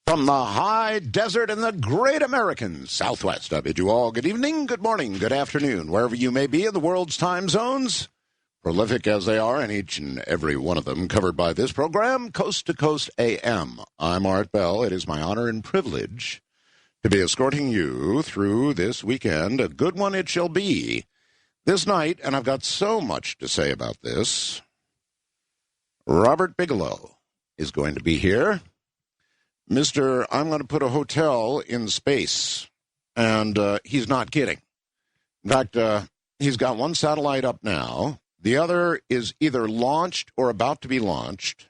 From the high desert in the great American Southwest, I bid you all good evening, good morning, good afternoon, wherever you may be in the world's time zones, prolific as they are, and each and every one of them covered by this program, Coast to Coast AM. I'm Art Bell. It is my honor and privilege to be escorting you through this weekend. A good one it shall be. This night, and I've got so much to say about this, Robert Bigelow is going to be here. Mr. I'm going to put a hotel in space, and he's not kidding. In fact, he's got one satellite up now. The other is either launched or about to be launched.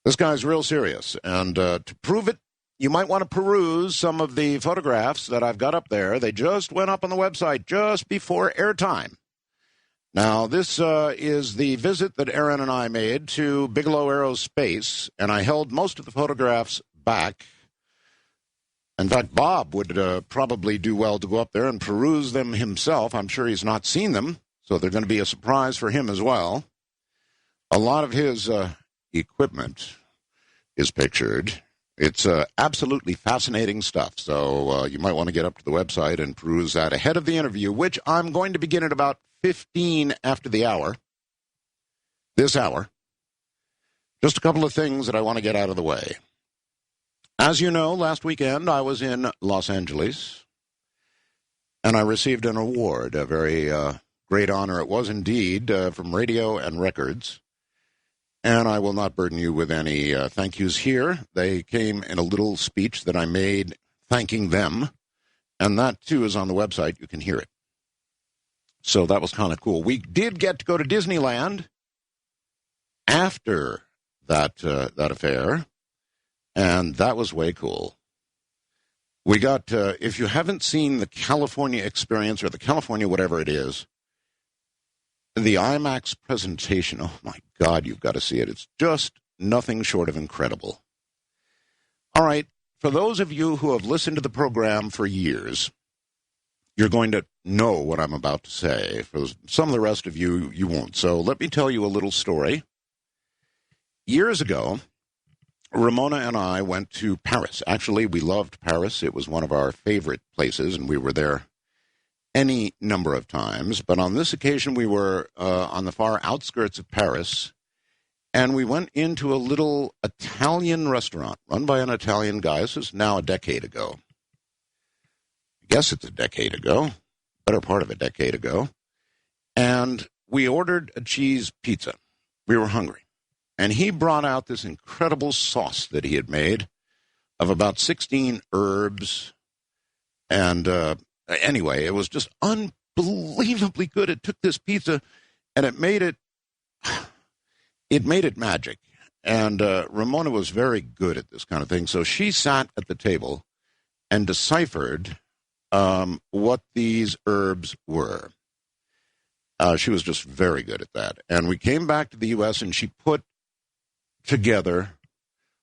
This guy's real serious, and to prove it, you might want to peruse some of the photographs that I've got up there. They just went up on the website just before airtime. Now, this is the visit that Aaron and I made to Bigelow Aerospace, and I held most of the photographs back. In fact, Bob would probably do well to go up there and peruse them himself. I'm sure he's not seen them, so they're going to be a surprise for him as well. A lot of his equipment is pictured. It's absolutely fascinating stuff, so you might want to get up to the website and peruse that ahead of the interview, which I'm going to begin at about 15 after the hour, this hour. Just a couple of things that I want to get out of the way. As you know, last weekend I was in Los Angeles, and I received an award, a very great honor it was indeed, from Radio and Records. And I will not burden you with any thank yous here. They came in a little speech that I made thanking them, and that, too, is on the website. You can hear it. So that was kind of cool. We did get to go to Disneyland after that affair, and that was way cool. We got, if you haven't seen the California Experience or the California whatever it is, the IMAX presentation, oh my God, you've got to see it. It's just nothing short of incredible. All right, for those of you who have listened to the program for years, you're going to know what I'm about to say. For some of the rest of you, you won't. So let me tell you a little story. Years ago, Ramona and I went to Paris. Actually, we loved Paris. It was one of our favorite places, and we were there any number of times. But on this occasion, we were on the far outskirts of Paris, and we went into a little Italian restaurant run by an Italian guy. This is now a decade ago. I guess it's a decade ago, better part of a decade ago. And we ordered a cheese pizza. We were hungry. And he brought out this incredible sauce that he had made of about 16 herbs. And anyway, it was just unbelievably good. It took this pizza and it made it magic. And Ramona was very good at this kind of thing. So she sat at the table and deciphered what these herbs were. She was just very good at that. And we came back to the U.S. and she put together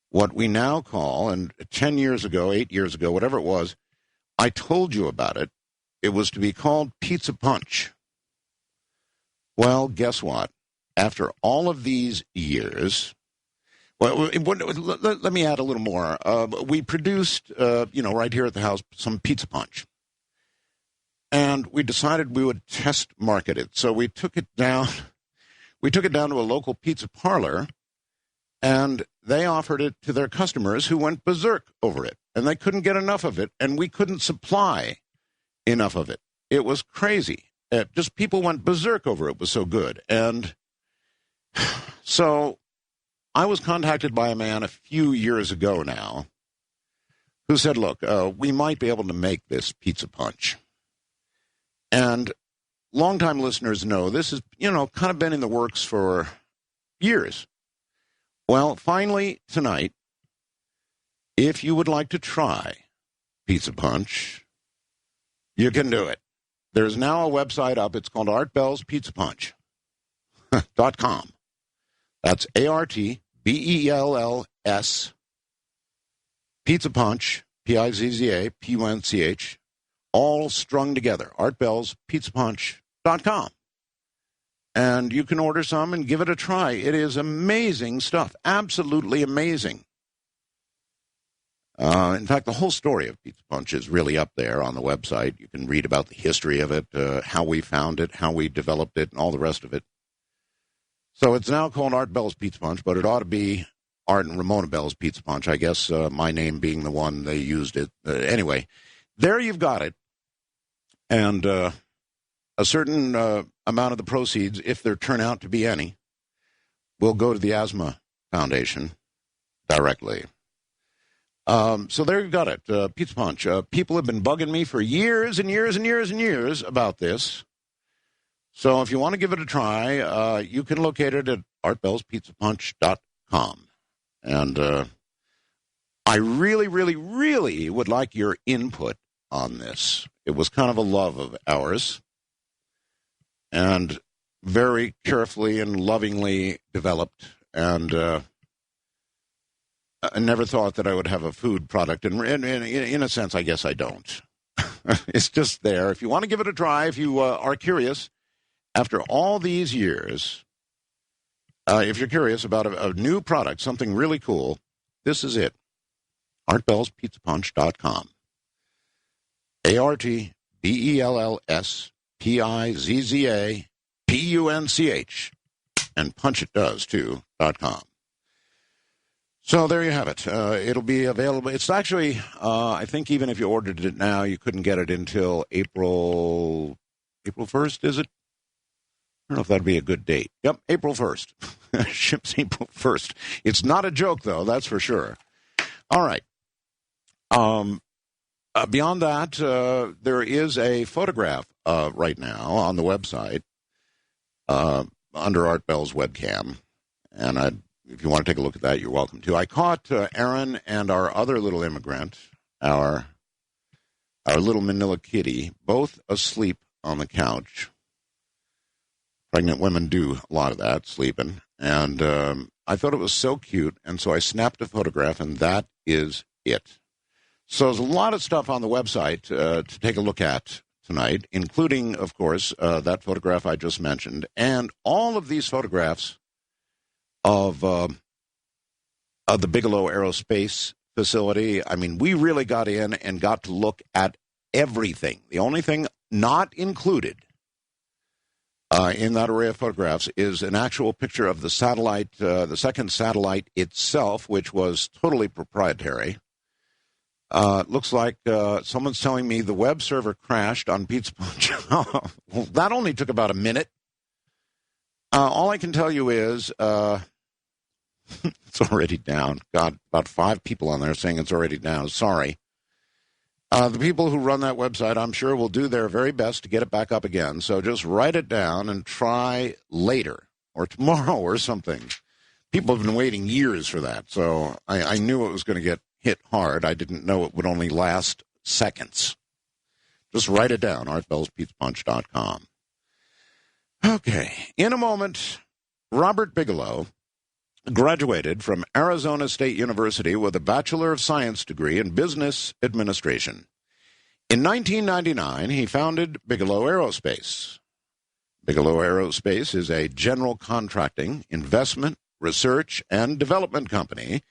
what we now call, and 10 years ago, 8 years ago, whatever it was, I told you about it. It was to be called Pizza Punch. Well, guess what? After all of these years, well, let me add a little more. We produced, right here at the house, some Pizza Punch. And we decided we would test market it. So we took it down. We took it down to a local pizza parlor, and they offered it to their customers who went berserk over it. And they couldn't get enough of it, and we couldn't supply enough of it. It was crazy. Just people went berserk over it. It was so good. And so I was contacted by a man a few years ago now who said, look, we might be able to make this Pizza Punch. And longtime listeners know this has, kind of been in the works for years. Well, finally, tonight, if you would like to try Pizza Punch, you can do it. There's now a website up. It's called Art Bell's Pizza Punch. .com. That's ARTBELLS Pizza Punch, Pizza PUNCH, all strung together. ArtBellsPizzaPunch.com. And you can order some and give it a try. It is amazing stuff. Absolutely amazing. In fact, the whole story of Pizza Punch is really up there on the website. You can read about the history of it, how we found it, how we developed it, and all the rest of it. So it's now called Art Bell's Pizza Punch, but it ought to be Art and Ramona Bell's Pizza Punch, I guess, my name being the one they used it. Anyway, there you've got it. And a certain amount of the proceeds, if there turn out to be any, will go to the Asthma Foundation directly. So there you've got it, Pizza Punch. People have been bugging me for years and years and years and years about this. So if you want to give it a try, you can locate it at artbellspizzapunch.com. And I really, really, really would like your input on this. It was kind of a love of ours and very carefully and lovingly developed. And I never thought that I would have a food product. And in a sense, I guess I don't. It's just there. If you want to give it a try, if you are curious, after all these years, if you're curious about a new product, something really cool, this is it. ArtBellsPizzaPunch.com. ArtBellsPizzaPunch. And punch it does, too, .com. So there you have it. It'll be available. It's actually, I think even if you ordered it now, you couldn't get it until April 1st, is it? I don't know if that'd be a good date. Yep, April 1st. Ships April 1st. It's not a joke, though, that's for sure. All right. Beyond that, there is a photograph right now on the website under Art Bell's webcam. And if you want to take a look at that, you're welcome to. I caught Aaron and our other little immigrant, our little Manila kitty, both asleep on the couch. Pregnant women do a lot of that, sleeping. And I thought it was so cute, and so I snapped a photograph, and that is it. So there's a lot of stuff on the website to take a look at tonight, including, of course, that photograph I just mentioned, and all of these photographs of the Bigelow Aerospace facility. I mean, we really got in and got to look at everything. The only thing not included in that array of photographs is an actual picture of the satellite, the second satellite itself, which was totally proprietary. Looks like someone's telling me the web server crashed on Pizza Punch. Well, that only took about a minute. All I can tell you is it's already down. God, about 5 people on there saying it's already down. Sorry. The people who run that website, I'm sure, will do their very best to get it back up again. So just write it down and try later or tomorrow or something. People have been waiting years for that. So I knew it was going to get hit hard. I didn't know it would only last seconds. Just write it down, artbellspizzapunch.com. Okay. In a moment, Robert Bigelow graduated from Arizona State University with a Bachelor of Science degree in Business Administration. In 1999, he founded Bigelow Aerospace. Bigelow Aerospace is a general contracting, investment, research, and development company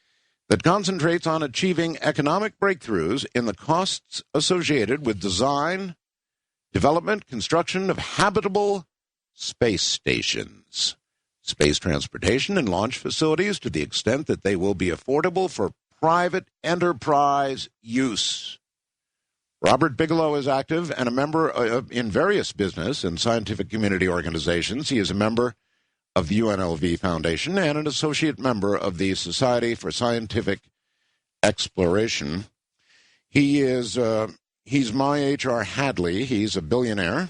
that concentrates on achieving economic breakthroughs in the costs associated with design, development, construction of habitable space stations, space transportation and launch facilities to the extent that they will be affordable for private enterprise use. Robert Bigelow is active and a member in various business and scientific community organizations. He is a member of the UNLV Foundation and an associate member of the Society for Scientific Exploration. He's my H.R. Hadley. He's a billionaire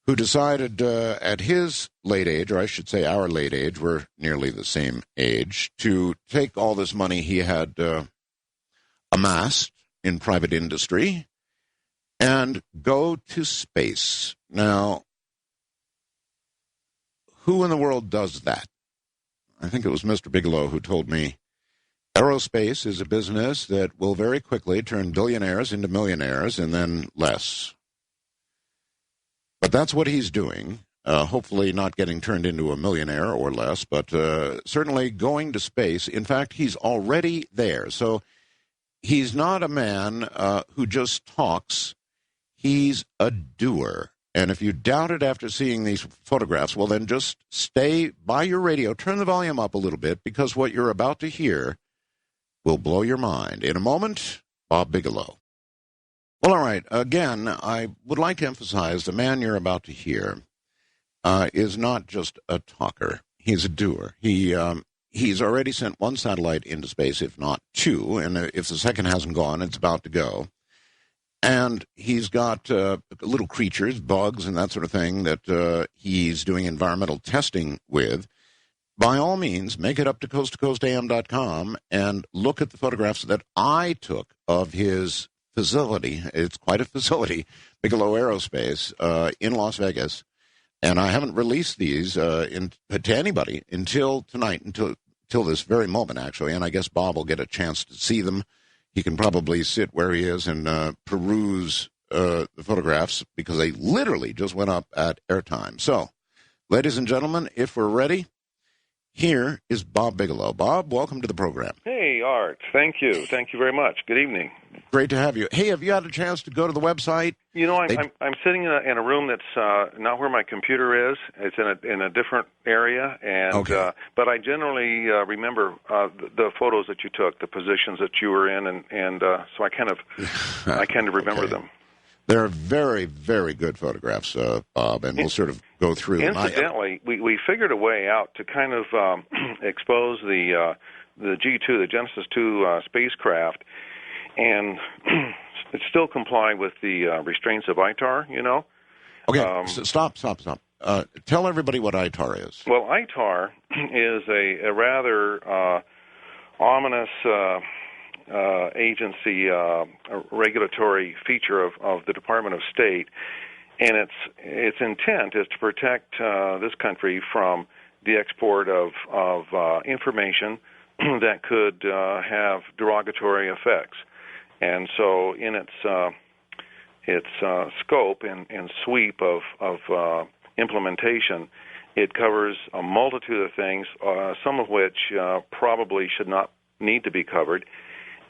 who decided at his late age, or I should say our late age, we're nearly the same age, to take all this money he had amassed in private industry and go to space. Now, who in the world does that? I think it was Mr. Bigelow who told me aerospace is a business that will very quickly turn billionaires into millionaires and then less. But that's what he's doing, hopefully not getting turned into a millionaire or less, but certainly going to space. In fact, he's already there. So he's not a man who just talks. He's a doer. And if you doubt it after seeing these photographs, well, then just stay by your radio. Turn the volume up a little bit, because what you're about to hear will blow your mind. In a moment, Bob Bigelow. Well, all right. Again, I would like to emphasize the man you're about to hear is not just a talker. He's a doer. He's already sent one satellite into space, if not two, and if the second hasn't gone, it's about to go. And he's got little creatures, bugs, and that sort of thing that he's doing environmental testing with. By all means, make it up to coasttocoastam.com and look at the photographs that I took of his facility. It's quite a facility, Bigelow Aerospace, in Las Vegas. And I haven't released these to anybody until tonight, until this very moment, actually. And I guess Bob will get a chance to see them. He can probably sit where he is and peruse the photographs, because they literally just went up at airtime. So, ladies and gentlemen, if we're ready, here is Bob Bigelow. Bob, welcome to the program. Hey, Art. Thank you. Thank you very much. Good evening. Great to have you. Hey, have you had a chance to go to the website? You know, I'm sitting in a room that's not where my computer is. It's in a different area, and okay. But I generally remember the photos that you took, the positions that you were in, and so I kind of remember okay. them. They're very, very good photographs, Bob, and we'll sort of go through them. Incidentally, we figured a way out to kind of expose the G2, the Genesis 2 spacecraft, and still comply with the restraints of ITAR, you know? Okay, stop. Tell everybody what ITAR is. Well, ITAR is a rather ominous agency, a regulatory feature of the Department of State, and its intent is to protect this country from the export of information that could have derogatory effects. And so in its scope and sweep of implementation, it covers a multitude of things, some of which probably should not need to be covered.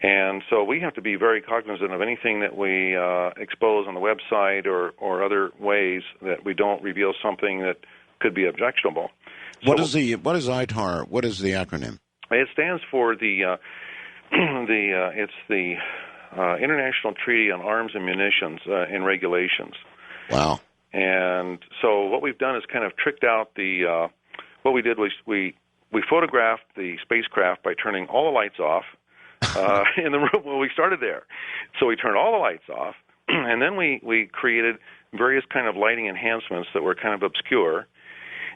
And so we have to be very cognizant of anything that we expose on the website or other ways, that we don't reveal something that could be objectionable. What is ITAR? What is the acronym? It stands for the International Treaty on Arms and Munitions and Regulations. Wow. And so what we've done is kind of tricked out what we did was we photographed the spacecraft by turning all the lights off in the room when we started there. So we turned all the lights off, and then we created various kind of lighting enhancements that were kind of obscure.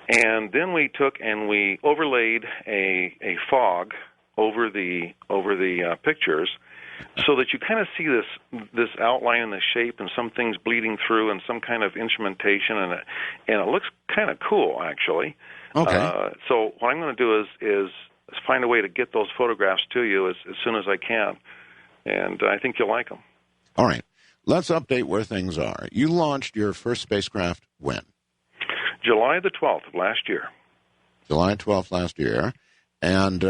And then we took and we overlaid a fog over the pictures, so that you kind of see this outline and the shape, and some things bleeding through, and some kind of instrumentation, and it looks kind of cool, actually. Okay. So what I'm going to do is find a way to get those photographs to you as soon as I can, and I think you'll like them. All right. Let's update where things are. You launched your first spacecraft when? July the 12th of last year. July 12th last year. And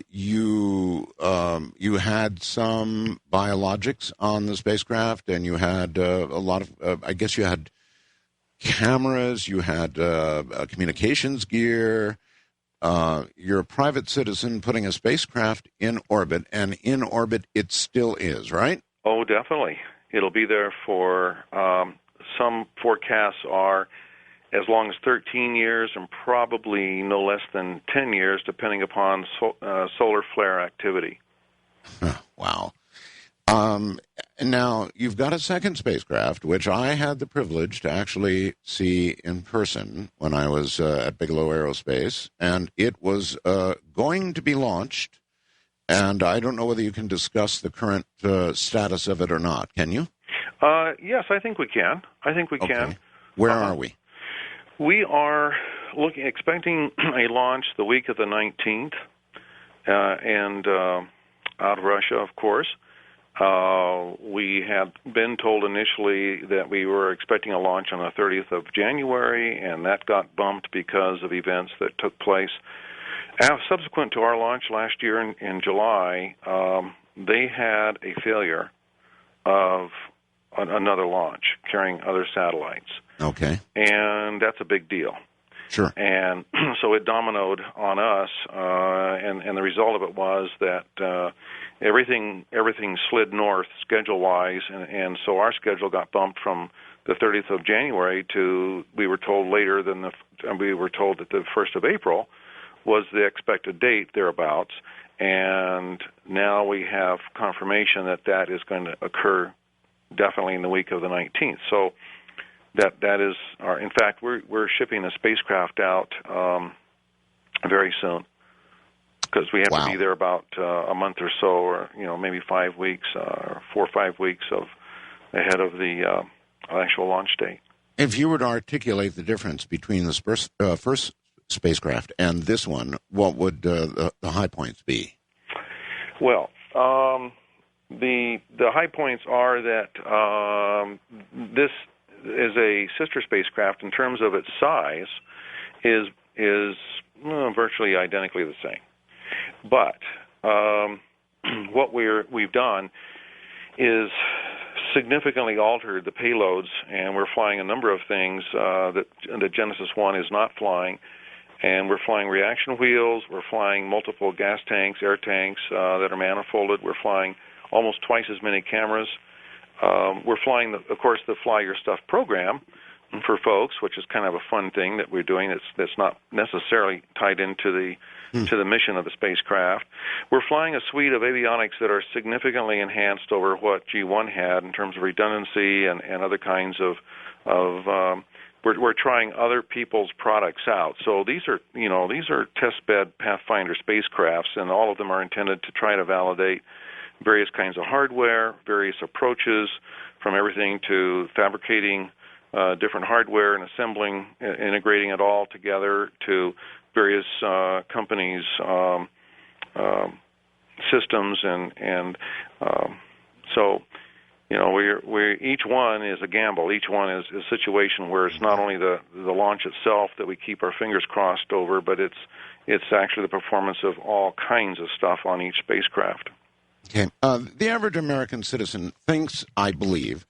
you had some biologics on the spacecraft, and you had a lot of, I guess you had cameras, you had communications gear. You're a private citizen putting a spacecraft in orbit, and in orbit it still is, right? Oh, definitely. It'll be there for, some forecasts are as long as 13 years, and probably no less than 10 years, depending upon solar flare activity. Wow. Now, you've got a second spacecraft, which I had the privilege to actually see in person when I was at Bigelow Aerospace, and it was going to be launched, and I don't know whether you can discuss the current status of it or not. Can you? Yes, I think we can. Can. Where are we? We are expecting a launch the week of the 19th, and out of Russia, of course. We had been told initially that we were expecting a launch on the 30th of January, and that got bumped because of events that took place subsequent to our launch last year in July. they had a failure of another launch carrying other satellites. Okay. And that's a big deal. Sure. And so it dominoed on us, and the result of it was that everything slid north schedule-wise, and so our schedule got bumped from the 30th of January to, we were told later than we were told that the 1st of April was the expected date, thereabouts, and now we have confirmation that that is going to occur definitely in the week of the 19th. So that is our. In fact, we're shipping a spacecraft out very soon because we have to be there about a month or so, or maybe 5 weeks, or 4 or 5 weeks ahead of the actual launch date. If you were to articulate the difference between the first spacecraft and this one, what would the high points be? Well, the high points are that this is a sister spacecraft in terms of its size is virtually identically the same. But what we've done is significantly altered the payloads, and we're flying a number of things that Genesis 1 is not flying. And we're flying reaction wheels, we're flying multiple gas tanks, air tanks that are manifolded, we're flying almost twice as many cameras. We're flying, of course, the Fly Your Stuff program for folks, which is kind of a fun thing that we're doing that's not necessarily tied into the mission of the spacecraft. We're flying a suite of avionics that are significantly enhanced over what G1 had in terms of redundancy and other kinds of we're trying other people's products out. So these are test bed Pathfinder spacecrafts, and all of them are intended to try to validate various kinds of hardware, various approaches, from everything to fabricating different hardware and assembling, integrating it all together, to various companies' systems, and so. We're each one is a gamble. Each one is a situation where it's not only the launch itself that we keep our fingers crossed over, but it's actually the performance of all kinds of stuff on each spacecraft. Okay. The average American citizen thinks, I believe,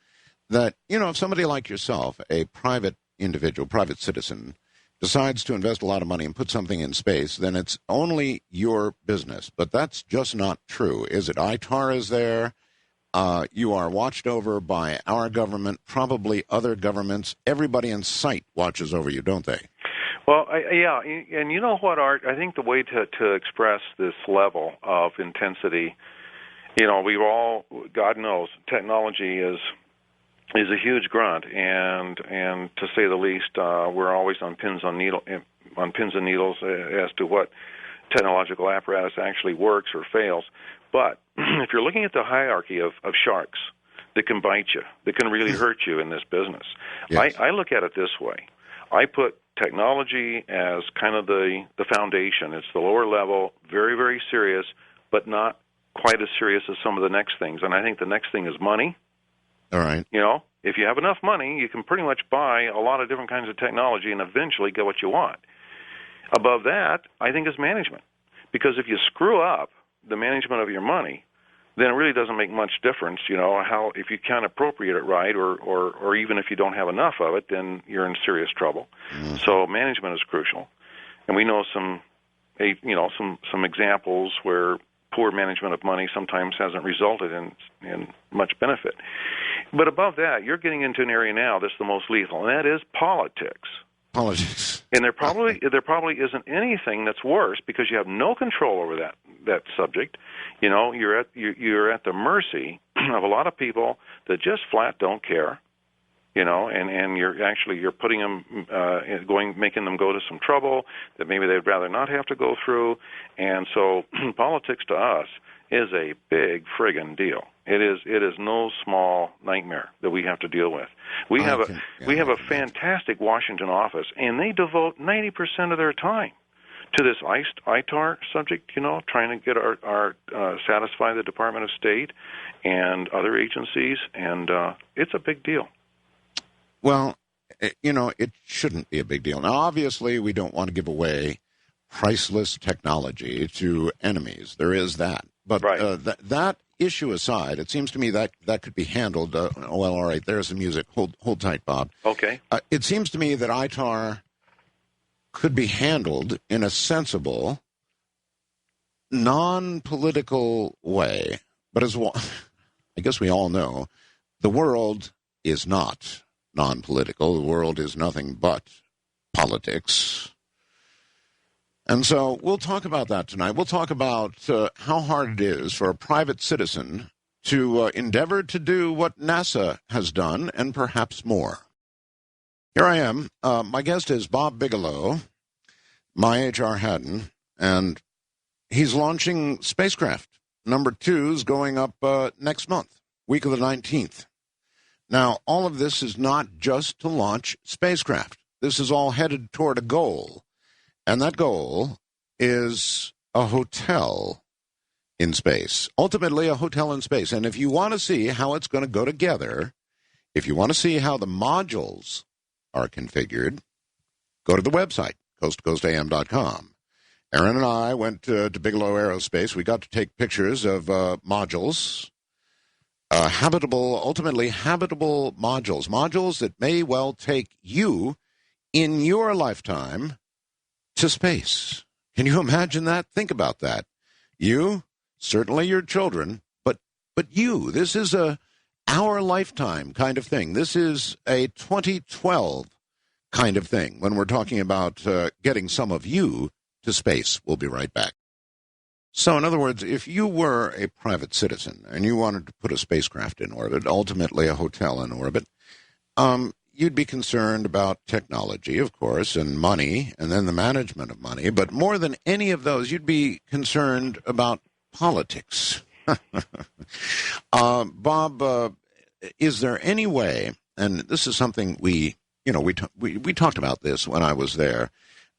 that, if somebody like yourself, a private individual, private citizen, decides to invest a lot of money and put something in space, then it's only your business. But that's just not true, is it? ITAR is there. You are watched over by our government, probably other governments. Everybody in sight watches over you, don't they? Well, yeah, and you know what, Art? I think the way to express this level of intensity, we've all, God knows, technology is a huge grunt, and to say the least, we're always on pins and needles as to what technological apparatus actually works or fails. But if you're looking at the hierarchy of sharks that can bite you, that can really hurt you in this business, yes. I look at it this way. I put technology as kind of the foundation. It's the lower level, very, very serious, but not quite as serious as some of the next things. And I think the next thing is money. All right. If you have enough money, you can pretty much buy a lot of different kinds of technology and eventually get what you want. Above that, I think, is management. Because if you screw up the management of your money, then it really doesn't make much difference, how if you can't appropriate it right, or even if you don't have enough of it, then you're in serious trouble. Mm-hmm. So management is crucial, and we know some examples where poor management of money sometimes hasn't resulted in much benefit. But above that, you're getting into an area now that's the most lethal, and that is politics. Politics. And there probably isn't anything that's worse, because you have no control over that subject. You're at the mercy of a lot of people that just flat don't care. And you're putting them making them go to some trouble that maybe they'd rather not have to go through. And so politics to us is a big friggin' deal. It is no small nightmare that we have to deal with. We have a fantastic Washington office, and they devote 90% of their time to this ITAR subject, trying to get our satisfy the Department of State and other agencies, and it's a big deal. Well, it shouldn't be a big deal. Now, obviously, we don't want to give away priceless technology to enemies. There is that. But right. That issue aside, it seems to me that could be handled. Well, all right, there's the music. Hold tight, Bob. Okay. It seems to me that ITAR could be handled in a sensible, non-political way. But as well, I guess we all know, the world is not non-political. The world is nothing but politics. And so we'll talk about that tonight. We'll talk about how hard it is for a private citizen to endeavor to do what NASA has done and perhaps more. Here I am. My guest is Bob Bigelow, my H.R. Haddon, and he's launching spacecraft. Number 2 is going up next month, week of the 19th. Now, all of this is not just to launch spacecraft. This is all headed toward a goal. And that goal is a hotel in space. Ultimately, a hotel in space. And if you want to see how it's going to go together, if you want to see how the modules are configured, go to the website, coasttocoastam.com. Aaron and I went to Bigelow Aerospace. We got to take pictures of modules, ultimately habitable modules that may well take you in your lifetime to space. Can you imagine that? Think about that. You, certainly your children, but you. This is our lifetime kind of thing. This is a 2012 kind of thing when we're talking about getting some of you to space. We'll be right back. So, in other words, if you were a private citizen and you wanted to put a spacecraft in orbit, ultimately a hotel in orbit, you'd be concerned about technology, of course, and money, and then the management of money. But more than any of those, you'd be concerned about politics. Bob, is there any way, and this is something we talked about this when I was there,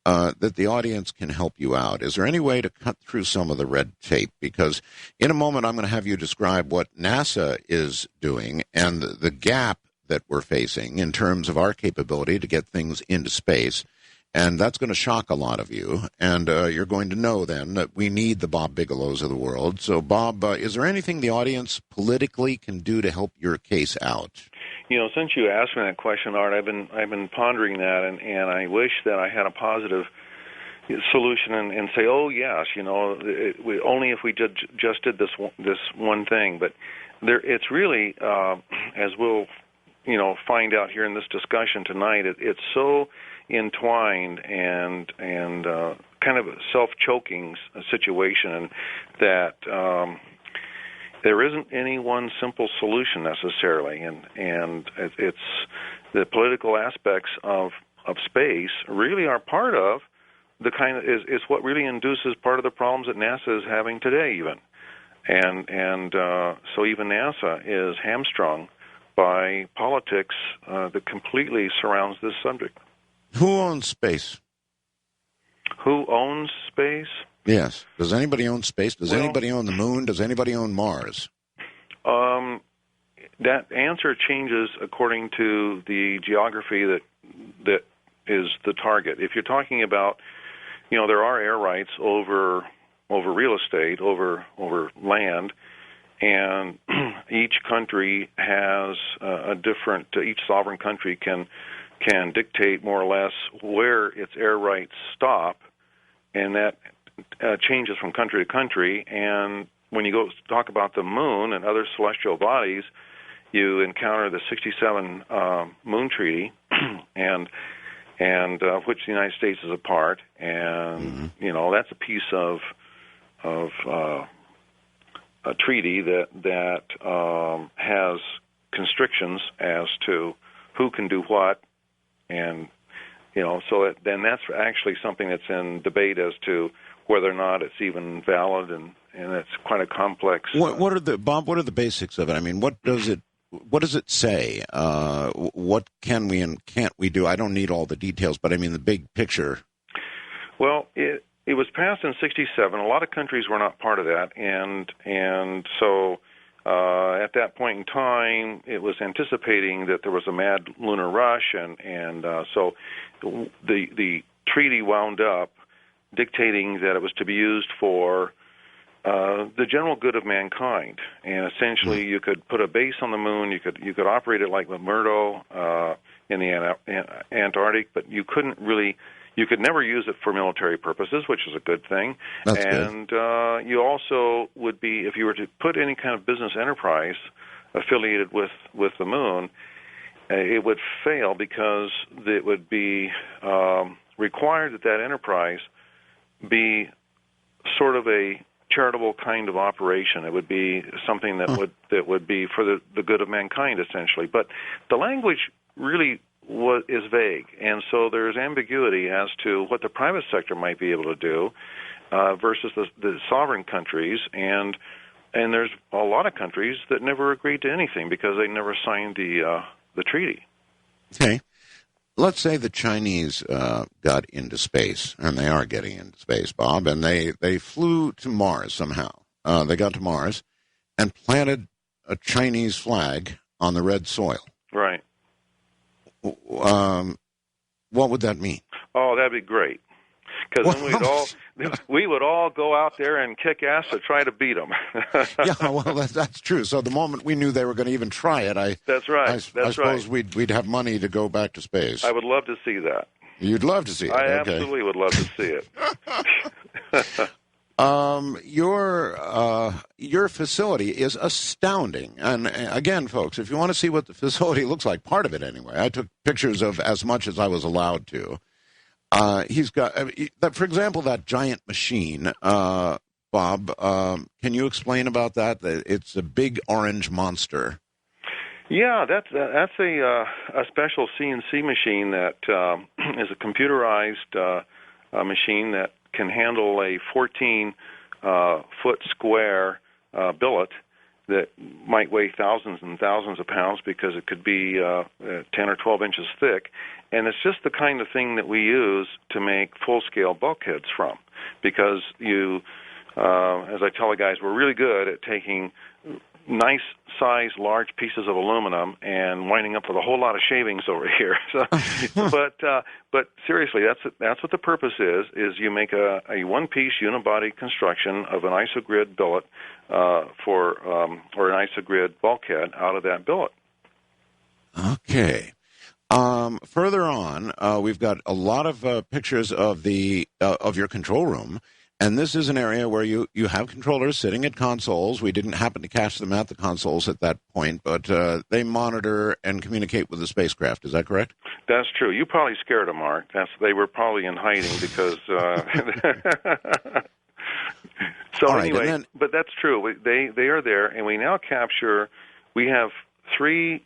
that the audience can help you out? Is there any way to cut through some of the red tape? Because in a moment, I'm going to have you describe what NASA is doing and the gap that we're facing in terms of our capability to get things into space. And that's going to shock a lot of you. And you're going to know then that we need the Bob Bigelows of the world. So, Bob, is there anything the audience politically can do to help your case out? You know, since you asked me that question, Art, I've been pondering that, and I wish that I had a positive solution and say, oh yes, only if we just did this one thing. But it's really, as we'll find out here in this discussion tonight, it's so entwined and kind of a self-choking situation that there isn't any one simple solution necessarily, and it's the political aspects of space really are part of the kind of is what really induces part of the problems that NASA is having today even, and so even NASA is hamstrung by politics that completely surrounds this subject. Who owns space? Who owns space? Yes. Does anybody own space? Does anybody own the moon? Does anybody own Mars? That answer changes according to the geography that is the target. If you're talking about, there are air rights over real estate, over land, and each country has a different. Each sovereign country can dictate more or less where its air rights stop, and that changes from country to country. And when you go talk about the moon and other celestial bodies, you encounter the 1967 Moon Treaty, and which the United States is a part, and that's a piece of a treaty that has constrictions as to who can do what, and so then that's actually something that's in debate as to whether or not it's even valid, and it's quite a complex. What are the basics of it? I mean, what does it say? What can we and can't we do? I don't need all the details, but I mean the big picture. Well, it was passed in 1967. A lot of countries were not part of that, and so at that point in time, it was anticipating that there was a mad lunar rush, and so the treaty wound up dictating that it was to be used for the general good of mankind. And essentially, you could put a base on the moon. You could operate it like McMurdo in the Antarctic, but you couldn't really. You could never use it for military purposes, which is a good thing. That's and good. You also would be, if you were to put any kind of business enterprise affiliated with the moon, it would fail because it would be required that enterprise be sort of a charitable kind of operation. It would be something that would be for the good of mankind, essentially. But the language really is vague, and so there's ambiguity as to what the private sector might be able to do versus the sovereign countries, and there's a lot of countries that never agreed to anything because they never signed the treaty. Okay. Let's say the Chinese got into space, and they are getting into space, Bob, and they flew to Mars somehow. They got to Mars and planted a Chinese flag on the red soil. Right. What would that mean? Oh, that'd be great. Because then we would all go out there and kick ass to try to beat them. Yeah, well, that's true. So the moment we knew they were going to even try it, that's right. I suppose we'd have money to go back to space. I would love to see that. You'd love to see it. I absolutely would love to see it. Your facility is astounding. And again, folks, if you want to see what the facility looks like, part of it anyway, I took pictures of as much as I was allowed to. He's got, for example, that giant machine. Bob, can you explain about that? It's a big orange monster. Yeah, that's a special CNC machine that is a computerized machine that can handle a 14-foot square billet that might weigh thousands and thousands of pounds because it could be 10 or 12 inches thick. And it's just the kind of thing that we use to make full-scale bulkheads from because as I tell the guys, we're really good at taking nice-sized, large pieces of aluminum and winding up with a whole lot of shavings over here. So, but seriously, that's what the purpose is you make a one-piece unibody construction of an isogrid billet or an isogrid bulkhead out of that billet. Okay. Further on, we've got a lot of pictures of your control room. And this is an area where you have controllers sitting at consoles. We didn't happen to catch them at the consoles at that point, but they monitor and communicate with the spacecraft. Is that correct? That's true. You probably scared them, Mark. They were probably in hiding because... So all right, anyway, but that's true. They are there, and we now capture... We have 3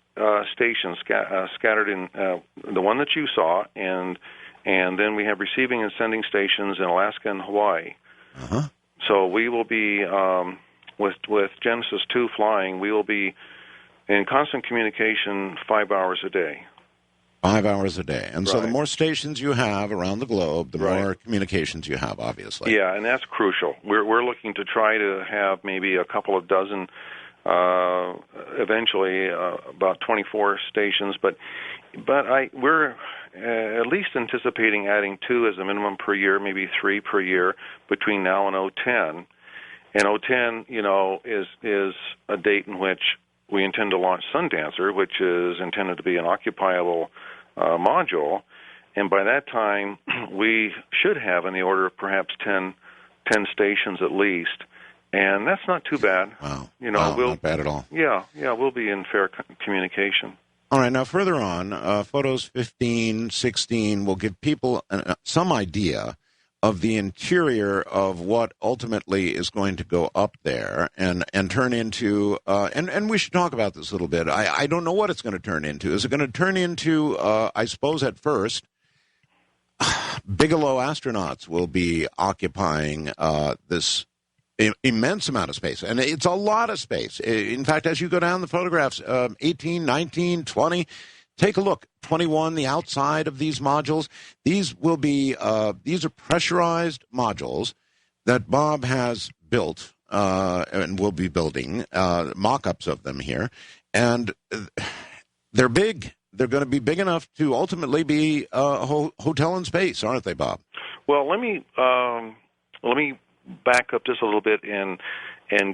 stations scattered in the one that you saw, and then we have receiving and sending stations in Alaska and Hawaii. Uh-huh. So we will be, with Genesis 2 flying, we will be in constant communication 5 hours a day. 5 hours a day. And right. So the more stations you have around the globe, the right. more communications you have, obviously. Yeah, and that's crucial. We're looking to try to have maybe a couple of dozen, eventually about 24 stations, but we're at least anticipating adding 2 as a minimum per year, maybe 3 per year between now and 2010. And 2010, is a date in which we intend to launch Sundancer, which is intended to be an occupiable module. And by that time, we should have in the order of perhaps 10 stations at least. And that's not too bad. Wow. We'll, not bad at all. Yeah, we'll be in fair communication. All right, now further on, photos 15, 16 will give people some idea of the interior of what ultimately is going to go up there and turn into, and we should talk about this a little bit. I don't know what it's going to turn into. Is it going to turn into, I suppose at first, Bigelow astronauts will be occupying this immense amount of space, and it's a lot of space. In fact, as you go down the photographs, 18, 19, 20, take a look. 21, the outside of these modules. These will be these are pressurized modules that Bob has built and will be building mock-ups of them here, and they're big. They're going to be big enough to ultimately be a hotel in space, aren't they, Bob? Well, let me back up just a little bit and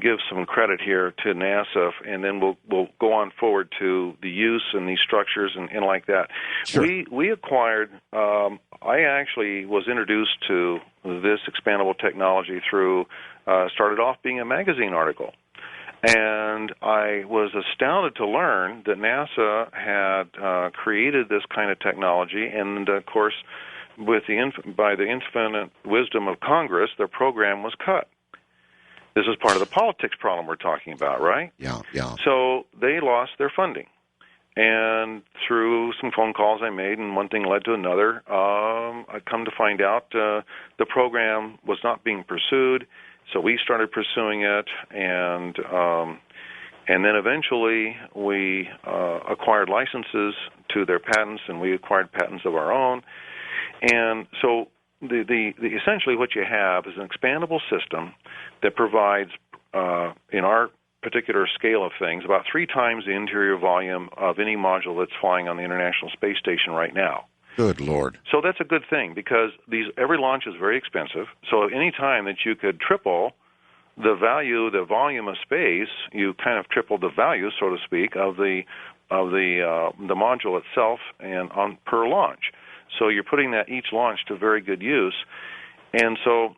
give some credit here to NASA, and then we'll go on forward to the use and these structures and like that. Sure. We acquired. I actually was introduced to this expandable technology through started off being a magazine article. And I was astounded to learn that NASA had created this kind of technology, and of course, by the infinite wisdom of Congress, their program was cut. This is part of the politics problem we're talking about, right? Yeah. So they lost their funding. And through some phone calls I made, and one thing led to another, I come to find out the program was not being pursued. So we started pursuing it, and then eventually we acquired licenses to their patents, and we acquired patents of our own. And so the essentially what you have is an expandable system that provides, in our particular scale of things, about 3 times the interior volume of any module that's flying on the International Space Station right now. Good Lord. So that's a good thing, because every launch is very expensive. So any time that you could triple the volume of space, you kind of triple the value, so to speak, of the module itself and on per launch. So you're putting that each launch to very good use, and so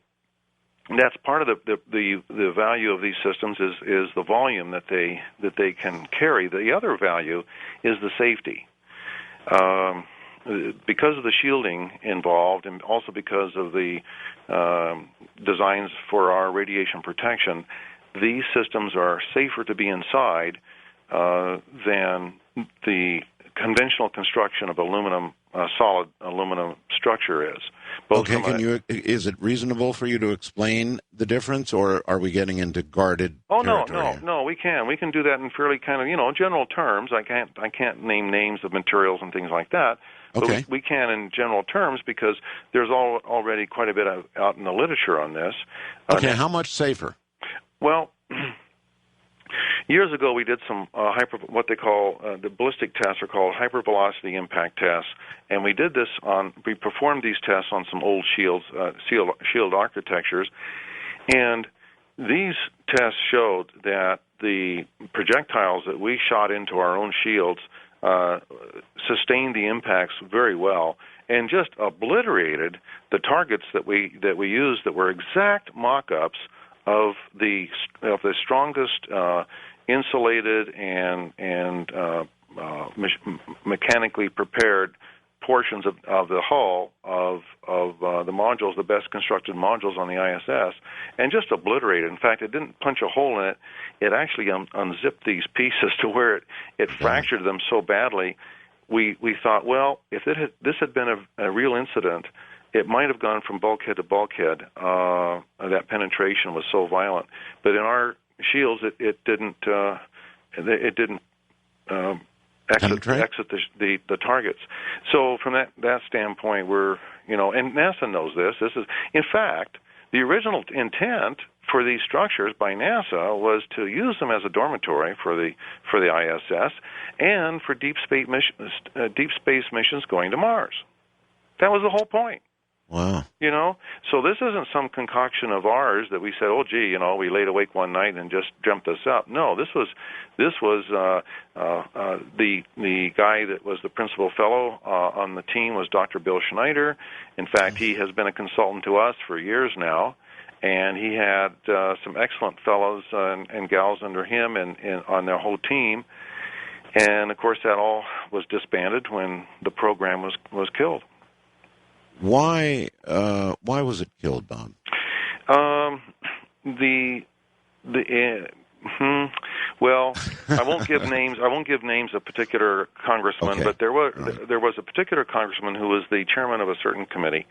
that's part of the value of these systems is the volume that they can carry. The other value is the safety. Because of the shielding involved, and also because of the designs for our radiation protection, these systems are safer to be inside than the conventional construction of solid aluminum structure is. Okay, is it reasonable for you to explain the difference, or are we getting into guarded territory? No, we can do that in fairly kind of, general terms. I can't name names of materials and things like that. Okay. But we can in general terms, because there's already quite a bit out in the literature on this. Okay, how much safer? Well, years ago we did some what they call the ballistic tests are called hypervelocity impact tests, and we performed these tests on some old shield architectures, and these tests showed that the projectiles that we shot into our own shields sustained the impacts very well, and just obliterated the targets that we used that were exact mock-ups of the strongest insulated and mechanically prepared portions of the hull of the modules, the best constructed modules on the ISS, and just obliterated. In fact, it didn't punch a hole in it. It actually unzipped these pieces to where it fractured them so badly. We thought, well, if this had been a real incident, it might have gone from bulkhead to bulkhead. That penetration was so violent, but in our shields, it didn't exit the targets. So from that standpoint, we're and NASA knows this. This is, in fact, the original intent for these structures by NASA was to use them as a dormitory for the ISS and for deep space missions going to Mars. That was the whole point. Wow. So this isn't some concoction of ours that we said, oh, gee, we laid awake one night and just dreamt this up. No, this was the guy that was the principal fellow on the team was Dr. Bill Schneider. In fact, he has been a consultant to us for years now, and he had some excellent fellows and gals under him and on their whole team. And of course, that all was disbanded when the program was killed. Why was it killed, Bob? Well, I won't give names. I won't give names of particular congressmen, okay. But there was a particular congressman who was the chairman of a certain committee,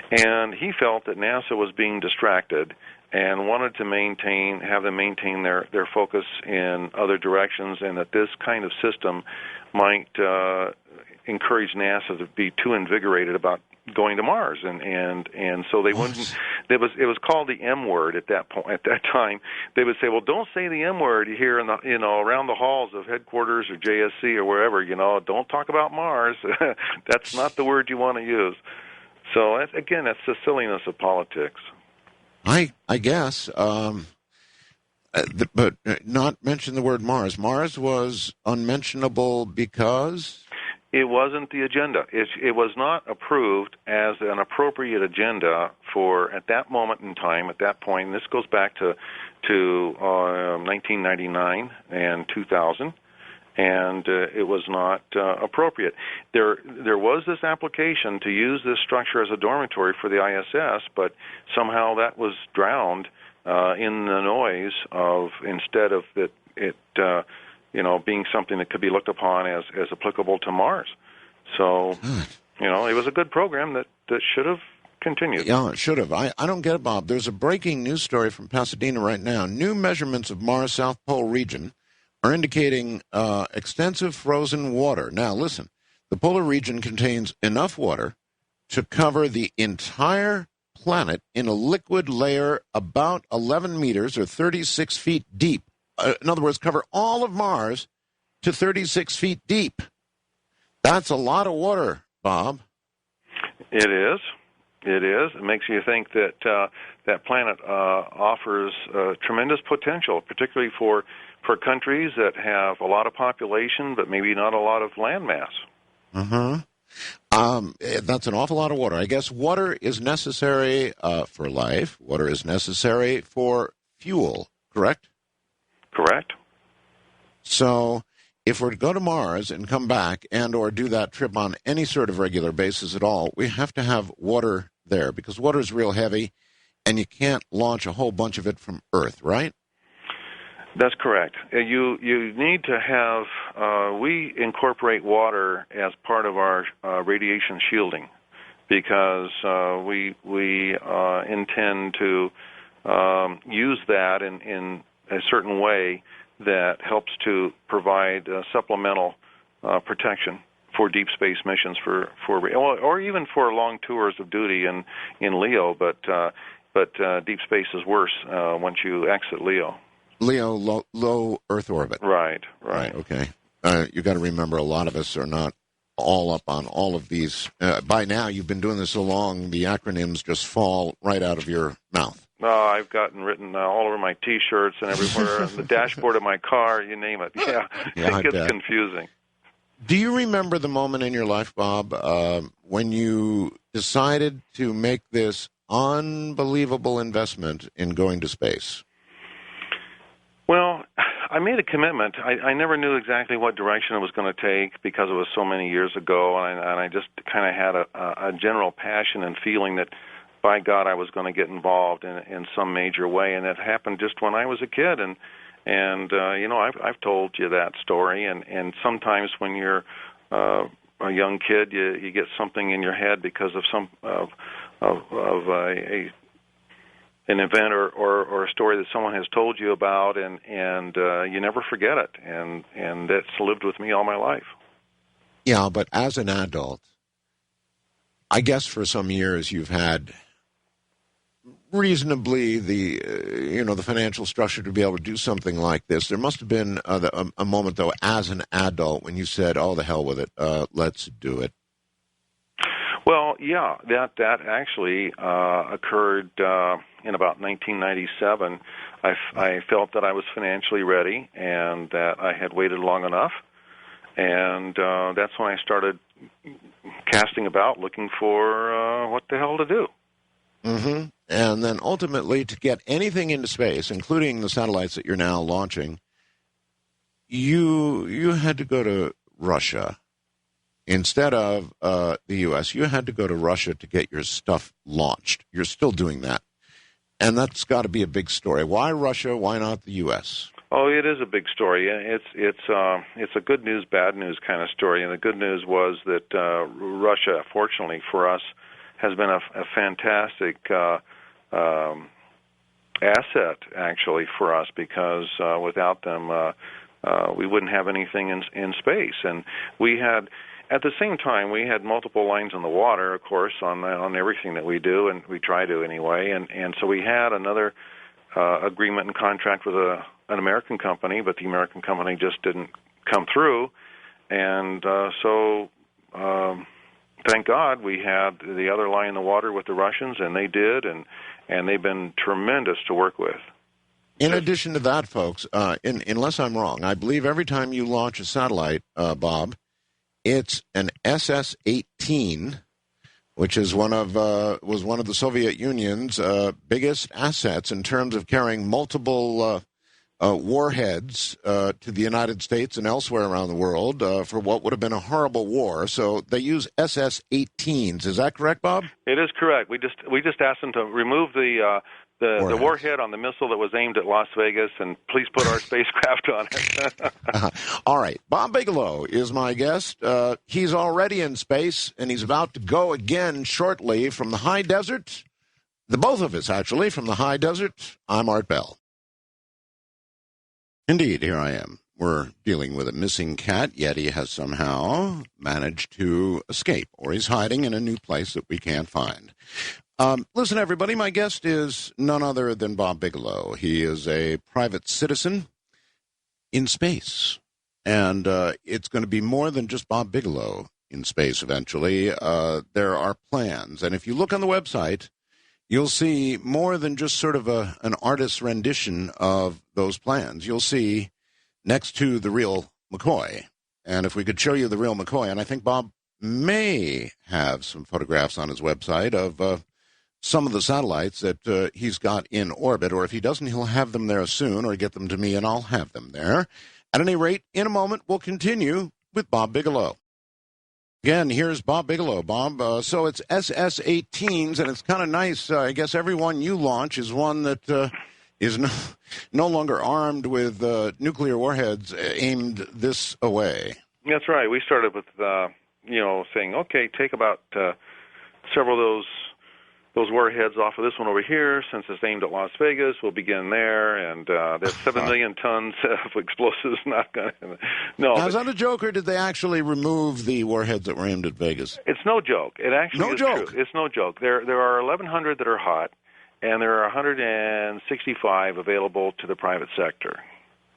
and he felt that NASA was being distracted and wanted to have them maintain their focus in other directions, and that this kind of system might encourage NASA to be too invigorated about going to Mars, and so they wouldn't. It was called the M word at that point. At that time, they would say, "Well, don't say the M word here in the around the halls of headquarters or JSC or wherever. Don't talk about Mars. That's not the word you want to use." So again, that's the silliness of politics. I guess. But not mention the word Mars. Mars was unmentionable because? It wasn't the agenda. It was not approved as an appropriate agenda for, at that moment in time, at that point, and this goes back to 1999 and 2000, and it was not appropriate. There was this application to use this structure as a dormitory for the ISS, but somehow that was drowned in the noise of, instead of it being something that could be looked upon as applicable to Mars. So, it was a good program that should have continued. Yeah, it should have. I don't get it, Bob. There's a breaking news story from Pasadena right now. New measurements of Mars' South Pole region are indicating extensive frozen water. Now, listen, the polar region contains enough water to cover the entire planet in a liquid layer about 11 meters or 36 feet deep. In other words, cover all of Mars to 36 feet deep. That's a lot of water, Bob. It is. It is. It makes you think that that planet offers tremendous potential, particularly for countries that have a lot of population but maybe not a lot of land mass. That's an awful lot of water. I guess water is necessary for life. Water is necessary for fuel, correct? Correct. So if we're to go to Mars and come back and or do that trip on any sort of regular basis at all, we have to have water there because water is real heavy and you can't launch a whole bunch of it from Earth, right? That's correct. You need to have, we incorporate water as part of our radiation shielding because we intend to use that in a certain way that helps to provide supplemental protection for deep space missions or even for long tours of duty in LEO, but deep space is worse once you exit LEO. LEO, low Earth orbit. Right. Okay. You got to remember, a lot of us are not all up on all of these. By now, you've been doing this so long, the acronyms just fall right out of your mouth. I've gotten written all over my T-shirts and everywhere, on the dashboard of my car, you name it. Yeah, it gets confusing. Do you remember the moment in your life, Bob, when you decided to make this unbelievable investment in going to space? Well, I made a commitment. I never knew exactly what direction it was going to take because it was so many years ago, and I just kind of had a general passion and feeling that, by God, I was going to get involved in some major way, and it happened just when I was a kid. And I've told you that story, and sometimes when you're a young kid, you get something in your head because of an event or a story that someone has told you about, and you never forget it, and that's lived with me all my life. Yeah, but as an adult, I guess for some years you've had reasonably the financial structure to be able to do something like this. There must have been a moment, though, as an adult when you said, "Oh, the hell with it, let's do it." Well, yeah, that actually occurred in about 1997. I felt that I was financially ready and that I had waited long enough, and that's when I started casting about, looking for what the hell to do. Mm-hmm. And then ultimately, to get anything into space, including the satellites that you're now launching, you had to go to Russia. Instead of the U.S., you had to go to Russia to get your stuff launched. You're still doing that. And that's got to be a big story. Why Russia? Why not the U.S.? Oh, it is a big story. It's a good news, bad news kind of story. And the good news was that Russia, fortunately for us, has been a fantastic asset, actually, for us, because without them, we wouldn't have anything in space. And we had, at the same time, we had multiple lines in the water, of course, on everything that we do, and we try to anyway. And so we had another agreement and contract with an American company, but the American company just didn't come through. And thank God we had the other line in the water with the Russians, and they did, and and they've been tremendous to work with. In addition to that, folks, unless I'm wrong, I believe every time you launch a satellite, Bob, it's an SS-18, which is was one of the Soviet Union's biggest assets in terms of carrying multiple warheads to the United States and elsewhere around the world for what would have been a horrible war. So they use SS-18s. Is that correct, Bob? It is correct. We just asked them to remove the warhead on the missile that was aimed at Las Vegas, and please put our spacecraft on it. All right. Bob Bigelow is my guest. He's already in space, and he's about to go again shortly from the high desert. The both of us, actually, from the high desert. I'm Art Bell. Indeed, here I am. We're dealing with a missing cat, yet he has somehow managed to escape, or he's hiding in a new place that we can't find. Listen, everybody, my guest is none other than Bob Bigelow. He is a private citizen in space, and it's going to be more than just Bob Bigelow in space eventually. There are plans, and if you look on the website, you'll see more than just sort of an artist's rendition of those plans. You'll see next to the real McCoy, and if we could show you the real McCoy, and I think Bob may have some photographs on his website of some of the satellites that he's got in orbit, or if he doesn't, he'll have them there soon, or get them to me, and I'll have them there. At any rate, in a moment, we'll continue with Bob Bigelow. Again, here's Bob Bigelow. Bob, so it's SS-18s, and it's kind of nice. I guess every one you launch is one that is no longer armed with nuclear warheads aimed this away. That's right. We started with, saying, okay, take about several of those warheads off of this one over here. Since it's aimed at Las Vegas, we'll begin there. And there's 7 million tons of explosives. Not going to. No. Now, is that a joke, or did they actually remove the warheads that were aimed at Vegas? It's no joke. It actually is true. It's no joke. There are 1,100 that are hot, and there are 165 available to the private sector.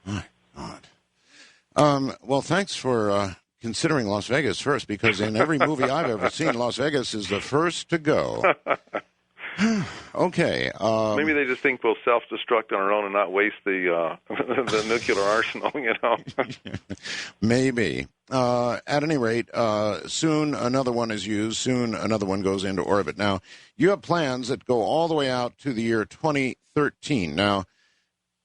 My God. Well, thanks for considering Las Vegas first, because in every movie I've ever seen, Las Vegas is the first to go. Okay. Maybe they just think we'll self-destruct on our own and not waste the nuclear arsenal, Maybe. At any rate, soon another one is used. Soon another one goes into orbit. Now, you have plans that go all the way out to the year 2013. Now,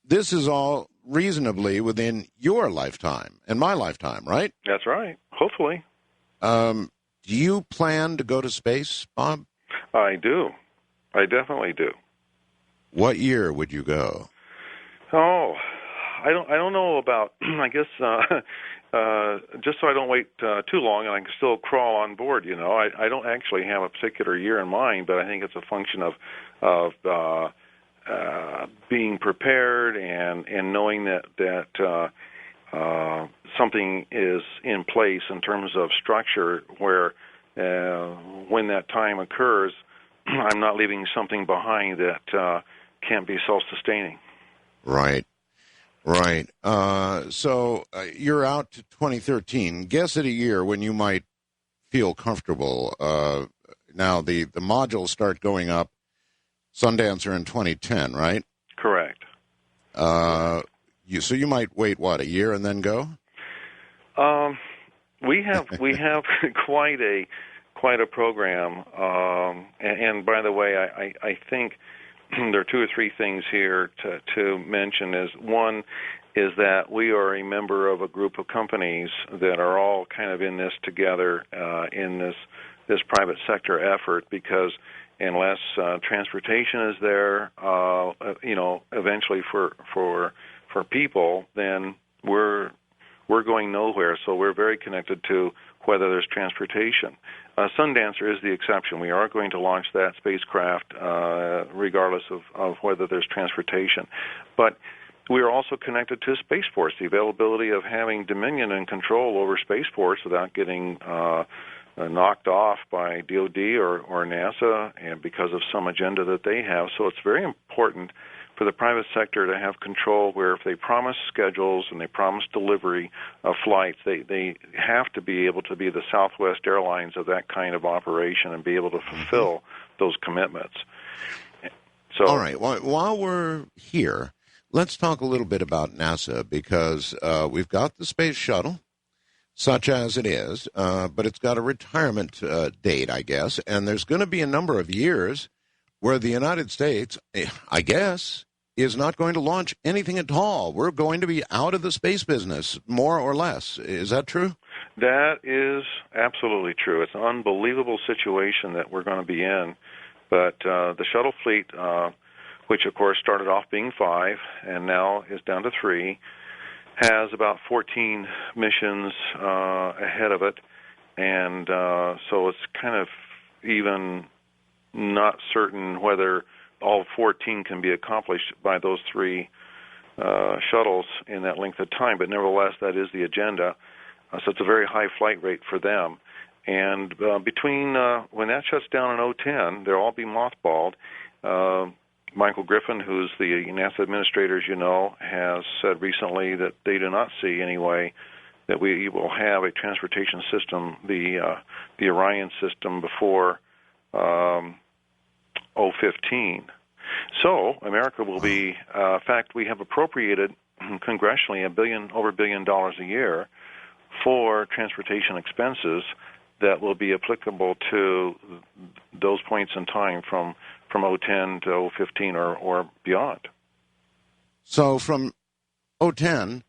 this is all reasonably within your lifetime and my lifetime, right? That's right. Hopefully. Do you plan to go to space, Bob? I do. I definitely do. What year would you go? Oh, I don't know about. I guess just so I don't wait too long and I can still crawl on board. I don't actually have a particular year in mind, but I think it's a function of being prepared and knowing that something is in place in terms of structure where when that time occurs, I'm not leaving something behind that can't be self-sustaining. Right. So you're out to 2013. Guess at a year when you might feel comfortable. Now, the modules start going up. Sundancer in 2010, right? Correct. So you might wait, a year and then go? We have quite a program. And by the way, I think there are two or three things here to mention. One is that we are a member of a group of companies that are all kind of in this together in this private sector effort, because unless transportation is there, eventually for people, then we're going nowhere. So we're very connected to whether there's transportation. Sundancer is the exception. We are going to launch that spacecraft regardless of whether there's transportation. But we are also connected to Space Force, the availability of having dominion and control over Space Force without getting knocked off by DOD or NASA, and because of some agenda that they have. So it's very important for the private sector to have control, where if they promise schedules and they promise delivery of flights, they have to be able to be the Southwest Airlines of that kind of operation and be able to fulfill those commitments. So, all right. Well, while we're here, let's talk a little bit about NASA because we've got the space shuttle, such as it is, but it's got a retirement date, I guess, and there's going to be a number of years where the United States, I guess, is not going to launch anything at all. We're going to be out of the space business, more or less. Is that true? that is absolutely true. It's an unbelievable situation that we're going to be in. But the shuttle fleet, which of course started off being 5 and now is down to 3, has about 14 missions ahead of it. And so it's kind of even not certain whether all 14 can be accomplished by those 3 shuttles in that length of time. But nevertheless, that is the agenda. So it's a very high flight rate for them. And between when that shuts down in 2010, they'll all be mothballed. Michael Griffin, who's the NASA administrator, as you know, has said recently that they do not see any way that we will have a transportation system, the Orion system, before 2015. So America will be, in fact, we have appropriated congressionally over $1 billion a year for transportation expenses that will be applicable to those points in time from 2010 to 2015 or beyond. So from 2010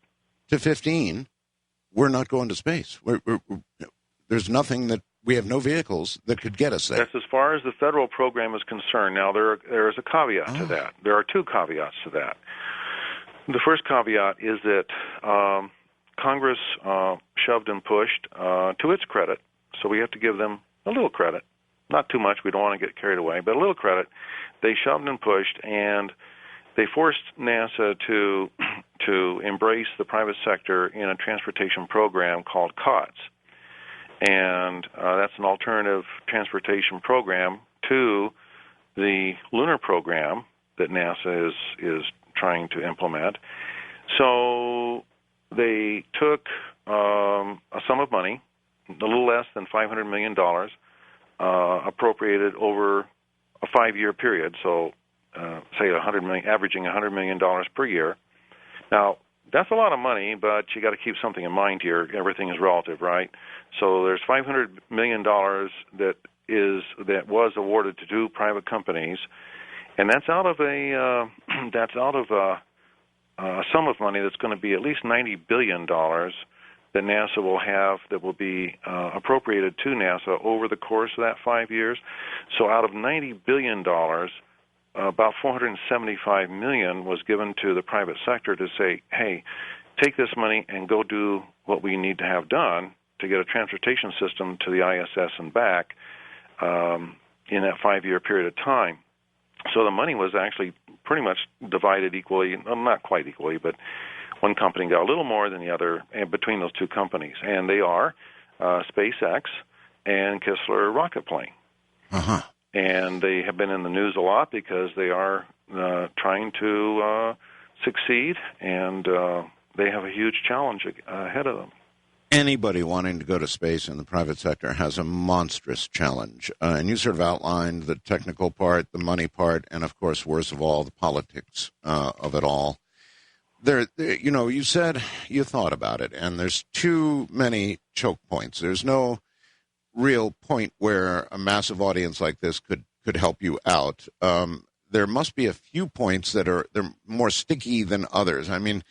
to 15, we're not going to space. There's nothing that we have no vehicles that could get us there. That's as far as the federal program is concerned. Now, there is a caveat to that. There are 2 caveats to that. The first caveat is that Congress shoved and pushed, to its credit, so we have to give them a little credit. Not too much, we don't want to get carried away, but a little credit. They shoved and pushed, and they forced NASA to embrace the private sector in a transportation program called COTS. And that's an alternative transportation program to the lunar program that NASA is trying to implement. So they took a sum of money, a little less than $500 million, appropriated over a 5-year period, so say $100 million, averaging $100 million per year. Now, that's a lot of money, but you got to keep something in mind here. Everything is relative, right? So there's $500 million that was awarded to 2 private companies, and that's out of a sum of money that's going to be at least $90 billion that NASA will have that will be appropriated to NASA over the course of that 5 years. So out of $90 billion, about $475 million was given to the private sector to say, hey, take this money and go do what we need to have done to get a transportation system to the ISS and back in that 5-year period of time. So the money was actually pretty much divided equally, well, not quite equally, but one company got a little more than the other between those 2 companies, and they are SpaceX and Kistler rocket plane. Uh-huh. And they have been in the news a lot because they are trying to succeed, and they have a huge challenge ahead of them. Anybody wanting to go to space in the private sector has a monstrous challenge. And you sort of outlined the technical part, the money part, and, of course, worst of all, the politics of it all. You said you thought about it, and there's too many choke points. There's no real point where a massive audience like this could help you out. There must be a few points they're more sticky than others. I mean,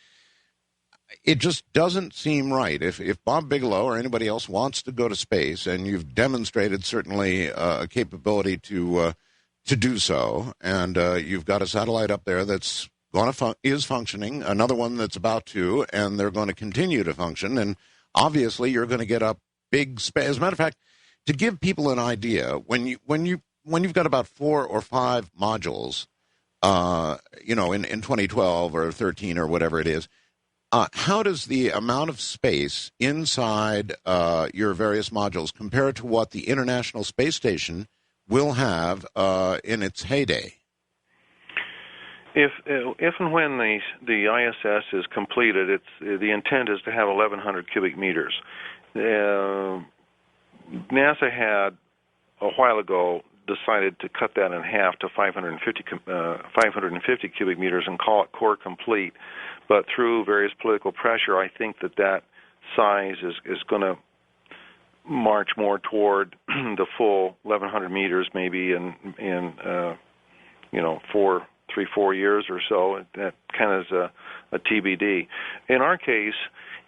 it just doesn't seem right. If Bob Bigelow or anybody else wants to go to space, and you've demonstrated certainly a capability to do so, and you've got a satellite up there that's is functioning, another one that's about to, and they're going to continue to function, and obviously you're going to get a big space. As a matter of fact, to give people an idea, when you've got about 4 or 5 modules, in 2012 or 13 or whatever it is, how does the amount of space inside your various modules compare to what the International Space Station will have in its heyday? If and when the ISS is completed, the intent is to have 1,100 cubic meters. NASA had a while ago decided to cut that in half to 550 cubic meters and call it core complete. But through various political pressure, I think that size is going to march more toward the full 1,100 meters, maybe in 4 years or so. That kind of is a TBD. In our case,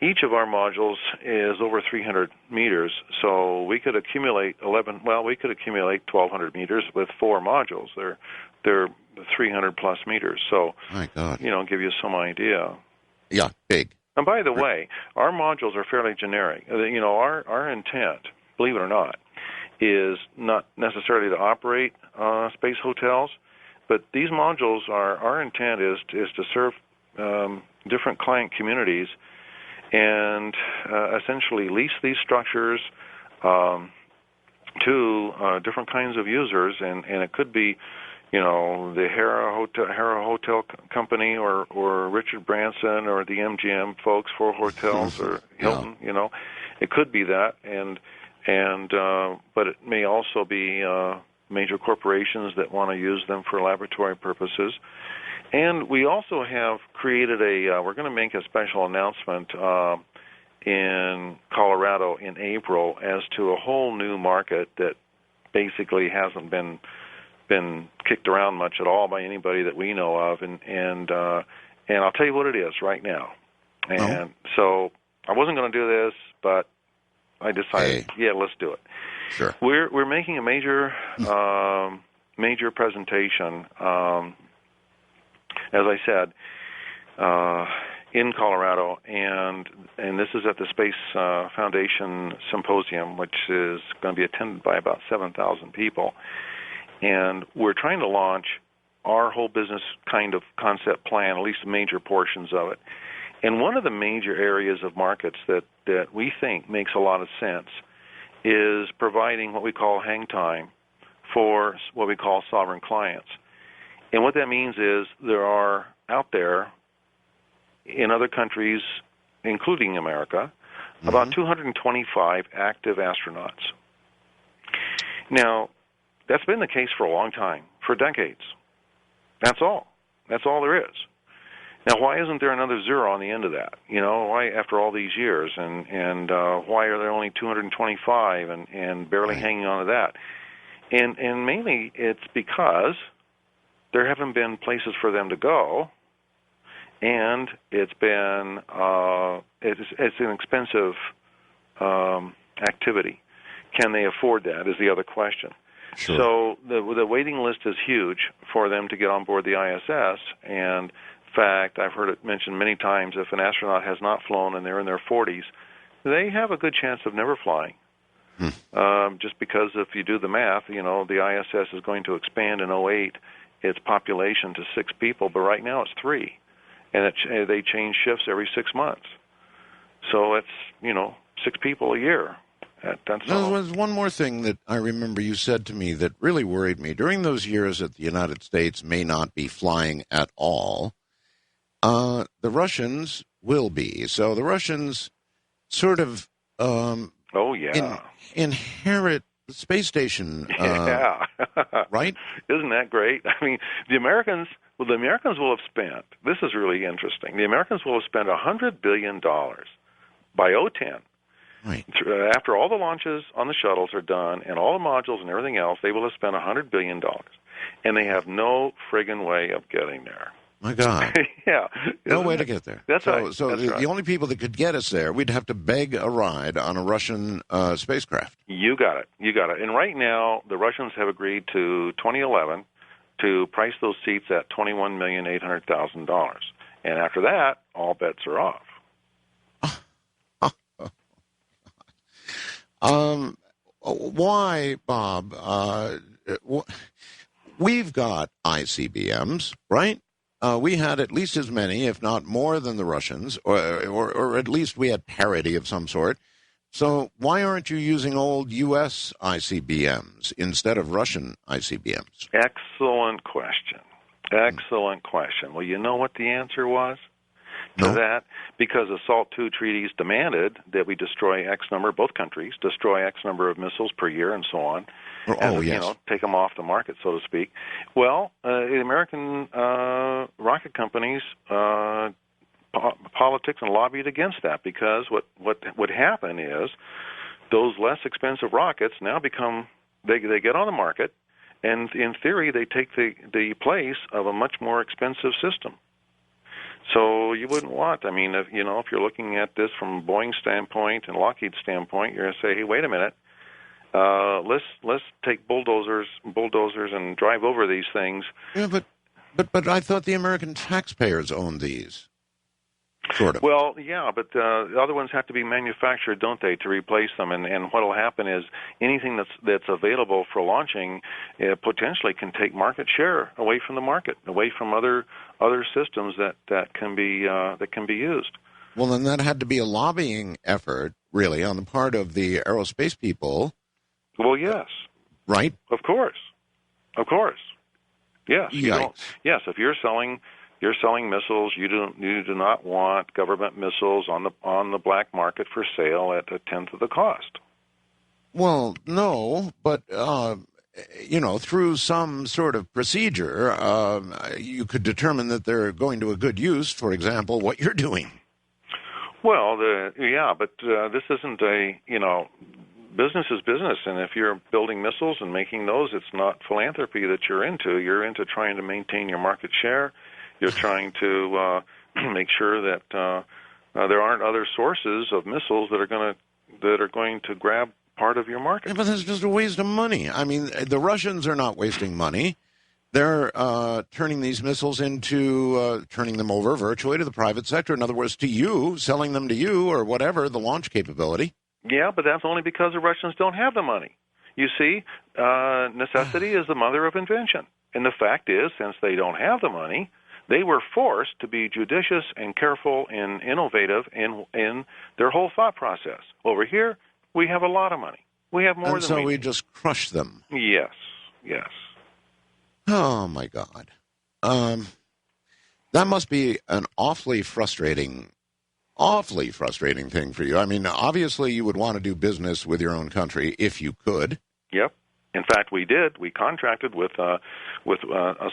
each of our modules is over 300 meters, so we could accumulate 1,200 meters with 4 modules. They're 300 plus meters. So, my God, give you some idea. Yeah, big. And by the way, our modules are fairly generic. Our intent, believe it or not, is not necessarily to operate space hotels, but these modules our intent is to serve different client communities and essentially lease these structures to different kinds of users, and it could be the Hara Hotel Company or Richard Branson or the MGM folks for hotels or Hilton. Yeah. It could be that, but it may also be major corporations that want to use them for laboratory purposes. And we also have created we're going to make a special announcement in Colorado in April as to a whole new market that basically hasn't been kicked around much at all by anybody that we know of, and I'll tell you what it is right now. And so I wasn't going to do this, but I decided, let's do it. Sure. We're making a major presentation, as I said, in Colorado, and this is at the Space Foundation Symposium, which is going to be attended by about 7,000 people. And we're trying to launch our whole business kind of concept plan, at least major portions of it. And one of the major areas of markets that we think makes a lot of sense is providing what we call hang time for what we call sovereign clients. And what that means is there are out there in other countries, including America, about 225 active astronauts. Now, that's been the case for a long time, for decades. That's all. That's all there is. Now, why isn't there another zero on the end of that? Why after all these years? And why are there only 225 and barely hanging on to that? And mainly it's because there haven't been places for them to go, and it's been it's an expensive activity. Can they afford that is the other question. Sure. So the waiting list is huge for them to get on board the ISS, and in fact, I've heard it mentioned many times, if an astronaut has not flown and they're in their 40s, they have a good chance of never flying. Just because if you do the math, the ISS is going to expand in 2008 its population to 6 people, but right now it's 3, and they change shifts every 6 months. So it's 6 people a year. There was one more thing that I remember you said to me that really worried me. During those years that the United States may not be flying at all, the Russians will be. So the Russians sort of inherit the space station, right? Isn't that great? I mean, the Americans will have spent, this is really interesting, the Americans will have spent $100 billion by 2010. Right. After all the launches on the shuttles are done and all the modules and everything else, they will have spent $100 billion. And they have no friggin' way of getting there. My God. Yeah. No way to get there. That's right. So the only people that could get us there, we'd have to beg a ride on a Russian spacecraft. You got it. And right now, the Russians have agreed to 2011 to price those seats at $21,800,000. And after that, all bets are off. Why, Bob? We've got ICBMs, right? We had at least as many, if not more, than the Russians, or at least we had parity of some sort. So why aren't you using old U.S. ICBMs instead of Russian ICBMs? Excellent question. Well, you know what the answer was? to No. that because the SALT II treaties demanded that we destroy X number, both countries, destroy X number of missiles per year and so on. Oh, yes. Take them off the market, so to speak. Well, the American rocket companies politics and lobbied against that because what would happen is those less expensive rockets now become they get on the market, and in theory they take the place of a much more expensive system. So you wouldn't want. I mean, if you're looking at this from Boeing's standpoint and Lockheed's standpoint, you're going to say, hey, wait a minute. Let's take bulldozers and drive over these things. Yeah, but I thought the American taxpayers owned these. Sort of. Well, yeah, but the other ones have to be manufactured, don't they, to replace them? And what will happen is anything that's available for launching potentially can take market share away from the market, away from other systems that can be used. Well, then that had to be a lobbying effort, really, on the part of the aerospace people. Well, yes. Right? Of course. Yes. Yes. If you're selling missiles, you do not want government missiles on the black market for sale at a tenth of the cost. Well, no, but through some sort of procedure, you could determine that they're going to a good use. For example, what you're doing. Well, but this isn't business is business, and if you're building missiles and making those, it's not philanthropy that you're into. You're into trying to maintain your market share. You're trying to make sure that there aren't other sources of missiles that are going to grab part of your market. Yeah, but that's just a waste of money. I mean, the Russians are not wasting money. They're turning these missiles into turning them over virtually to the private sector. In other words, to you, selling them to you or whatever, the launch capability. Yeah, but that's only because the Russians don't have the money. You see, necessity is the mother of invention. And the fact is, since they don't have the money, they were forced to be judicious and careful and innovative in their whole thought process. Over here, we have a lot of money. We have more than so we we just crush them. Yes. Oh, my God. That must be an awfully frustrating thing for you. I mean, obviously you would want to do business with your own country if you could. Yep. In fact, we did. We contracted with a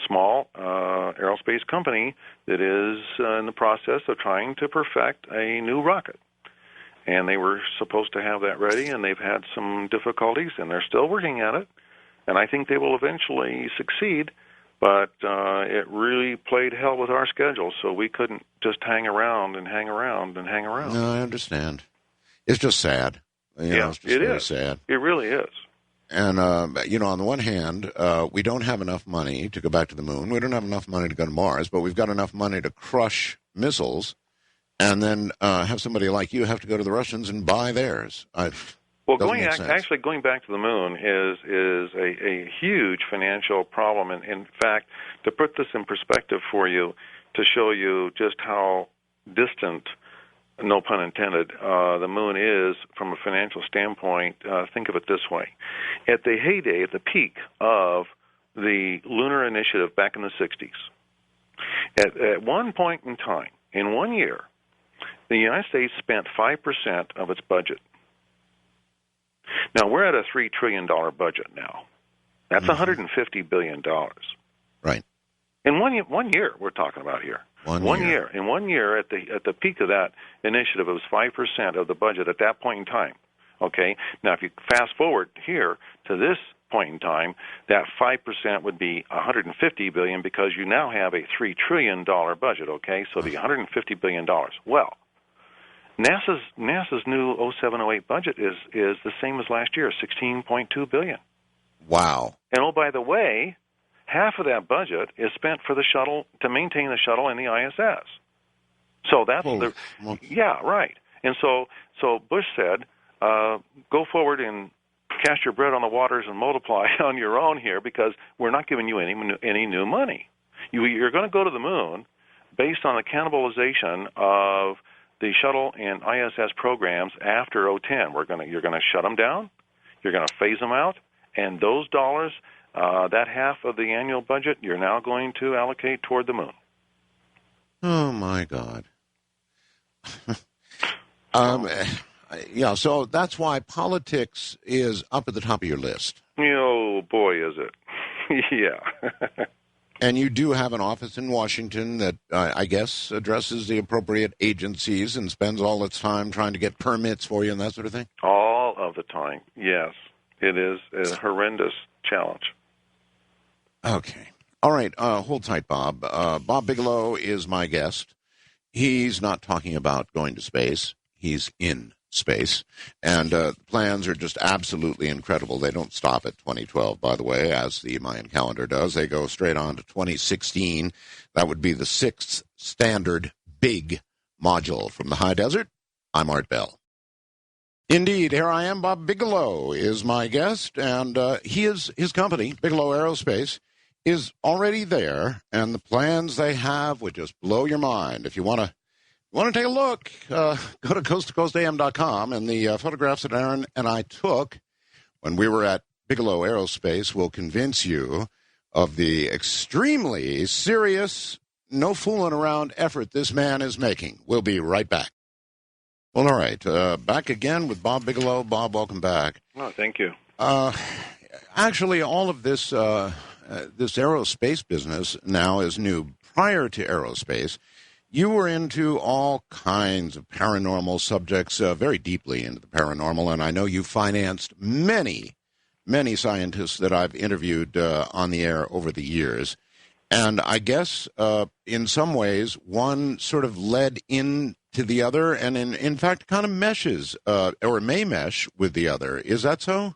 small aerospace company that is in the process of trying to perfect a new rocket. And they were supposed to have that ready, and they've had some difficulties, and they're still working at it. And I think they will eventually succeed, but it really played hell with our schedule, so we couldn't just hang around. No, I understand. It's just sad. It's just very sad. It really is. And, on the one hand, we don't have enough money to go back to the moon. We don't have enough money to go to Mars, but we've got enough money to crush missiles and then have somebody like you have to go to the Russians and buy theirs. Going back to the moon is a huge financial problem. And in fact, to put this in perspective for you, to show you just how distant, no pun intended, the moon is from a financial standpoint, think of it this way. At the heyday, at the peak of the lunar initiative back in the 60s, at one point in time, in 1 year, the United States spent 5% of its budget. Now, we're at a $3 trillion budget now. That's $150 billion. Right. In 1 year, we're talking about here. One year. In 1 year, at the peak of that initiative, it was 5% of the budget at that point in time. Okay? Now, if you fast forward here to this point in time, that 5% would be $150 billion because you now have a $3 trillion budget, okay? So the $150 billion. Well, NASA's new 0708 budget is the same as last year, $16.2 billion. Wow. And by the way, half of that budget is spent for the shuttle, to maintain the shuttle and the ISS. So that's yeah, right. And so Bush said, go forward and cast your bread on the waters and multiply on your own here because we're not giving you any new money. You're going to go to the moon based on the cannibalization of the shuttle and ISS programs after 2010. You're going to shut them down, you're going to phase them out, and those dollars, that half of the annual budget, you're now going to allocate toward the moon. Oh, my God. Um, yeah, so that's why politics is up at the top of your list. Oh, boy, is it. Yeah. And you do have an office in Washington that, I guess, addresses the appropriate agencies and spends all its time trying to get permits for you and that sort of thing? All of the time, yes. It is a horrendous challenge. Okay. All right, hold tight, Bob. Bob Bigelow is my guest. He's not talking about going to space. He's in space. And plans are just absolutely incredible. They don't stop at 2012, by the way, as the Mayan calendar does. They go straight on to 2016. That would be the sixth standard big module from the high desert. I'm Art Bell. Indeed, here I am. Bob Bigelow is my guest, and his company, Bigelow Aerospace, is already there, and the plans they have would just blow your mind. If you want to take a look, go to coasttocoastam.com, and the photographs that Aaron and I took when we were at Bigelow Aerospace will convince you of the extremely serious, no fooling around effort this man is making. We'll be right back. Well, all right, back again with Bob Bigelow. Bob, welcome back. Oh, thank you. Actually, all of this this aerospace business now is new. Prior to aerospace, you were into all kinds of paranormal subjects, very deeply into the paranormal, and I know you financed many, many scientists that I've interviewed on the air over the years. And I guess in some ways, one sort of led into the other, and in fact kind of meshes, or may mesh with the other. Is that so?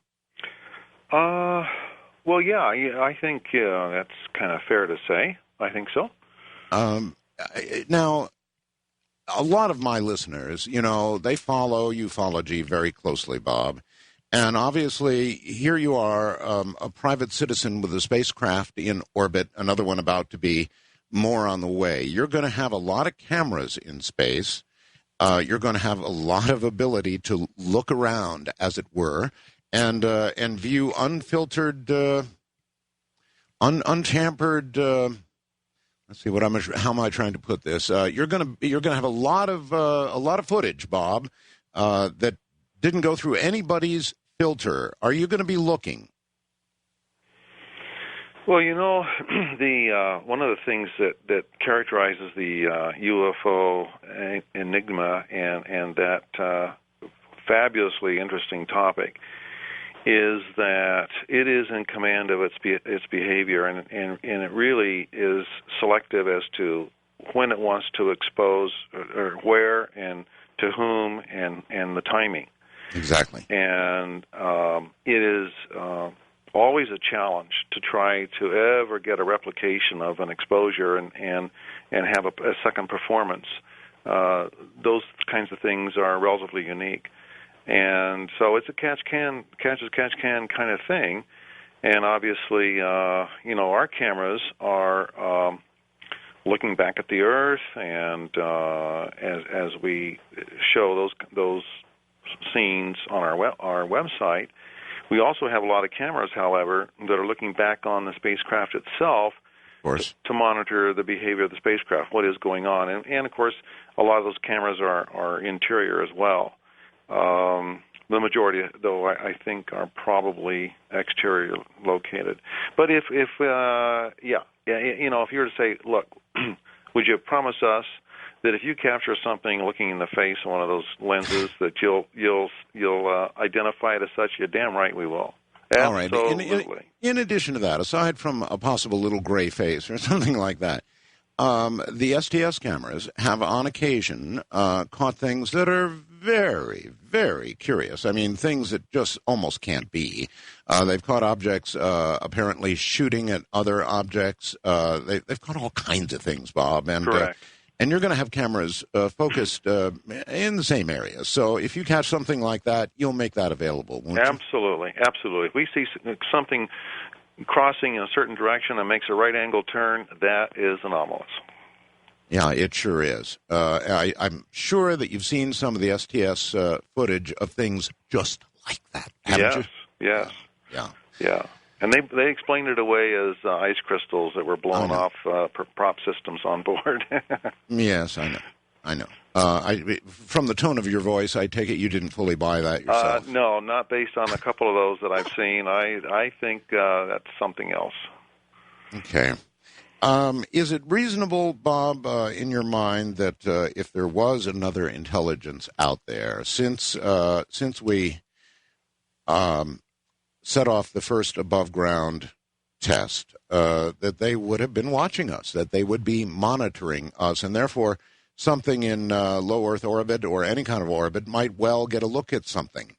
Well, yeah, I think that's kind of fair to say. I think so. Now, a lot of my listeners, they follow ufology very closely, Bob. And obviously, here you are, a private citizen with a spacecraft in orbit, another one about to be more on the way. You're going to have a lot of cameras in space. You're going to have a lot of ability to look around, as it were, and view unfiltered, untampered. Let's see how am I trying to put this? You're going to have a lot of footage, Bob, that didn't go through anybody's filter. Are you going to be looking? Well, the one of the things that characterizes the UFO enigma and that fabulously interesting topic is that it is in command of its behavior, and it really is selective as to when it wants to expose or where and to whom and the timing. Exactly. And it is always a challenge to try to ever get a replication of an exposure and have a second performance. Those kinds of things are relatively unique. And so it's a catch-as-catch-can kind of thing. And obviously, our cameras are looking back at the Earth, and as we show those scenes on our website, we also have a lot of cameras, however, that are looking back on the spacecraft itself, of course, to monitor the behavior of the spacecraft, what is going on. And of course, a lot of those cameras are interior as well. The majority, though, I think, are probably exterior located. But if you were to say, look, would you promise us that if you capture something looking in the face of one of those lenses, that you'll identify it as such? You're damn right we will. Absolutely. All right. In addition to that, aside from a possible little gray face or something like that, the STS cameras have on occasion caught things that are very, very curious. I mean, things that just almost can't be. They've caught objects apparently shooting at other objects. They've caught all kinds of things, Bob. And, correct. And you're going to have cameras focused in the same area. So if you catch something like that, you'll make that available, won't you? Absolutely. If we see something crossing in a certain direction and makes a right angle turn, that is anomalous. Yeah, it sure is. I'm sure that you've seen some of the STS footage of things just like that, haven't you? Yes. Yeah. And they explained it away as ice crystals that were blown off prop systems on board. Yes, I I know. From the tone of your voice, I take it you didn't fully buy that yourself. No, not based on a couple of those that I've seen. I think that's something else. Okay. Is it reasonable, Bob, in your mind, that if there was another intelligence out there, since we set off the first above-ground test, that they would have been watching us, that they would be monitoring us, and therefore something in low Earth orbit or any kind of orbit might well get a look at something?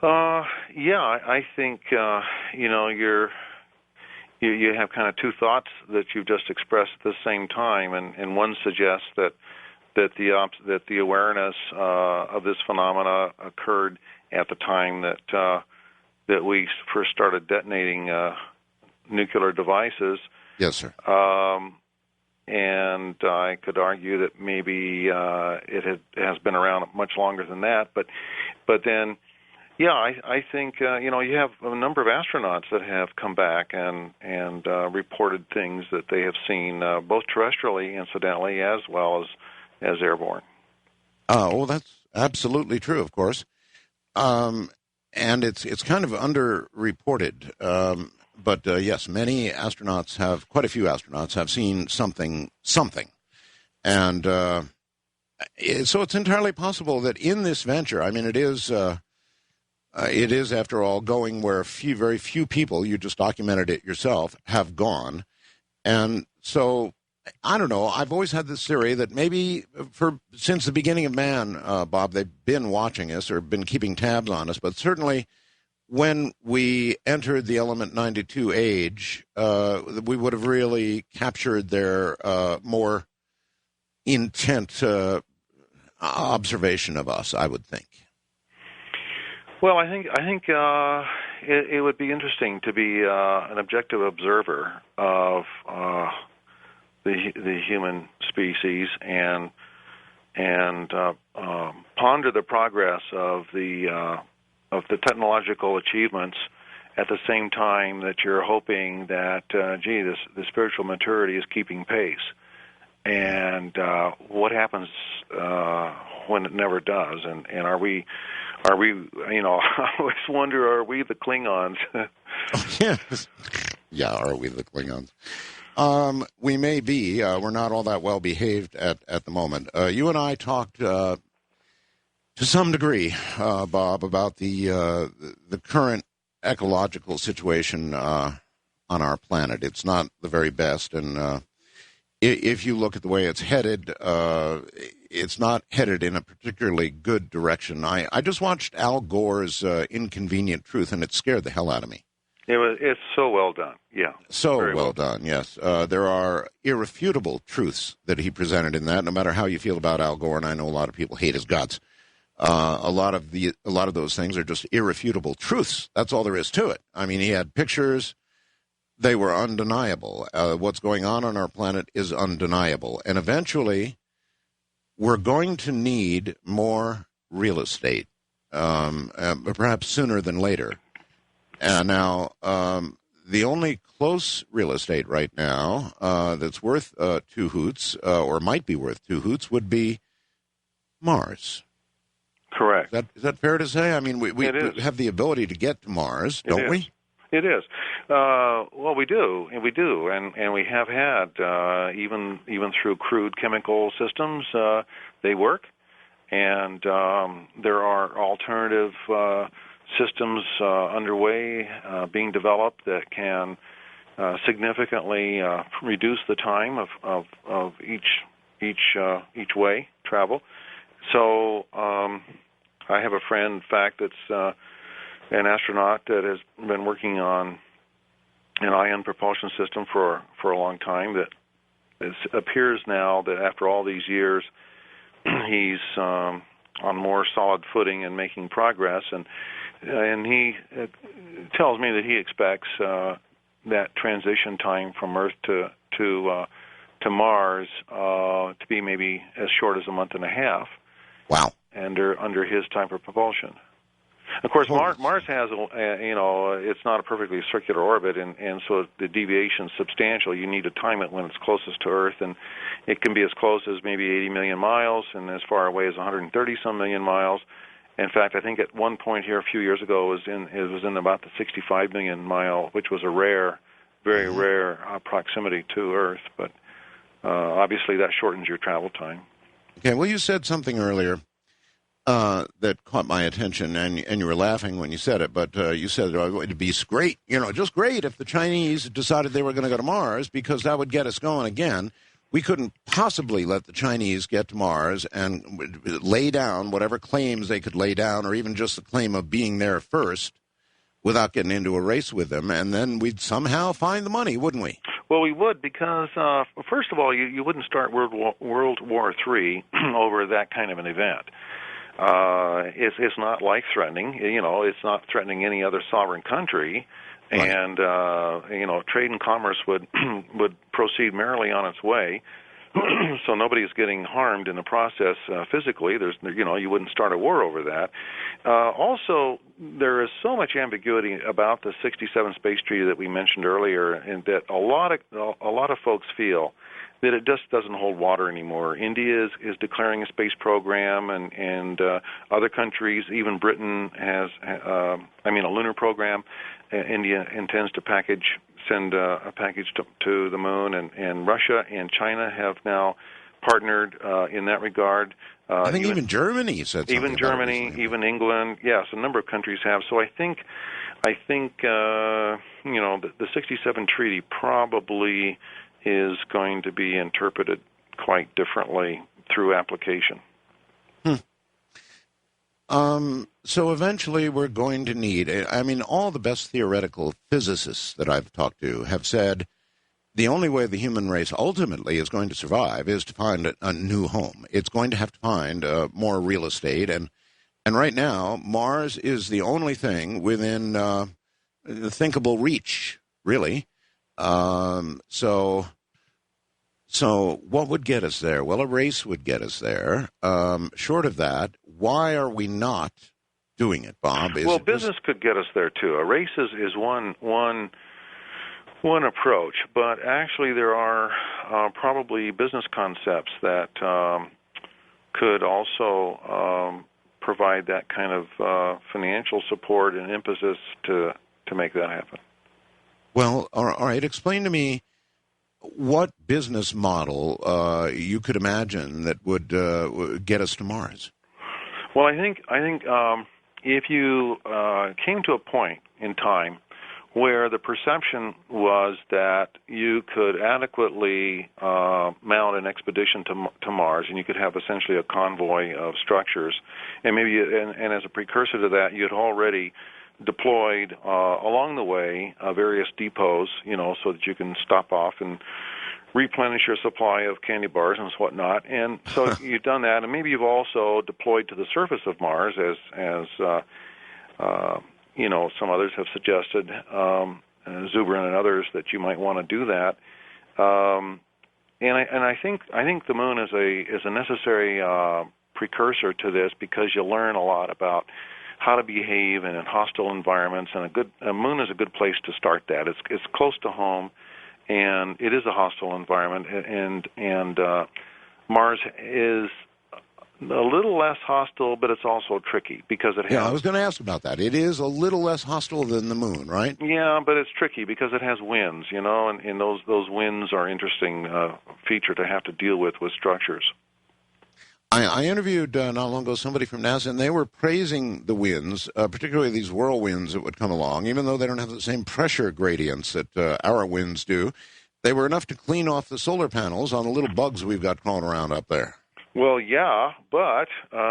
Yeah, I think you have kind of two thoughts that you've just expressed at the same time, and one suggests that the awareness of this phenomena occurred at the time that we first started detonating nuclear devices. Yes, sir. And I could argue that maybe it has been around much longer than that, but then. Yeah, I think you have a number of astronauts that have come back and reported things that they have seen, both terrestrially, incidentally, as well as airborne. Well, that's absolutely true, of course, and it's kind of underreported. But yes, quite a few astronauts have seen something, and so it's entirely possible that in this venture, I mean, it is, after all, going where very few people, you just documented it yourself, have gone. And so, I don't know, I've always had this theory that maybe since the beginning of man, Bob, they've been watching us or been keeping tabs on us. But certainly when we entered the element 92 age, we would have really captured their more intent observation of us, I would think. Well, I think it would be interesting to be an objective observer of the human species and ponder the progress of the technological achievements at the same time that you're hoping that the spiritual maturity is keeping pace, and what happens when it never does, and are we, I always wonder, are we the Klingons? Yes. Yeah, are we the Klingons? We may be. We're not all that well behaved at the moment. You and I talked to some degree, Bob, about the current ecological situation on our planet. It's not the very best, and if you look at the way it's headed, it's not headed in a particularly good direction. I just watched Al Gore's Inconvenient Truth, and it scared the hell out of me. It's so well done, yeah. So well done, yes. There are irrefutable truths that he presented in that, no matter how you feel about Al Gore, and I know a lot of people hate his guts. A lot of those things are just irrefutable truths. That's all there is to it. I mean, he had pictures. They were undeniable. What's going on our planet is undeniable. And eventually, we're going to need more real estate, perhaps sooner than later. Now, the only close real estate right now that's worth two hoots, or might be worth two hoots, would be Mars. Correct. Is that fair to say? I mean, we have the ability to get to Mars, don't we? It is. Well, we do, and we have had even through crude chemical systems, they work, and there are alternative systems underway being developed that can significantly reduce the time of each way travel. So I have a friend, in fact, that's an astronaut that has been working on an ion propulsion system for a long time. That it appears now that after all these years, he's on more solid footing and making progress. And he tells me that he expects that transition time from Earth to Mars to be maybe as short as a month and a half. Wow! Under his type of propulsion. Of course, Holy Mars has, it's not a perfectly circular orbit, and so the deviation is substantial. You need to time it when it's closest to Earth, and it can be as close as maybe 80 million miles and as far away as 130-some million miles. In fact, I think at one point here a few years ago it was in about the 65 million mile, which was a rare, very rare proximity to Earth. But obviously that shortens your travel time. Okay, well, you said something earlier that caught my attention, and you were laughing when you said it, but you said it'd be great, just great if the Chinese decided they were going to go to Mars, because that would get us going again. We couldn't possibly let the Chinese get to Mars and lay down whatever claims they could lay down, or even just the claim of being there first, without getting into a race with them, and then we'd somehow find the money, wouldn't we? Well, we would, because first of all, you wouldn't start World War III over that kind of an event. It's not life-threatening. It's not threatening any other sovereign country, right. And trade and commerce would proceed merrily on its way. So nobody's getting harmed in the process physically. You wouldn't start a war over that. Also, there is so much ambiguity about the '67 space treaty that we mentioned earlier, and that a lot of folks feel that it just doesn't hold water anymore. India is declaring a space program, and other countries, even Britain has, a lunar program. India intends to send a package to the moon, and Russia and China have now partnered in that regard. I think even Germany said something. Even Germany, even England, yes, a number of countries have. So I think the '67 treaty probably is going to be interpreted quite differently through application. So eventually we're going to need, all the best theoretical physicists that I've talked to have said the only way the human race ultimately is going to survive is to find a new home. It's going to have to find more real estate, and right now Mars is the only thing within the thinkable reach, really. So what would get us there? Well, a race would get us there. Short of that, why are we not doing it, Bob? Business could get us there too. A race is one approach, but actually there are probably business concepts that could also provide that kind of financial support and impetus to make that happen. Well, all right. Explain to me what business model you could imagine that would get us to Mars. Well, I think if you came to a point in time where the perception was that you could adequately mount an expedition to Mars, and you could have essentially a convoy of structures, and and as a precursor to that, you had already deployed along the way various depots, so that you can stop off and replenish your supply of candy bars and whatnot. And so you've done that, and maybe you've also deployed to the surface of Mars, as some others have suggested, Zubrin and others, that you might want to do that. And I think the moon is a necessary precursor to this, because you learn a lot about how to behave in hostile environments, and a moon is a good place to start that. It's close to home, and it is a hostile environment, and Mars is a little less hostile, but it's also tricky because it has... Yeah, I was going to ask about that. It is a little less hostile than the moon, right? Yeah, but it's tricky because it has winds, and those winds are an interesting feature to have to deal with structures. I interviewed not long ago somebody from NASA, and they were praising the winds, particularly these whirlwinds that would come along, even though they don't have the same pressure gradients that our winds do. They were enough to clean off the solar panels on the little bugs we've got crawling around up there. Well, yeah, but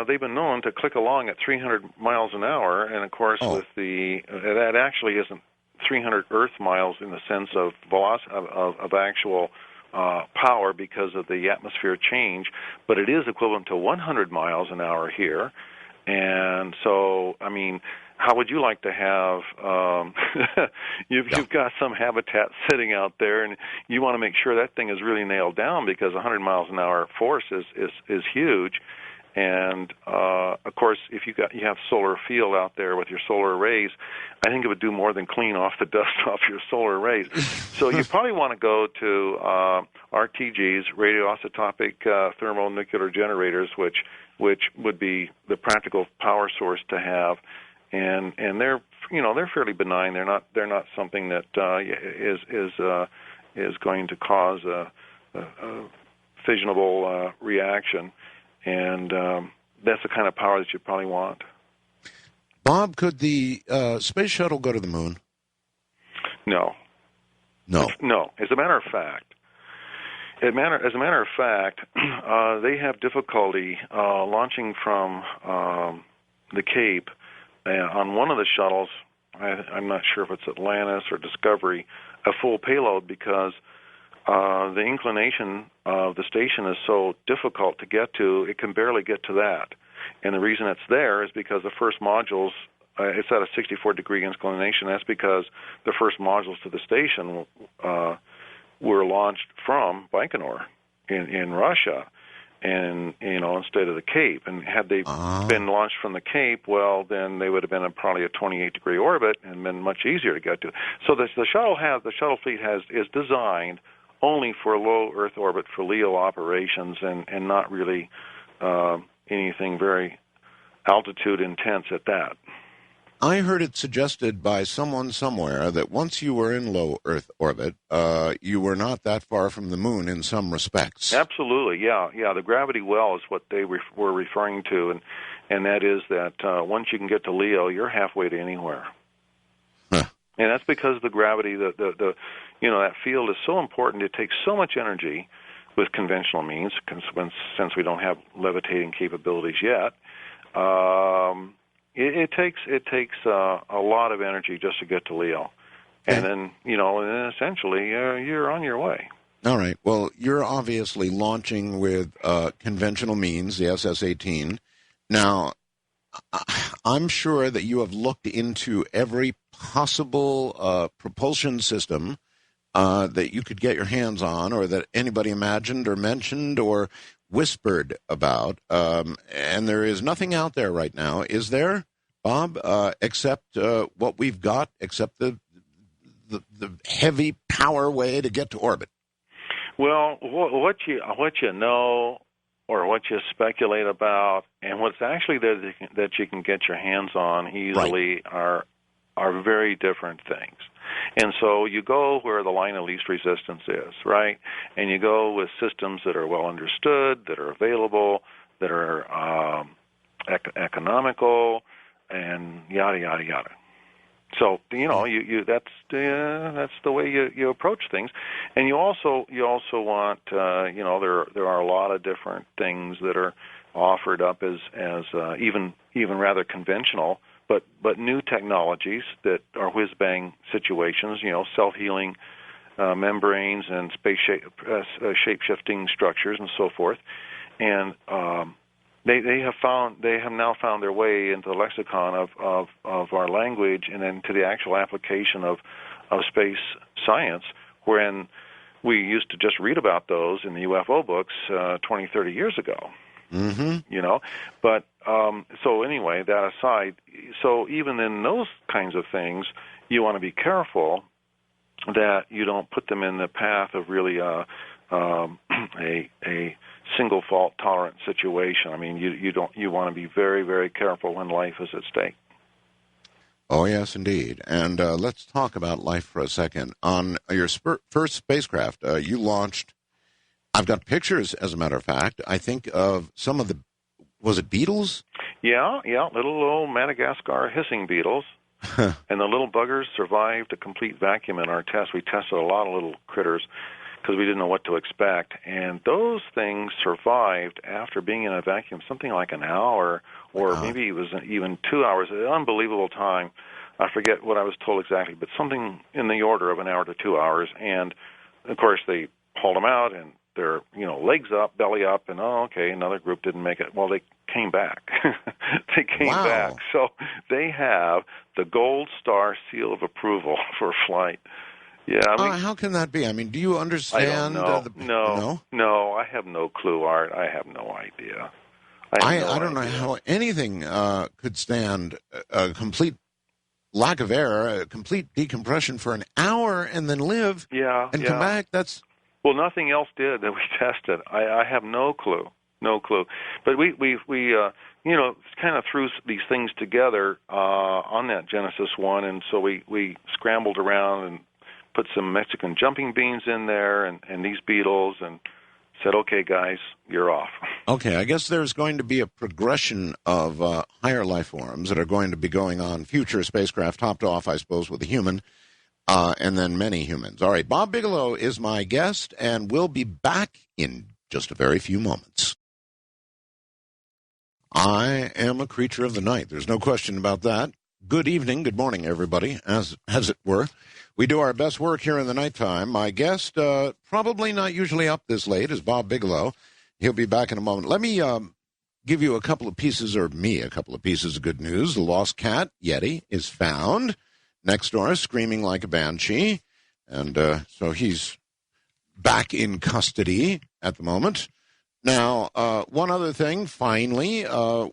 they've been known to click along at 300 miles an hour, and of course, that actually isn't 300 Earth miles in the sense of velocity of actual power because of the atmosphere change, but it is equivalent to 100 miles an hour here. And so, how would you like to have, you've got some habitat sitting out there, and you want to make sure that thing is really nailed down, because 100 miles an hour force is huge. And of course, if you have solar field out there with your solar arrays, I think it would do more than clean off the dust off your solar arrays. So you probably want to go to RTGs, radioisotopic thermonuclear generators, which would be the practical power source to have, and they're fairly benign. They're not something that is going to cause a fissionable reaction. And that's the kind of power that you probably want. Bob, could the space shuttle go to the moon? No. No. No. As a matter of fact, they have difficulty launching from the Cape on one of the shuttles. I'm not sure if it's Atlantis or Discovery, a full payload, because the inclination of the station is so difficult to get to, it can barely get to that. And the reason it's there is because the first modules, it's at a 64-degree inclination. That's because the first modules to the station were launched from Baikonur in Russia, and instead of the Cape. And had they been launched from the Cape, well, then they would have been in probably a 28-degree orbit and been much easier to get to. So the shuttle fleet is designed only for low Earth orbit, for LEO operations, and not really anything very altitude intense at that. I heard it suggested by someone somewhere that once you were in low Earth orbit, you were not that far from the moon in some respects. Absolutely, yeah. The gravity well is what they were referring to, and that is that once you can get to LEO, you're halfway to anywhere. Huh. And that's because the gravity, that field is so important. It takes so much energy with conventional means, since we don't have levitating capabilities yet. It takes a lot of energy just to get to LEO, and then essentially you're on your way. All right. Well, you're obviously launching with conventional means, the SS-18. Now, I'm sure that you have looked into every possible propulsion system that you could get your hands on, or that anybody imagined or mentioned or whispered about, and there is nothing out there right now, is there, Bob, except what we've got, except the heavy power way to get to orbit? Well, what you know, or what you speculate about, and what's actually there that you can get your hands on easily, right, are very different things. And so you go where the line of least resistance is, right? And you go with systems that are well understood, that are available, that are economical, and yada yada yada. So that's the way you approach things, and you also want there are a lot of different things that are offered up as even rather conventional, but new technologies that are whiz-bang situations, self-healing membranes and shape-shifting structures and so forth. And they have now found their way into the lexicon of our language, and then to the actual application of space science, wherein we used to just read about those in the UFO books 20, 30 years ago. Mm-hmm. But so anyway, that aside, so even in those kinds of things, you want to be careful that you don't put them in the path of really a single fault tolerant situation. I mean, you want to be very, very careful when life is at stake. Oh, yes, indeed. And let's talk about life for a second. On your first spacecraft, you launched, I've got pictures, as a matter of fact, I think of some of the, was it beetles? Yeah, little old Madagascar hissing beetles. And the little buggers survived a complete vacuum in our test. We tested a lot of little critters because we didn't know what to expect. And those things survived after being in a vacuum something like an hour, or maybe it was even 2 hours. An unbelievable time. I forget what I was told exactly, but something in the order of an hour to 2 hours. And, of course, they hauled them out, and they're, legs up, belly up, and, another group didn't make it. Well, they came back. They came back. So they have the gold star seal of approval for flight. Yeah, how can that be? I mean, do you understand? I don't know. No, I have no clue, Art. I have no idea. I don't know how anything could stand a complete lack of air, a complete decompression for an hour and then live and come back. That's well, nothing else did that we tested. I have no clue. But we kind of threw these things together on that Genesis one, and so we scrambled around and put some Mexican jumping beans in there and these beetles and said, okay, guys, you're off. Okay, I guess there's going to be a progression of higher life forms that are going to be going on future spacecraft, topped off, I suppose, with a human, and then many humans. All right, Bob Bigelow is my guest, and we'll be back in just a very few moments. I am a creature of the night. There's no question about that. Good evening, good morning, everybody, as it were. We do our best work here in the nighttime. My guest, probably not usually up this late, is Bob Bigelow. He'll be back in a moment. Let me give you a couple of pieces of good news. The lost cat, Yeti, is found next door, screaming like a banshee. And so he's back in custody at the moment. Now, one other thing, finally,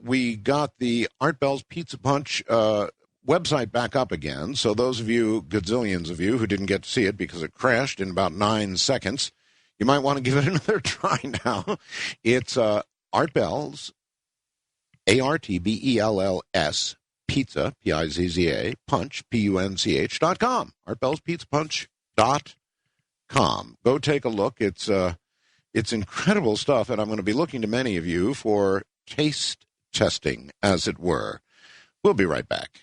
we got the Art Bell's Pizza Punch website back up again. So those of you, gazillions of you, who didn't get to see it because it crashed in about 9 seconds, you might want to give it another try now. It's Art Bell's, ARTBELLS, Pizza, Pizza, Punch, PUNCH.com, ArtBell'sPizzaPunch.com. Go take a look. It's incredible stuff, and I'm going to be looking to many of you for taste testing, as it were. We'll be right back.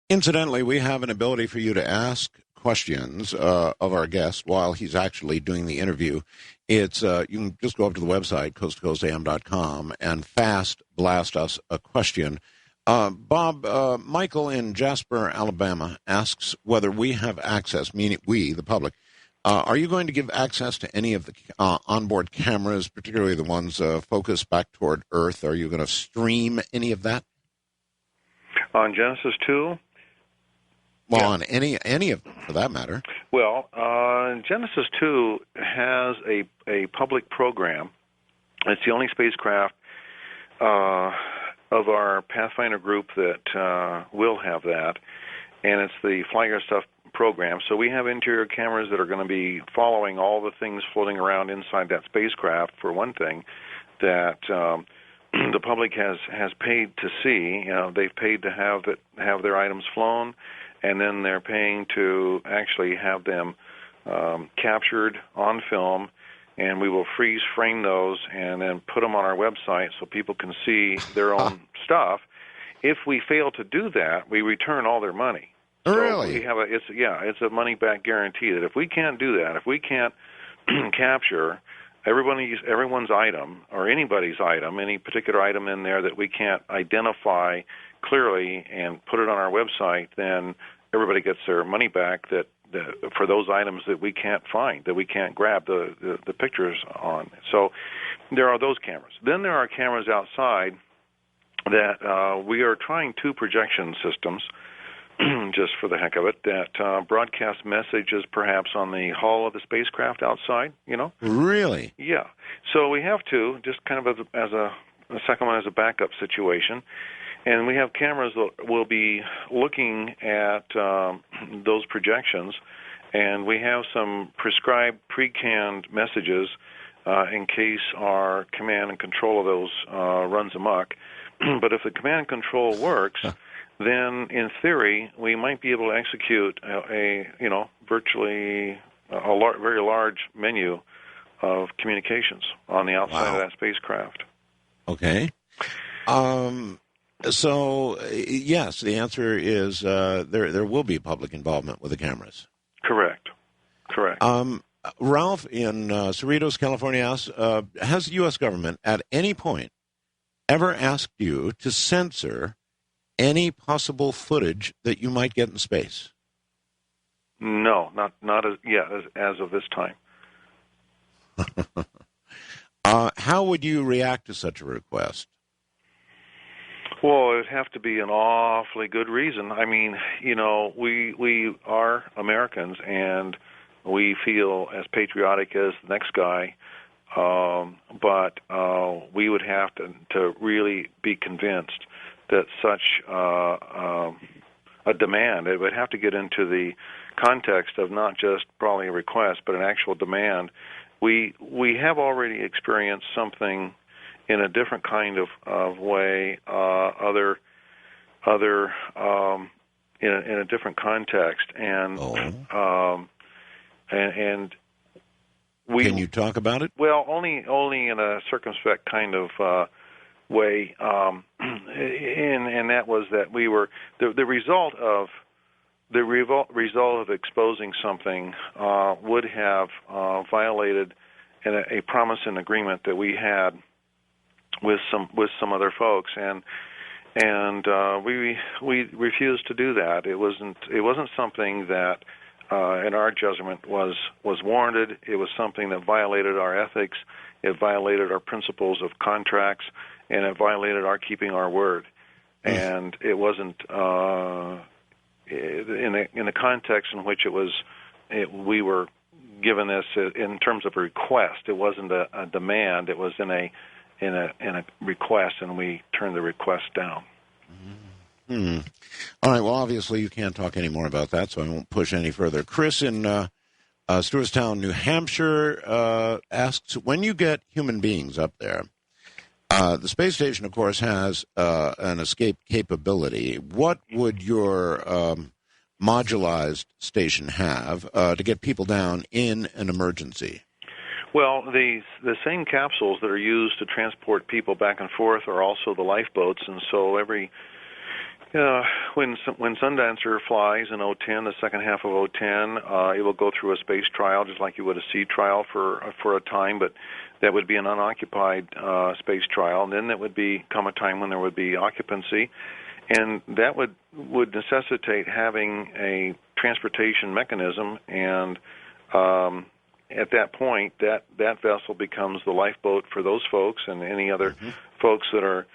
Incidentally, we have an ability for you to ask questions of our guest while he's actually doing the interview. It's you can just go up to the website, coasttocoastam.com, and fast blast us a question. Bob, Michael in Jasper, Alabama, asks whether we have access, meaning we, the public, are you going to give access to any of the onboard cameras, particularly the ones focused back toward Earth? Are you going to stream any of that? On Genesis 2? Well, yeah. On any of them, for that matter. Well, Genesis 2 has a public program. It's the only spacecraft of our Pathfinder group that will have that, and it's the Fly Your Stuff program. So we have interior cameras that are going to be following all the things floating around inside that spacecraft, for one thing, that the public has paid to see. You know, they've paid to have their items flown, and then they're paying to actually have them captured on film, and we will freeze frame those and then put them on our website so people can see their own stuff. If we fail to do that, we return all their money. So really? we have it's a money back guarantee that if we can't do that, if we can't capture everyone's item or anybody's item, any particular item in there that we can't identify clearly and put it on our website, then everybody gets their money back for those items that we can't find, that we can't grab the pictures on. So there are those cameras. Then there are cameras outside that we are trying 2 projection systems, just for the heck of it, that broadcast messages perhaps on the hull of the spacecraft outside, you know? Really? Yeah. So we have 2, just kind of as a second one as a backup situation. And we have cameras that will be looking at those projections, and we have some prescribed, pre-canned messages in case our command and control of those runs amok. But if the command and control works, then in theory we might be able to execute virtually a very large menu of communications on the outside of that spacecraft. Okay. So, yes, the answer is there will be public involvement with the cameras. Correct. Ralph in Cerritos, California asks, has the U.S. government at any point ever asked you to censor any possible footage that you might get in space? No, not as of this time. How would you react to such a request? Well, it would have to be an awfully good reason. I mean, we are Americans, and we feel as patriotic as the next guy. but we would have to really be convinced that such a demand, it would have to get into the context of not just probably a request, but an actual demand. We have already experienced something in a different kind of way, in a different context, and and we, can you talk about it? Well, only in a circumspect kind of way, and that was that we were the result of exposing something would have violated a promise and agreement that we had with some other folks, and we refused to do that. It wasn't something that in our judgment was warranted. It was something that violated our ethics. It violated our principles of contracts, and it violated our keeping our word. And it wasn't in the context in which we were given this in terms of a request. It wasn't a demand. It was in a request, and we turned the request down. All right. Well, obviously you can't talk any more about that, so I won't push any further. Chris in Stewartstown, New Hampshire, asks, when you get human beings up there, the space station, of course, has an escape capability. What would your modularized station have to get people down in an emergency? Well, the same capsules that are used to transport people back and forth are also the lifeboats, and so when Sundancer flies in 2010, the second half of 2010, it will go through a space trial just like you would a sea trial for a time, but that would be an unoccupied space trial, and then there would come a time when there would be occupancy, and that would necessitate having a transportation mechanism, and at that point, that vessel becomes the lifeboat for those folks and any other folks that are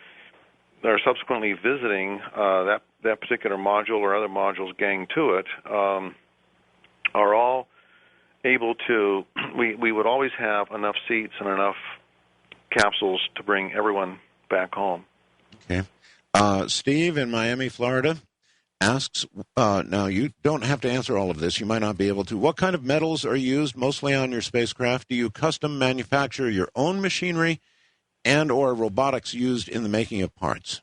subsequently visiting that particular module or other modules gang to it, are all able to. We would always have enough seats and enough capsules to bring everyone back home. Okay. Steve in Miami, Florida, asks, now you don't have to answer all of this, you might not be able to. What kind of metals are used mostly on your spacecraft? Do you custom manufacture your own machinery and or robotics used in the making of parts?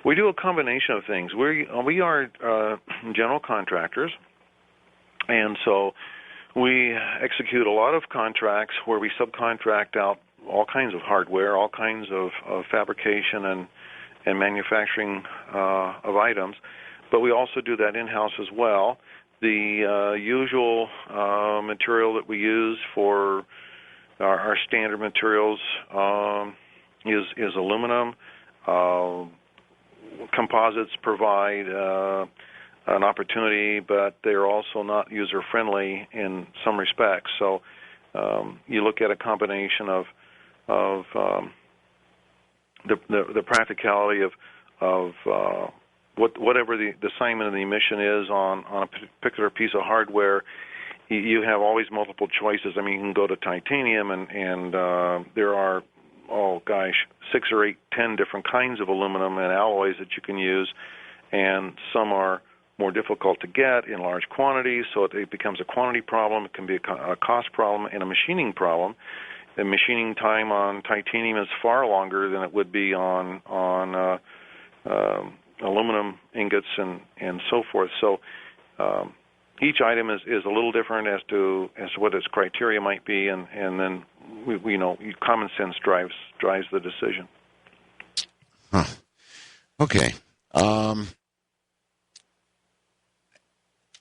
We do a combination of things. We are general contractors, and so we execute a lot of contracts where we subcontract out all kinds of hardware, all kinds of fabrication and manufacturing of items, but we also do that in-house as well. The usual material that we use for our standard materials is aluminum. Composites provide an opportunity, but they're also not user-friendly in some respects. So you look at a combination of the practicality of whatever the assignment of the mission is on a particular piece of hardware. You have always multiple choices. I mean, you can go to titanium, and there are, 6 or 8, 10 different kinds of aluminum and alloys that you can use, and some are more difficult to get in large quantities, so it becomes a quantity problem. It can be a cost problem and a machining problem. The machining time on titanium is far longer than it would be on aluminum ingots and so forth. So each item is a little different as to what its criteria might be, and then we common sense drives the decision. Huh. Okay.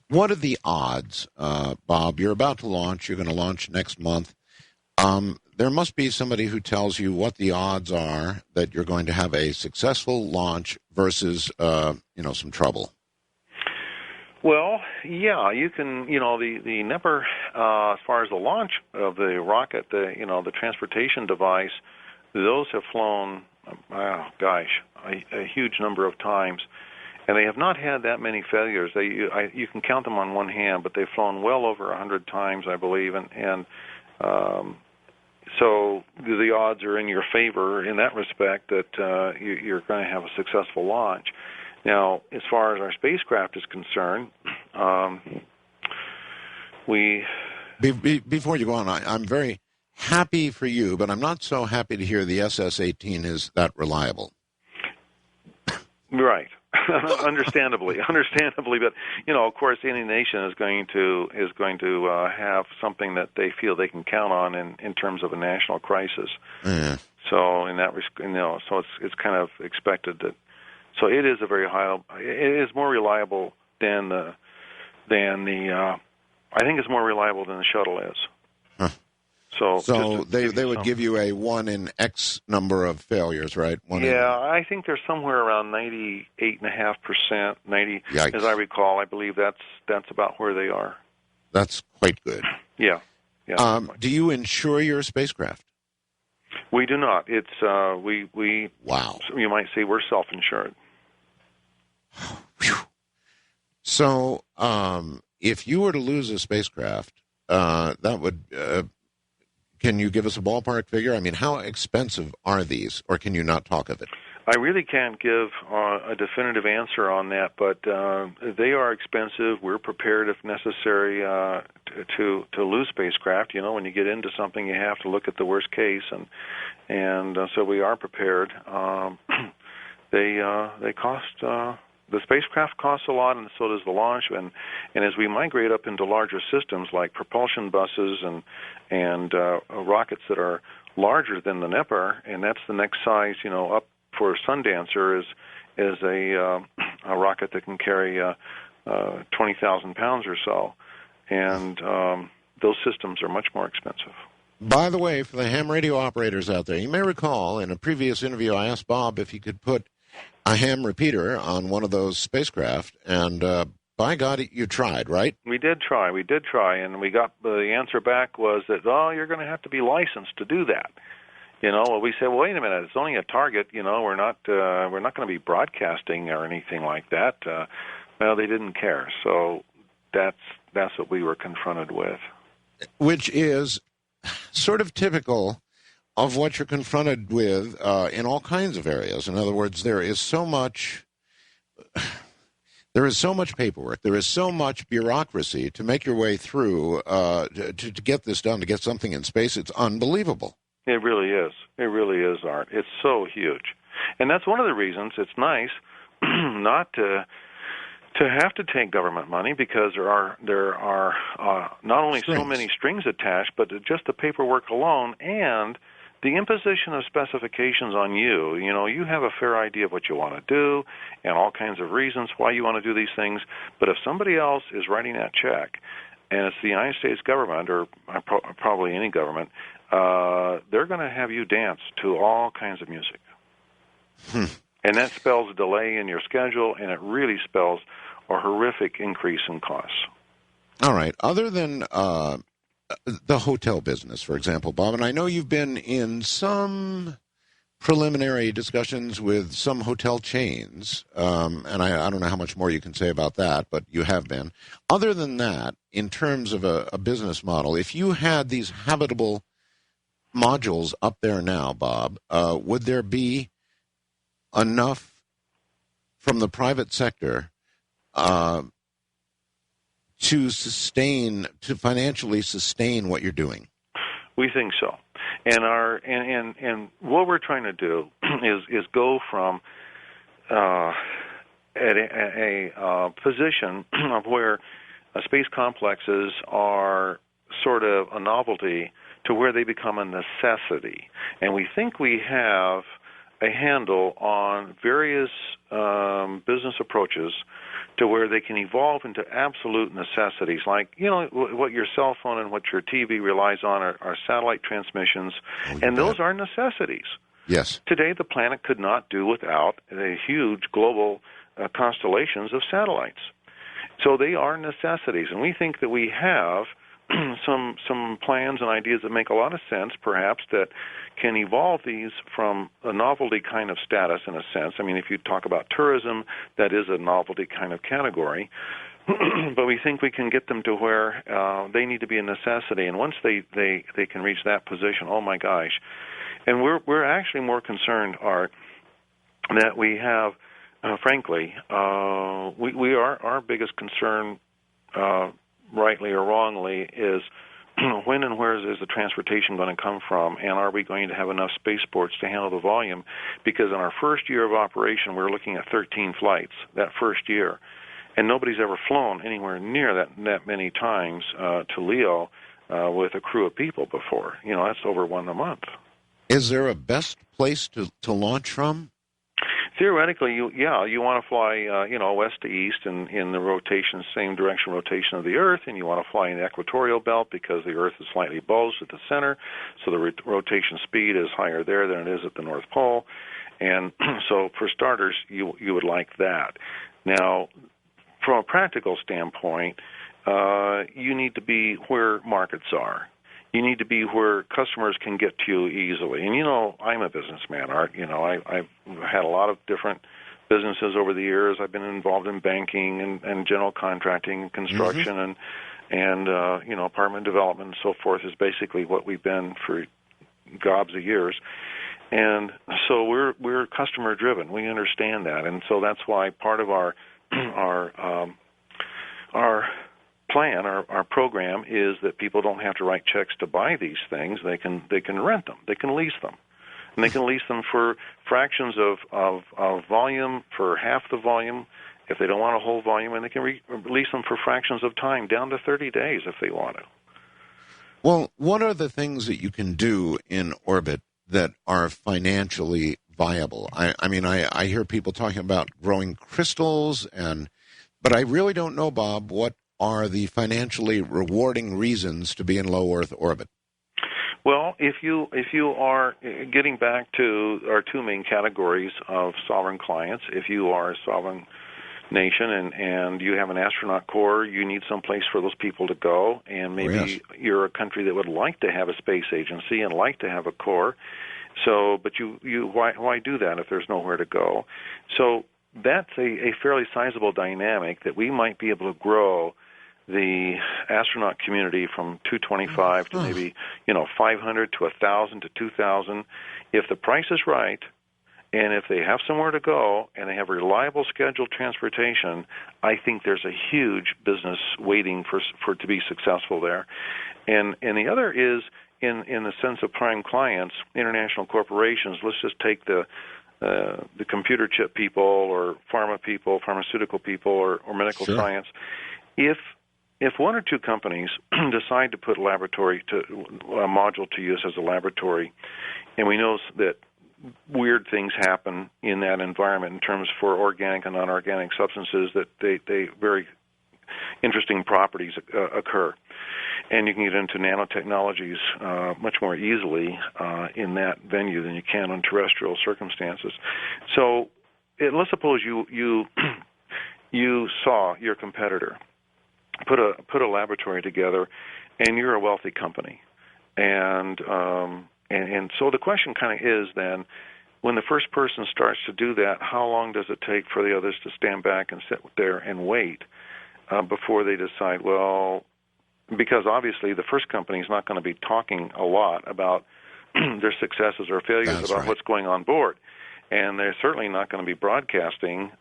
What are the odds, Bob? You're about to launch. You're going to launch next month. There must be somebody who tells you what the odds are that you're going to have a successful launch versus, some trouble. Well, yeah, you can. The NEPR, as far as the launch of the rocket, the transportation device, those have flown, a huge number of times, and they have not had that many failures. You can count them on one hand, but they've flown well over 100 times, I believe, and So the odds are in your favor in that respect that you're going to have a successful launch. Now, as far as our spacecraft is concerned, we... Before you go on, I'm very happy for you, but I'm not so happy to hear the SS-18 is that reliable. Right. understandably, but of course, any nation is going to have something that they feel they can count on in terms of a national crisis. Yeah. So in that so it's kind of expected that. So it is it is more reliable than the. I think it's more reliable than the shuttle is. Huh. So they would give you a 1 in X number of failures, right? I think they're somewhere around 98.5%. 90, Yikes. as I recall. I believe that's about where they are. That's quite good. Yeah. Do you insure your spacecraft? We do not. It's we. Wow. You might say we're self-insured. So, if you were to lose a spacecraft, that would. Can you give us a ballpark figure? I mean, how expensive are these, or can you not talk of it? I really can't give a definitive answer on that, but they are expensive. We're prepared, if necessary, to lose spacecraft. When you get into something, you have to look at the worst case, and so we are prepared. They cost. The spacecraft costs a lot, and so does the launch. And as we migrate up into larger systems like propulsion buses and rockets that are larger than the Nipper, and that's the next size, up for Sundancer is a rocket that can carry 20,000 pounds or so, and those systems are much more expensive. By the way, for the ham radio operators out there, you may recall in a previous interview I asked Bob if he could put a ham repeater on one of those spacecraft, and by God, you tried, right? We did try, and we got the answer back was that, you're going to have to be licensed to do that. We said, well, wait a minute, it's only a target. We're not going to be broadcasting or anything like that. Well, they didn't care, so that's what we were confronted with. Which is sort of typical of what you're confronted with in all kinds of areas. In other words, there is so much paperwork, there is so much bureaucracy to make your way through to get this done, to get something in space. It's unbelievable. It really is. It really is, Art. It's so huge. And that's one of the reasons it's nice not to have to take government money, because there are not only so many strings attached, but just the paperwork alone and the imposition of specifications on you. You have a fair idea of what you want to do and all kinds of reasons why you want to do these things. But if somebody else is writing that check, and it's the United States government, or probably any government, they're going to have you dance to all kinds of music. And that spells a delay in your schedule, and it really spells a horrific increase in costs. All right. Other than the hotel business, for example, Bob, and I know you've been in some preliminary discussions with some hotel chains, and I don't know how much more you can say about that, but you have been. Other than that, in terms of a business model, if you had these habitable modules up there now, Bob, would there be enough from the private sector to financially sustain what you're doing? We think so, and what we're trying to do is go from at a position of where space complexes are sort of a novelty to where they become a necessity, and we think we have a handle on various business approaches to where they can evolve into absolute necessities, like, what your cell phone and what your TV relies on are satellite transmissions, and those are necessities. Yes. Today, the planet could not do without the huge global constellations of satellites. So they are necessities, and we think that we have some plans and ideas that make a lot of sense, perhaps, that can evolve these from a novelty kind of status, in a sense. I mean, if you talk about tourism, that is a novelty kind of category. but we think we can get them to where they need to be a necessity. And once they can reach that position, oh my gosh! And we're actually more concerned, Art, that we have, frankly, we are our biggest concern, rightly or wrongly, is when and where is the transportation going to come from, and are we going to have enough spaceports to handle the volume? Because in our first year of operation, we're looking at 13 flights that first year, and nobody's ever flown anywhere near that many times to Leo with a crew of people before. That's over one a month. Is there a best place to launch from? Theoretically, you want to fly, west to east in the same direction rotation of the Earth, and you want to fly in the equatorial belt because the Earth is slightly bulged at the center, so the rotation speed is higher there than it is at the North Pole. And so, for starters, you would like that. Now, from a practical standpoint, you need to be where markets are. You need to be where customers can get to you easily. And, I'm a businessman, Art. I've had a lot of different businesses over the years. I've been involved in banking and general contracting and construction and apartment development and so forth is basically what we've been for gobs of years. And so we're customer driven. We understand that. And so that's why part of our plan, our program, is that people don't have to write checks to buy these things. They can rent them. They can lease them. And they can lease them for fractions of volume, for half the volume, if they don't want a whole volume, and they can lease them for fractions of time, down to 30 days if they want to. Well, what are the things that you can do in orbit that are financially viable? I hear people talking about growing crystals, but I really don't know, Bob, what are the financially rewarding reasons to be in low Earth orbit? Well, if you are getting back to our two main categories of sovereign clients, if you are a sovereign nation and you have an astronaut corps, you need some place for those people to go, and maybe you're a country that would like to have a space agency and like to have a corps. So, but why do that if there's nowhere to go? So that's a fairly sizable dynamic that we might be able to grow the astronaut community from 225 to maybe 500 to 1,000 to 2,000 if the price is right, and if they have somewhere to go and they have reliable scheduled transportation. I think there's a huge business waiting for to be successful there. And the other is in the sense of prime clients, international corporations. Let's just take the computer chip people or pharma people, pharmaceutical people, or medical science. If one or two companies decide to put a module to use as a laboratory, and we know that weird things happen in that environment in terms for organic and non-organic substances, that they very interesting properties occur. And you can get into nanotechnologies much more easily in that venue than you can on terrestrial circumstances. So let's suppose you saw your competitor put a laboratory together, and you're a wealthy company, and so the question kind of is then, when the first person starts to do that, how long does it take for the others to stand back and sit there and wait before they decide? Well, because obviously the first company is not going to be talking a lot about their successes or failures what's going on board. And they're certainly not going to be broadcasting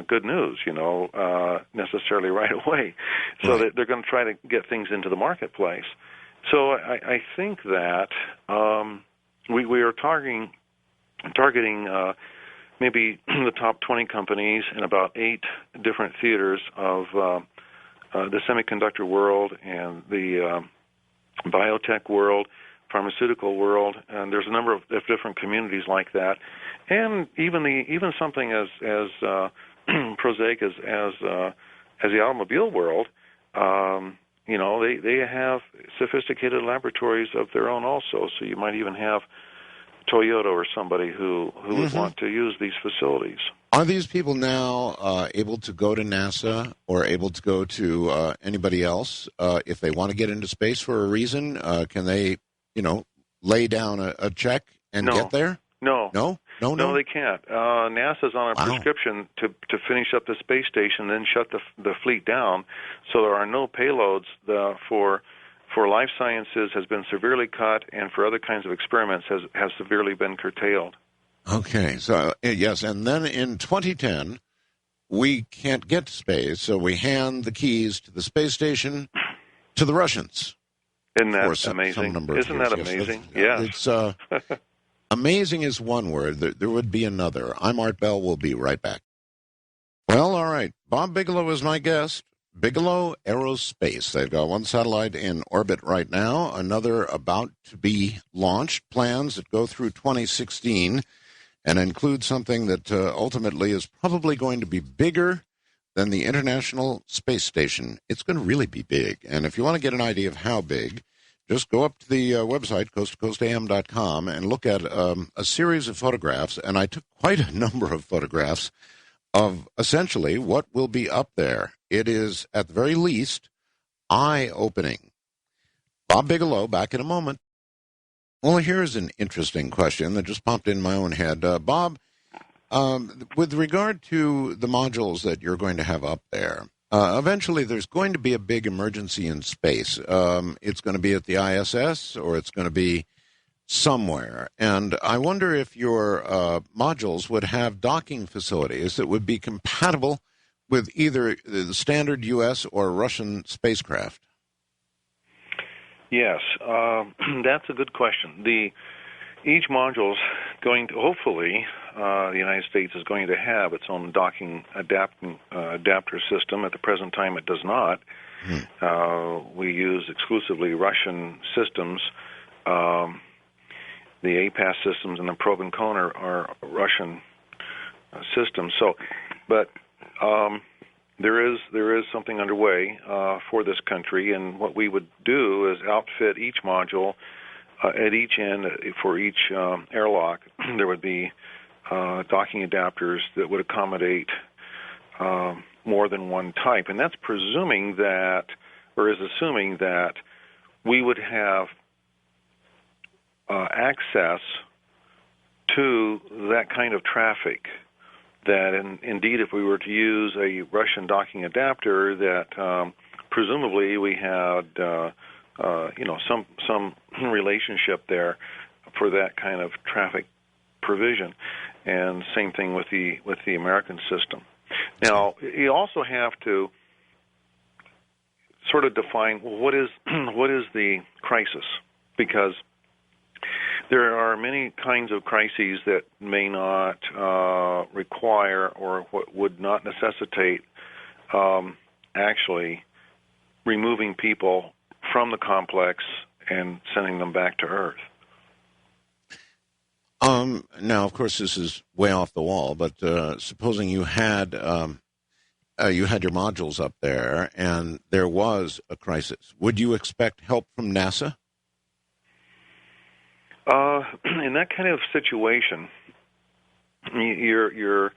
good news, necessarily right away. So they're going to try to get things into the marketplace. So I think that we are targeting maybe the top 20 companies in about 8 different theaters of the semiconductor world and the biotech world, pharmaceutical world, and there's a number of different communities like that, and even something as prosaic as the automobile world. They have sophisticated laboratories of their own also. So you might even have Toyota or somebody who would want to use these facilities. Are these people now able to go to NASA or able to go to anybody else if they want to get into space for a reason? Can they lay down a check and get there? No. No? No, No, no? they can't. NASA's on a Wow. prescription to finish up the space station, then shut the fleet down. So there are no payloads for life sciences has been severely cut, and for other kinds of experiments has severely been curtailed. Okay, so yes, and then in 2010, we can't get to space, so we hand the keys to the space station to the Russians. Isn't For that some amazing? number of Isn't years. that Yes, amazing? it's amazing is one word. There would be another. I'm Art Bell. We'll be right back. Well, all right. Bob Bigelow is my guest. Bigelow Aerospace. They've got one satellite in orbit right now, another about to be launched. Plans that go through 2016 and include something that ultimately is probably going to be bigger than the International Space Station. It's going to really be big. And if you want to get an idea of how big, just go up to the website, coasttocoastam.com, and look at a series of photographs. And I took quite a number of photographs of essentially what will be up there. It is, at the very least, eye-opening. Bob Bigelow, back in a moment. Well, here's an interesting question that just popped in my own head. Bob, with regard to the modules that you're going to have up there, eventually there's going to be a big emergency in space. It's going to be at the ISS or it's going to be somewhere. And I wonder if your modules would have docking facilities that would be compatible with either the standard U.S. or Russian spacecraft. Yes, that's a good question. Each module's going to, hopefully, the United States is going to have its own docking adapter system. At the present time, it does not. We use exclusively Russian systems. The APAS systems and the probe and cone are Russian systems. So, but there is something underway for this country, and what we would do is outfit each module at each end for each airlock. There would be docking adapters that would accommodate more than one type, and that's presuming that, or is assuming that we would have access to that kind of traffic. That indeed, if we were to use a Russian docking adapter, that presumably we had some relationship there for that kind of traffic provision, and same thing with the American system. Now, you also have to sort of define what is the crisis, because there are many kinds of crises that may not require or what would not necessitate actually removing people from the complex and sending them back to Earth. Now, of course, this is way off the wall, but supposing you had your modules up there and there was a crisis, would you expect help from NASA? In that kind of situation, you're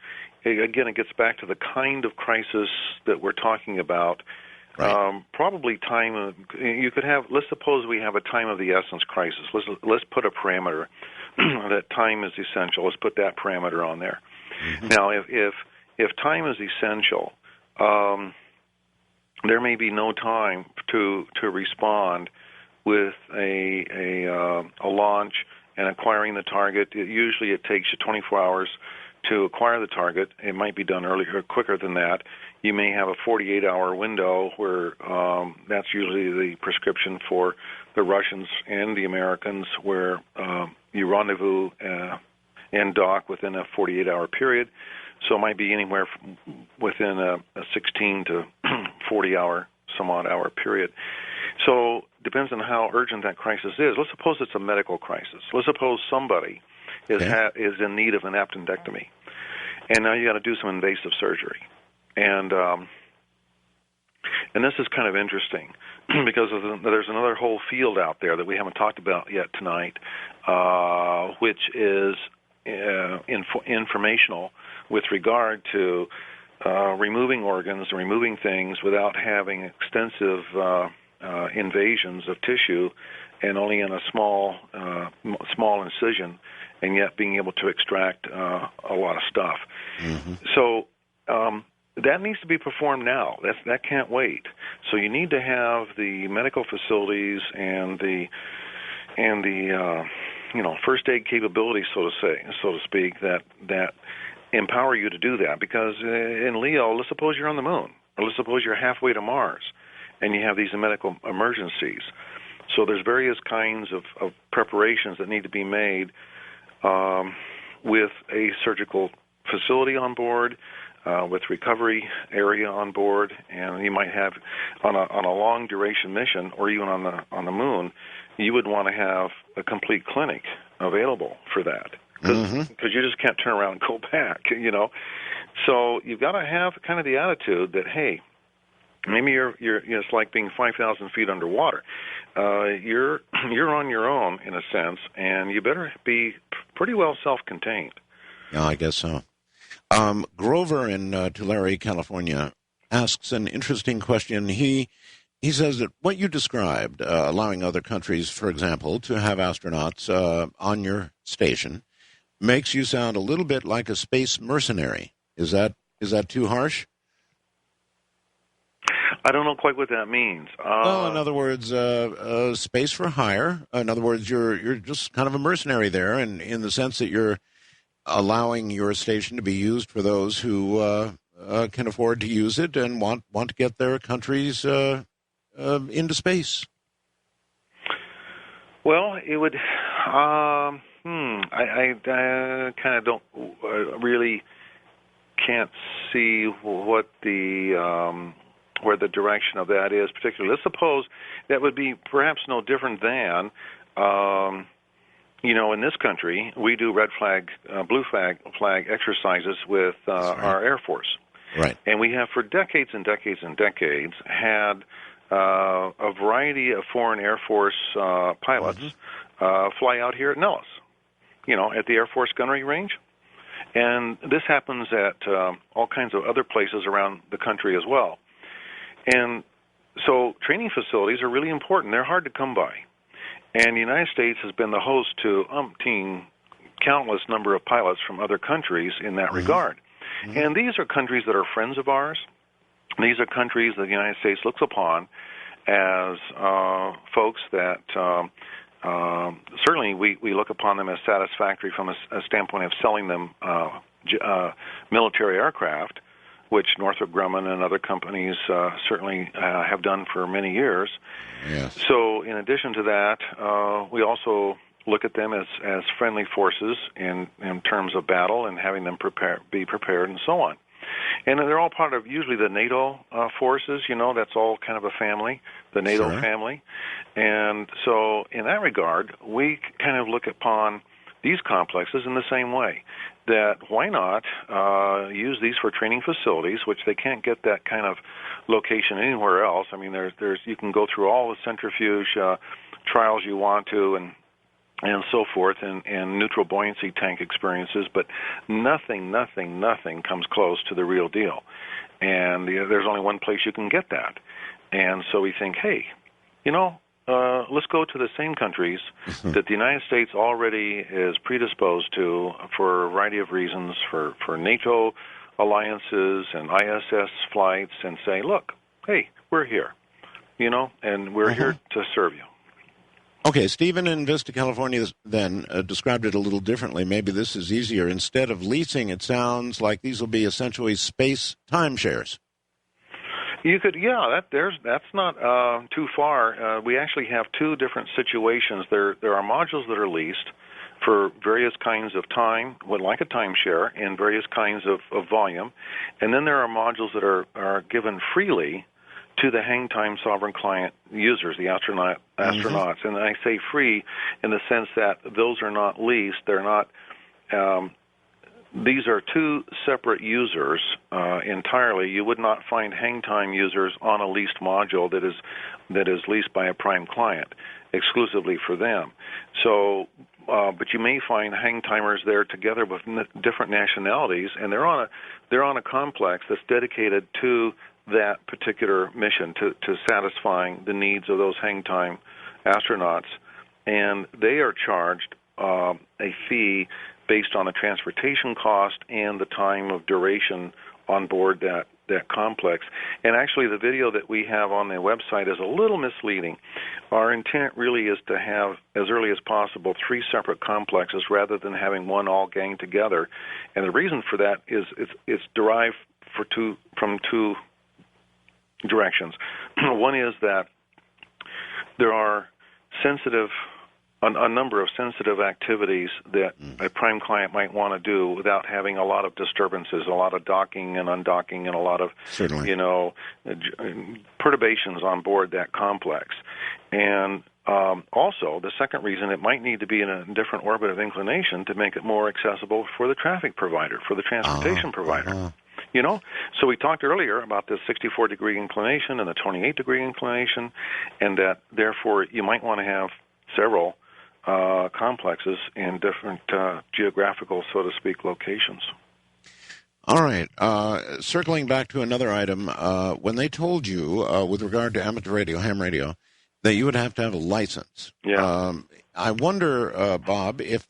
again, it gets back to the kind of crisis that we're talking about. Right. Probably time. You could have. Let's suppose we have a time of the essence crisis. Let's put a parameter that time is essential. Let's put that parameter on there. Mm-hmm. Now, if time is essential, there may be no time to respond with a launch and acquiring the target. Usually it takes you 24 hours to acquire the target. It might be done earlier or quicker than that. You may have a 48-hour window where that's usually the prescription for the Russians and the Americans, where you rendezvous and dock within a 48-hour period. So it might be anywhere within a 16 to 40-hour, some odd hour period. So depends on how urgent that crisis is. Let's suppose it's a medical crisis. Let's suppose somebody is in need of an appendectomy, and now you got to do some invasive surgery. And this is kind of interesting because there's another whole field out there that we haven't talked about yet tonight, which is informational with regard to removing organs and removing things without having extensive invasions of tissue, and only in a small incision, and yet being able to extract a lot of stuff. Mm-hmm. So that needs to be performed now. That can't wait. So you need to have the medical facilities and the first aid capabilities, so to speak, that empower you to do that. Because in Leo, let's suppose you're on the moon, or let's suppose you're halfway to Mars, and you have these medical emergencies. So there's various kinds of preparations that need to be made with a surgical facility on board, with recovery area on board, and you might have on a long duration mission, or even on the moon, you would want to have a complete clinic available for that, because you just can't turn around and go back, So you've got to have kind of the attitude that, hey, maybe you're it's like being 5,000 feet underwater. You're on your own in a sense, and you better be pretty well self-contained. Yeah, I guess so. Grover in Tulare, California, asks an interesting question. He says that what you described, allowing other countries, for example, to have astronauts on your station, makes you sound a little bit like a space mercenary. Is that too harsh? I don't know quite what that means. Well, in other words, space for hire. In other words, you're just kind of a mercenary there, and in the sense that you're allowing your station to be used for those who can afford to use it and want to get their countries into space. Well, it would. I kind of don't really can't see what the where the direction of that is particularly. Let's suppose that would be perhaps no different than, in this country, we do red flag, blue flag exercises with our Air Force. Right. And we have for decades and decades and decades had a variety of foreign Air Force pilots fly out here at Nellis, at the Air Force Gunnery Range. And this happens at all kinds of other places around the country as well. And so training facilities are really important. They're hard to come by. And the United States has been the host to countless number of pilots from other countries in that regard. And these are countries that are friends of ours. These are countries that the United States looks upon as folks that certainly we look upon them as satisfactory from a standpoint of selling them military aircraft, which Northrop Grumman and other companies certainly have done for many years. Yes. So in addition to that, we also look at them as friendly forces in terms of battle and having them be prepared and so on. And they're all part of usually the NATO forces, that's all kind of a family, the NATO family. And so in that regard, we kind of look upon these complexes in the same way, that why not use these for training facilities, which they can't get that kind of location anywhere else. I mean, there's you can go through all the centrifuge trials you want to and so forth, and neutral buoyancy tank experiences, but nothing comes close to the real deal. And there's only one place you can get that. And so we think, hey, let's go to the same countries that the United States already is predisposed to for a variety of reasons, for NATO alliances and ISS flights, and say, look, hey, we're here, and we're here to serve you. Okay, Stephen in Vista, California, then described it a little differently. Maybe this is easier. Instead of leasing, it sounds like these will be essentially space timeshares. You could, that's not too far. We actually have two different situations. There are modules that are leased for various kinds of time, like a timeshare, and various kinds of volume. And then there are modules that are given freely to the hang time sovereign client users, the astronauts. And I say free in the sense that those are not leased. They're not. These are two separate users entirely. You would not find hang time users on a leased module that is leased by a prime client exclusively for them. So, but you may find hang timers there together with different nationalities, and they're on a complex that's dedicated to that particular mission, to satisfying the needs of those hang time astronauts, and they are charged a fee based on the transportation cost and the time of duration on board that complex. And actually, the video that we have on the website is a little misleading. Our intent really is to have, as early as possible, 3 separate complexes rather than having one all gang together. And the reason for that is it's derived from two directions. One is that there are a number of sensitive activities that a prime client might want to do without having a lot of disturbances, a lot of docking and undocking, and a lot of, perturbations on board that complex. And also, the second reason, it might need to be in a different orbit of inclination to make it more accessible for the traffic provider, for the transportation provider. So we talked earlier about the 64-degree inclination and the 28-degree inclination, and that, therefore, you might want to have several complexes in different geographical, so to speak, locations. All right. Circling back to another item, when they told you, with regard to amateur radio, ham radio, that you would have to have a license. Yeah. I wonder, Bob, if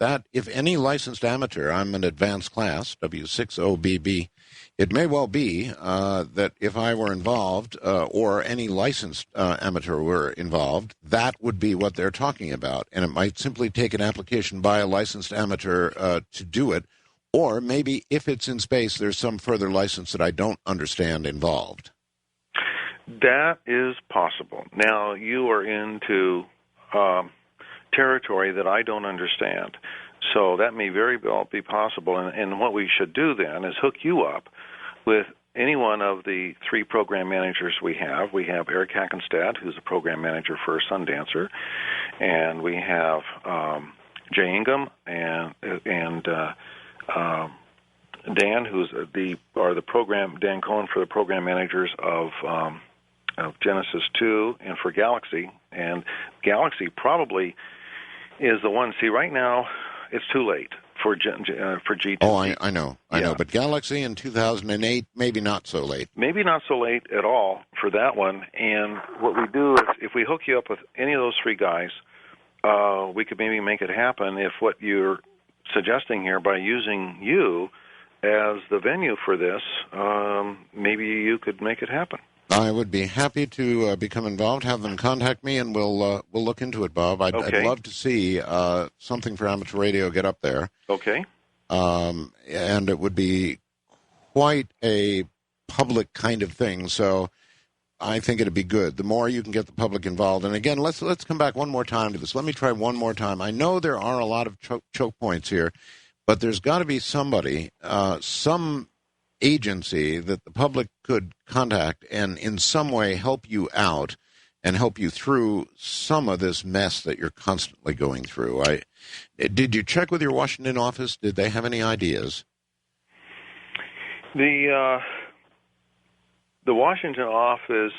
any licensed amateur, I'm an advanced class, W60BB, it may well be that if I were involved or any licensed amateur were involved, that would be what they're talking about. And it might simply take an application by a licensed amateur to do it. Or maybe if it's in space, there's some further license that I don't understand involved. That is possible. Now, you are into territory that I don't understand. So that may very well be possible. And what we should do then is hook you up with any one of the 3 program managers we have. We have Eric Hackenstad, who's a program manager for Sundancer, and we have Jay Ingham and Dan, who's Dan Cohen for the program managers of Genesis 2 and for Galaxy. And Galaxy probably is the one. See, right now it's too late for G2. Oh, I know. But Galaxy in 2008, maybe not so late. Maybe not so late at all for that one. And what we do is, if we hook you up with any of those 3 guys, we could maybe make it happen. If what you're suggesting here, by using you as the venue for this, maybe you could make it happen. I would be happy to become involved. Have them contact me, and we'll look into it, Bob. I'd love to see something for amateur radio get up there. Okay. And it would be quite a public kind of thing. So I think it'd be good. The more you can get the public involved. And again, let's come back one more time to this. Let me try one more time. I know there are a lot of choke points here, but there's got to be somebody, some agency that the public could contact and in some way help you out and help you through some of this mess that you're constantly going through. Did you check with your Washington office? Did they have any ideas? The Washington office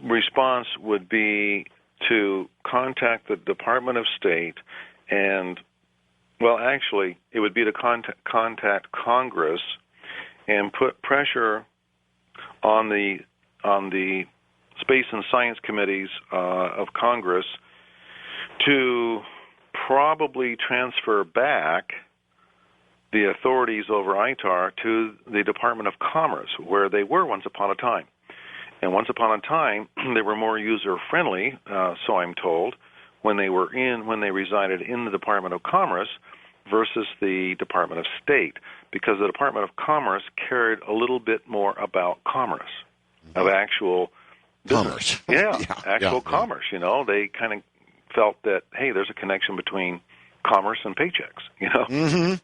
response would be to contact the Department of State and, well, actually, it would be to contact Congress and put pressure on the Space and Science Committees of Congress to probably transfer back the authorities over ITAR to the Department of Commerce, where they were once upon a time. And once upon a time, they were more user-friendly, so I'm told, when they resided in the Department of Commerce versus the Department of State, because the Department of Commerce cared a little bit more about commerce, of actual business. Commerce. Actual commerce. You know, they kind of felt that, hey, there's a connection between commerce and paychecks, you know? Mm-hmm.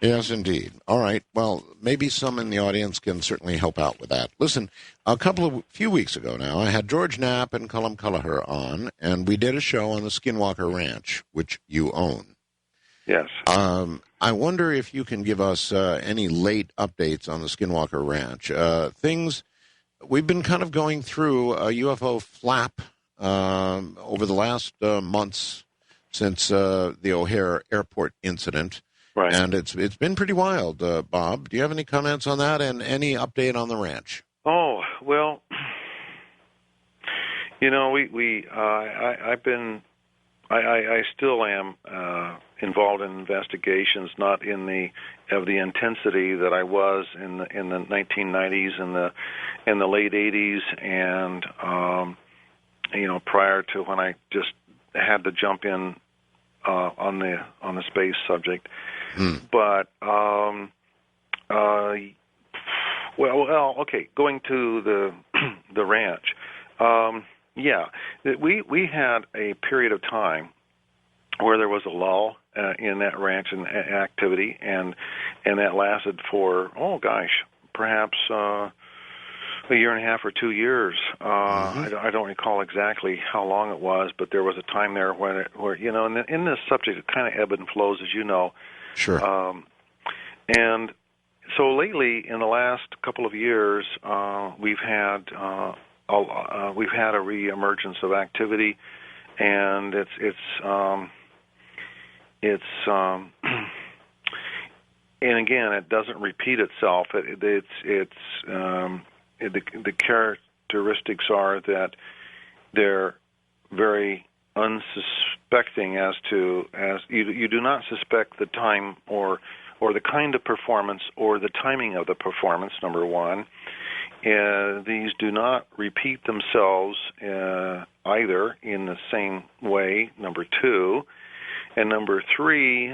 Yes, indeed. All right. Well, maybe some in the audience can certainly help out with that. Listen, few weeks ago now, I had George Knapp and Cullum Culliher on, and we did a show on the Skinwalker Ranch, which you own. Yes. I wonder if you can give us any late updates on the Skinwalker Ranch. Things we've been kind of going through a UFO flap over the last months since the O'Hare Airport incident. Right. And it's been pretty wild, Bob. Do you have any comments on that and any update on the ranch? Oh, well, you know, I've been I still am involved in investigations, not in the intensity that I was in the 1990s and the late 80s, and prior to when I just had to jump in on the space subject. But okay. Going to the ranch. We had a period of time where there was a lull in that ranch and activity, and that lasted for perhaps a year and a half or 2 years. I don't recall exactly how long it was, but there was a time there where in this subject it kind of ebb and flows, as you know. Sure. And so lately, in the last couple of years, we've had a reemergence of activity, and and again, it doesn't repeat itself. The characteristics are that they're very unsuspecting as you do not suspect the time or the kind of performance or the timing of the performance, number one. These do not repeat themselves either in the same way, number two. And number three,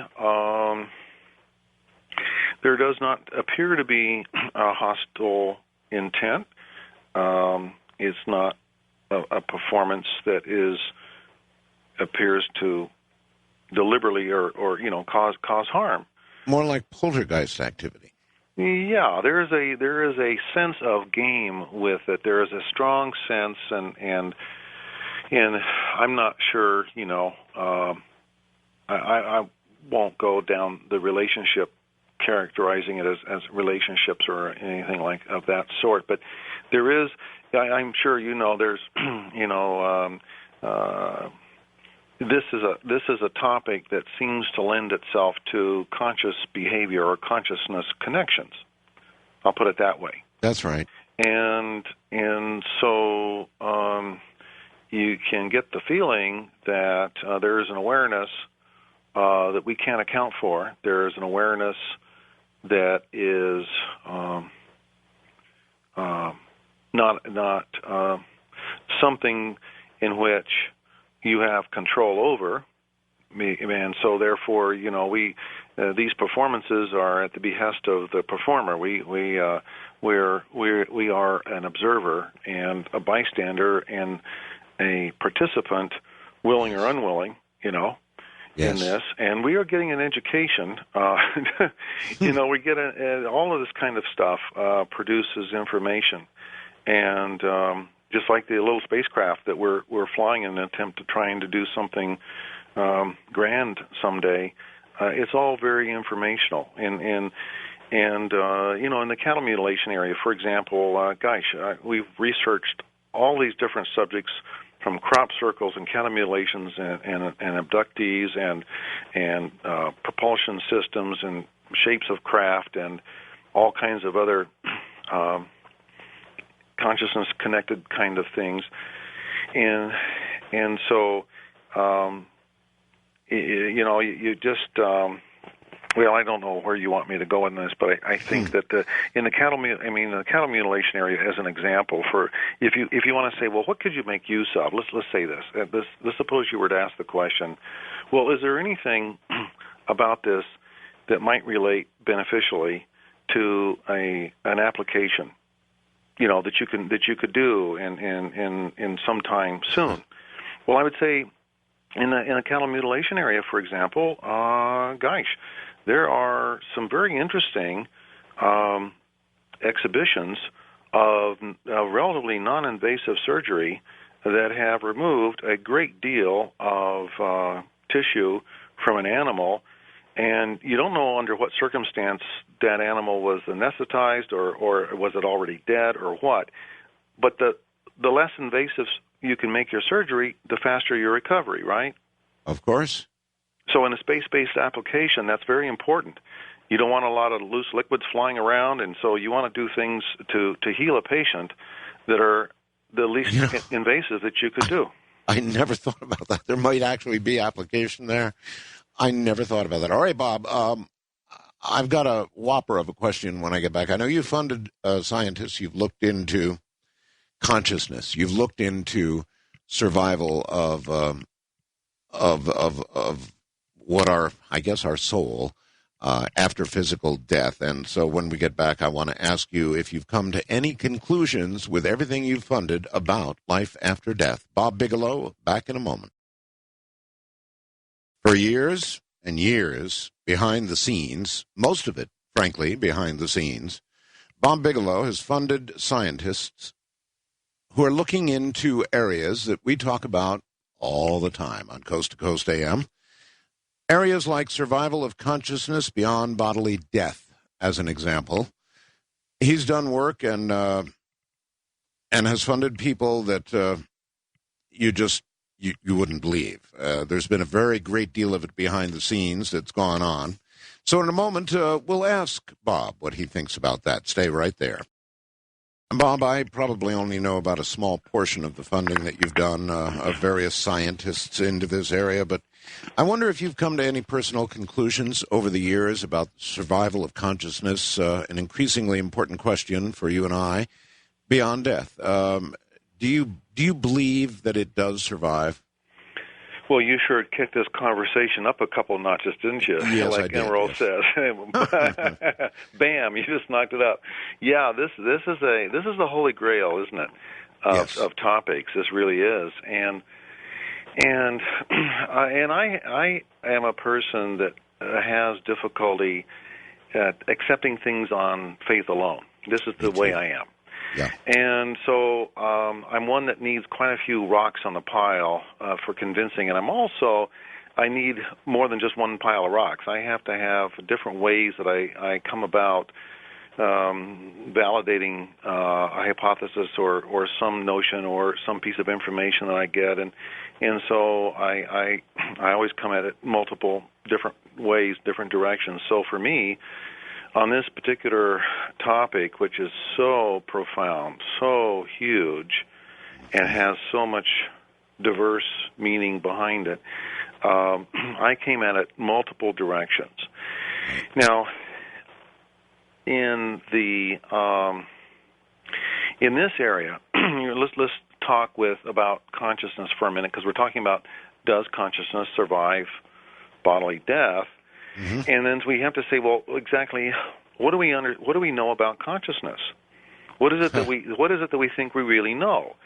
there does not appear to be a hostile intent. It's not a performance that appears to deliberately or cause harm. More like poltergeist activity. Yeah, there is a sense of game with it. There is a strong sense, and I'm not sure. I won't go down the relationship, characterizing it as relationships or anything like of that sort. But there is, I'm sure there's, this is a topic that seems to lend itself to conscious behavior or consciousness connections. I'll put it that way. That's right. And so you can get the feeling that there is an awareness that we can't account for. There is an awareness that is not something in which you have control over, and so therefore, these performances are at the behest of the performer. We are an observer and a bystander and a participant, willing or unwilling, Yes. in this, and we are getting an education. We get all of this kind of stuff produces information, and just like the little spacecraft that we're flying in an attempt to trying to do something grand someday, it's all very informational. And in the cattle mutilation area, for example, we've researched all these different subjects, from crop circles and cattle mutilations and abductees and propulsion systems and shapes of craft and all kinds of other consciousness-connected kind of things, and so you just I don't know where you want me to go in this, but I think that the cattle mutilation area as an example for if you want to say, well, what could you make use of? Let's say this. Let's suppose you were to ask the question, well, is there anything about this that might relate beneficially to an application, that you could do in some time soon? Well, I would say in a cattle mutilation area, for example, there are some very interesting exhibitions of relatively non-invasive surgery that have removed a great deal of tissue from an animal, and you don't know under what circumstance that animal was anesthetized or was it already dead or what. But the less invasive you can make your surgery, the faster your recovery, right? Of course. So in a space-based application, that's very important. You don't want a lot of loose liquids flying around, and so you want to do things to heal a patient that are the least invasive that you could do. I never thought about that. There might actually be application there. I never thought about that. All right, Bob. I've got a whopper of a question when I get back. I know you funded scientists. You've looked into consciousness. You've looked into survival of what I guess our soul after physical death. And so when we get back, I want to ask you if you've come to any conclusions with everything you've funded about life after death. Bob Bigelow, back in a moment. For years and years, behind the scenes, most of it, frankly, behind the scenes, Bob Bigelow has funded scientists who are looking into areas that we talk about all the time on Coast to Coast AM. Areas like survival of consciousness beyond bodily death, as an example. He's done work and has funded people that you wouldn't believe. There's been a very great deal of it behind the scenes that's gone on. So in a moment, we'll ask Bob what he thinks about that. Stay right there. Bob, I probably only know about a small portion of the funding that you've done of various scientists into this area, but I wonder if you've come to any personal conclusions over the years about survival of consciousness, an increasingly important question for you and I, beyond death. Do you believe that it does survive? Well, you sure kicked this conversation up a couple notches, didn't you? Yes, like I did, Emerald yes. says. Bam! You just knocked it up. Yeah, this is the holy grail, isn't it? Of topics. This really is, and I am a person that has difficulty at accepting things on faith alone. This is the way I am. Yeah. And so I'm one that needs quite a few rocks on the pile for convincing, and I need more than just one pile of rocks. I have to have different ways that I come about validating a hypothesis or some notion or some piece of information that I get, and so I always come at it multiple different ways, different directions. So for me, on this particular topic, which is so profound, so huge, and has so much diverse meaning behind it, I came at it multiple directions. Now, in this area, let's talk about consciousness for a minute, because we're talking about, does consciousness survive bodily death? Mm-hmm. And then we have to say, well, exactly, what do we know about consciousness? What is it that we think we really know?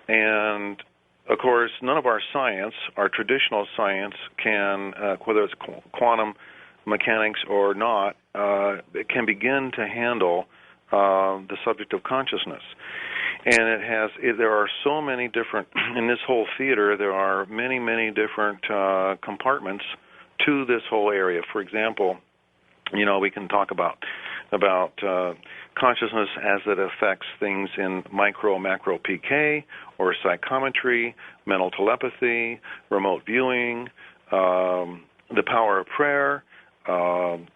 And of course, none of our science, our traditional science, can, whether it's quantum mechanics or not, it can begin to handle the subject of consciousness. And there are so many different, in this whole theater, there are many, many different compartments to this whole area. For example, we can talk about consciousness as it affects things in macro PK, or psychometry, mental telepathy, remote viewing, the power of prayer. And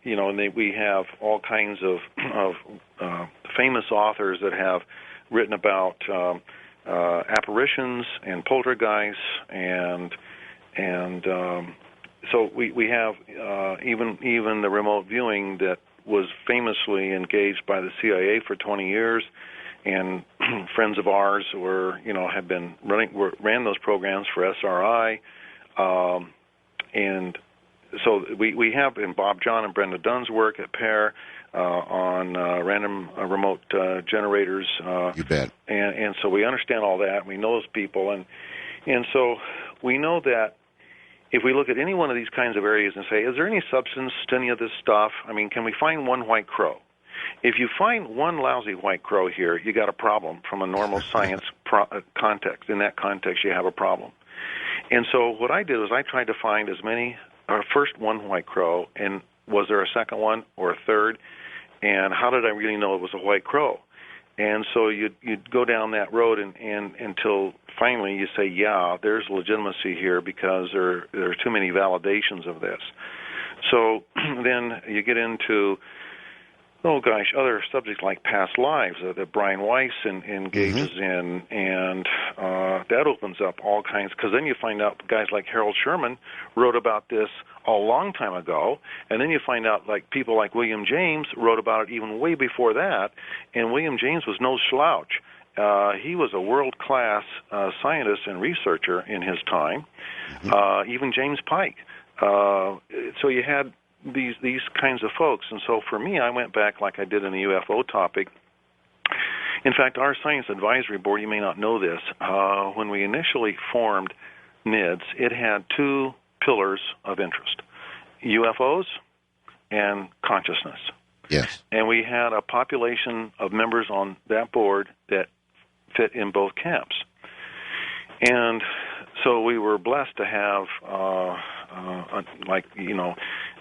we have all kinds of famous authors that have written about apparitions and poltergeists, and so we have even the remote viewing that was famously engaged by the CIA for 20 years, and friends of ours ran those programs for SRI, and so we have in Bob John and Brenda Dunn's work at Pear on random remote generators. You bet. And so we understand all that. We know those people, and so we know that if we look at any one of these kinds of areas and say, is there any substance to any of this stuff? I mean, can we find one white crow? If you find one lousy white crow here, you got a problem from a normal science context. In that context, you have a problem. And so what I did was I tried to find first one white crow, and was there a second one or a third? And how did I really know it was a white crow? And so you'd go down that road and until finally you say, yeah, there's legitimacy here because there are too many validations of this. So then you get into Oh gosh, other subjects like past lives that Brian Weiss engages in, and that opens up all kinds. Because then you find out guys like Harold Sherman wrote about this a long time ago, and then you find out like people like William James wrote about it even way before that. And William James was no slouch. He was a world-class scientist and researcher in his time. Even James Pike. So you had these kinds of folks. And so for me, I went back like I did in the UFO topic. In fact, our Science Advisory Board, you may not know this, when we initially formed NIDS, it had two pillars of interest, UFOs and consciousness. Yes. And we had a population of members on that board that fit in both camps. And so we were blessed to have,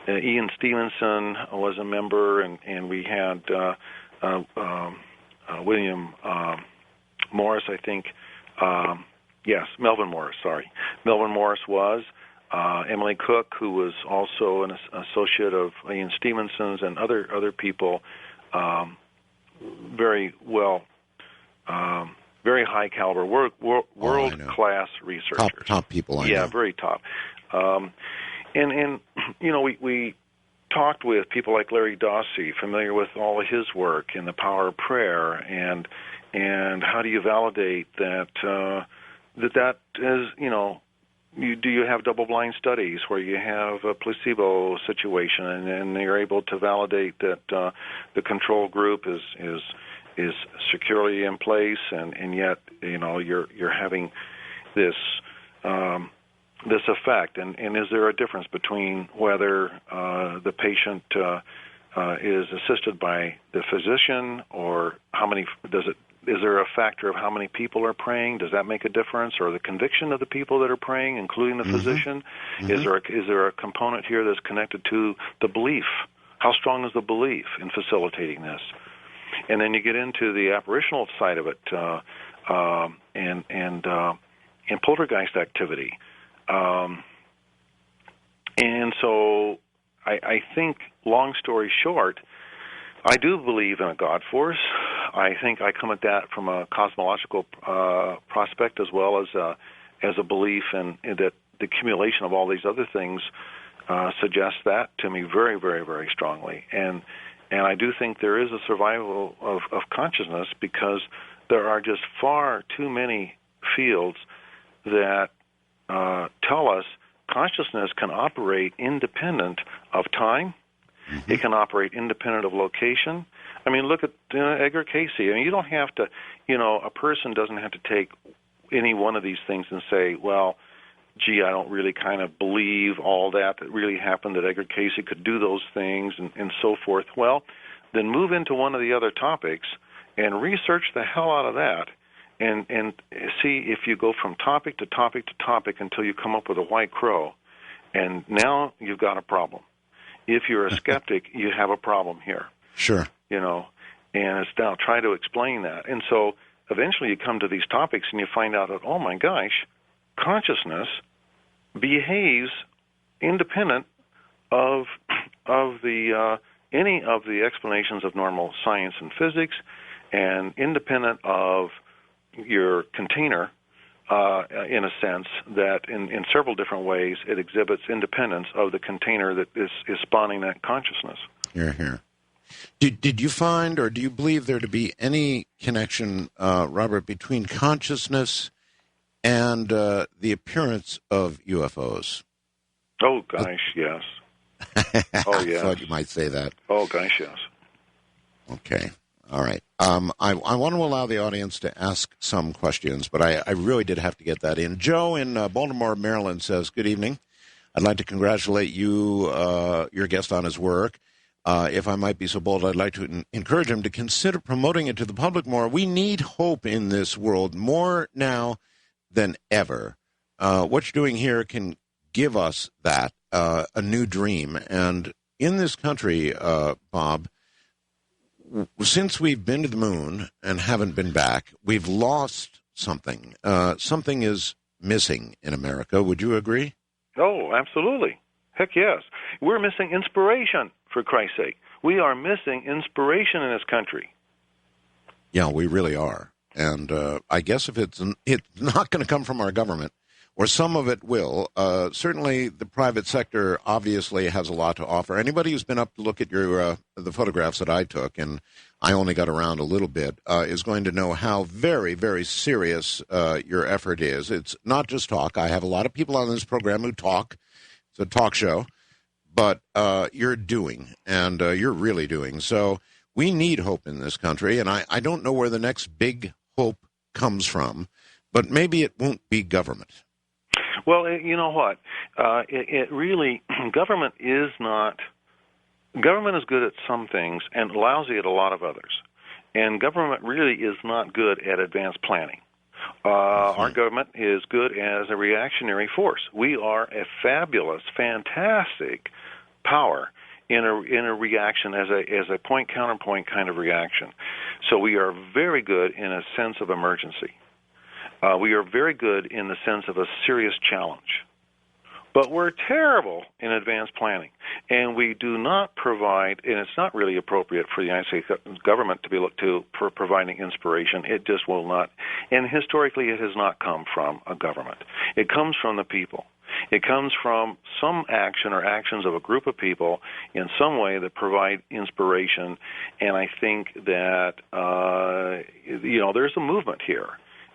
Ian Stevenson was a member, and we had William Morris, I think. Yes, Melvin Morris, sorry. Melvin Morris was. Emily Cook, who was also an associate of Ian Stevenson's, and other people, very well, very high caliber, world-class researchers. Top people, I know. Yeah, very top. And we talked with people like Larry Dawsey, familiar with all of his work and the power of prayer, and how do you validate that that is, do you have double-blind studies where you have a placebo situation and you're able to validate that the control group is securely in place, and yet you're having this this effect, and is there a difference between whether the patient is assisted by the physician, or is there a factor of how many people are praying? Does that make a difference, or the conviction of the people that are praying, including the physician? Is there a component here that's connected to the belief? How strong is the belief in facilitating this? And then you get into the apparitional side of it, and poltergeist activity. And so I think, long story short, I do believe in a God force. I think I come at that from a cosmological prospect, as well as a belief in that the accumulation of all these other things suggests that to me very, very, very strongly. And I do think there is a survival of consciousness, because there are just far too many fields that tell us consciousness can operate independent of time. It can operate independent of location. I mean, look at Edgar Cayce. I mean, you don't have to, a person doesn't have to take any one of these things and say, well, gee, I don't really kind of believe all that really happened, that Edgar Cayce could do those things and so forth. Well, then move into one of the other topics and research the hell out of that, and see if you go from topic to topic to topic until you come up with a white crow, and now you've got a problem. If you're a skeptic, you have a problem here. Sure. And it's now try to explain that. And so eventually you come to these topics and you find out that, oh my gosh, consciousness behaves independent of the any of the explanations of normal science and physics, and independent of your container, in a sense that in several different ways it exhibits independence of the container that is spawning that consciousness. Here. Did you find, or do you believe there to be any connection, Robert, between consciousness and the appearance of UFOs? Oh, gosh, yes. Oh, yes. I thought you might say that. Oh, gosh, yes. Okay. All right. I want to allow the audience to ask some questions, but I really did have to get that in. Joe in Baltimore, Maryland says, good evening. I'd like to congratulate you, your guest, on his work. If I might be so bold, I'd like to encourage him to consider promoting it to the public more. We need hope in this world more now than ever. What you're doing here can give us that, a new dream. And in this country, Bob, since we've been to the moon and haven't been back, we've lost something. Something is missing in America. Would you agree? Oh, absolutely. Heck yes. We're missing inspiration, for Christ's sake. we are missing inspiration in this country. Yeah, we really are. And I guess if it's not going to come from our government, or some of it will, certainly the private sector obviously has a lot to offer. Anybody who's been up to look at your the photographs that I took, and I only got around a little bit, is going to know how very, very serious your effort is. It's not just talk. I have a lot of people on this program who talk. It's a talk show. But you're doing, and you're really doing. So we need hope in this country, and I don't know where the next big hope comes from, but maybe it won't be government. Well, you know what? It really, government is good at some things and lousy at a lot of others. And government really is not good at advanced planning. Our government is good as a reactionary force. We are a fabulous, fantastic power in a reaction as a point counterpoint kind of reaction. So we are very good in a sense of emergency. We are very good in the sense of a serious challenge. But we're terrible in advanced planning, and we do not provide, and it's not really appropriate for the United States government to be looked to for providing inspiration. It just will not. And historically, it has not come from a government. It comes from the people. It comes from some action or actions of a group of people in some way that provide inspiration, and I think that, there's a movement here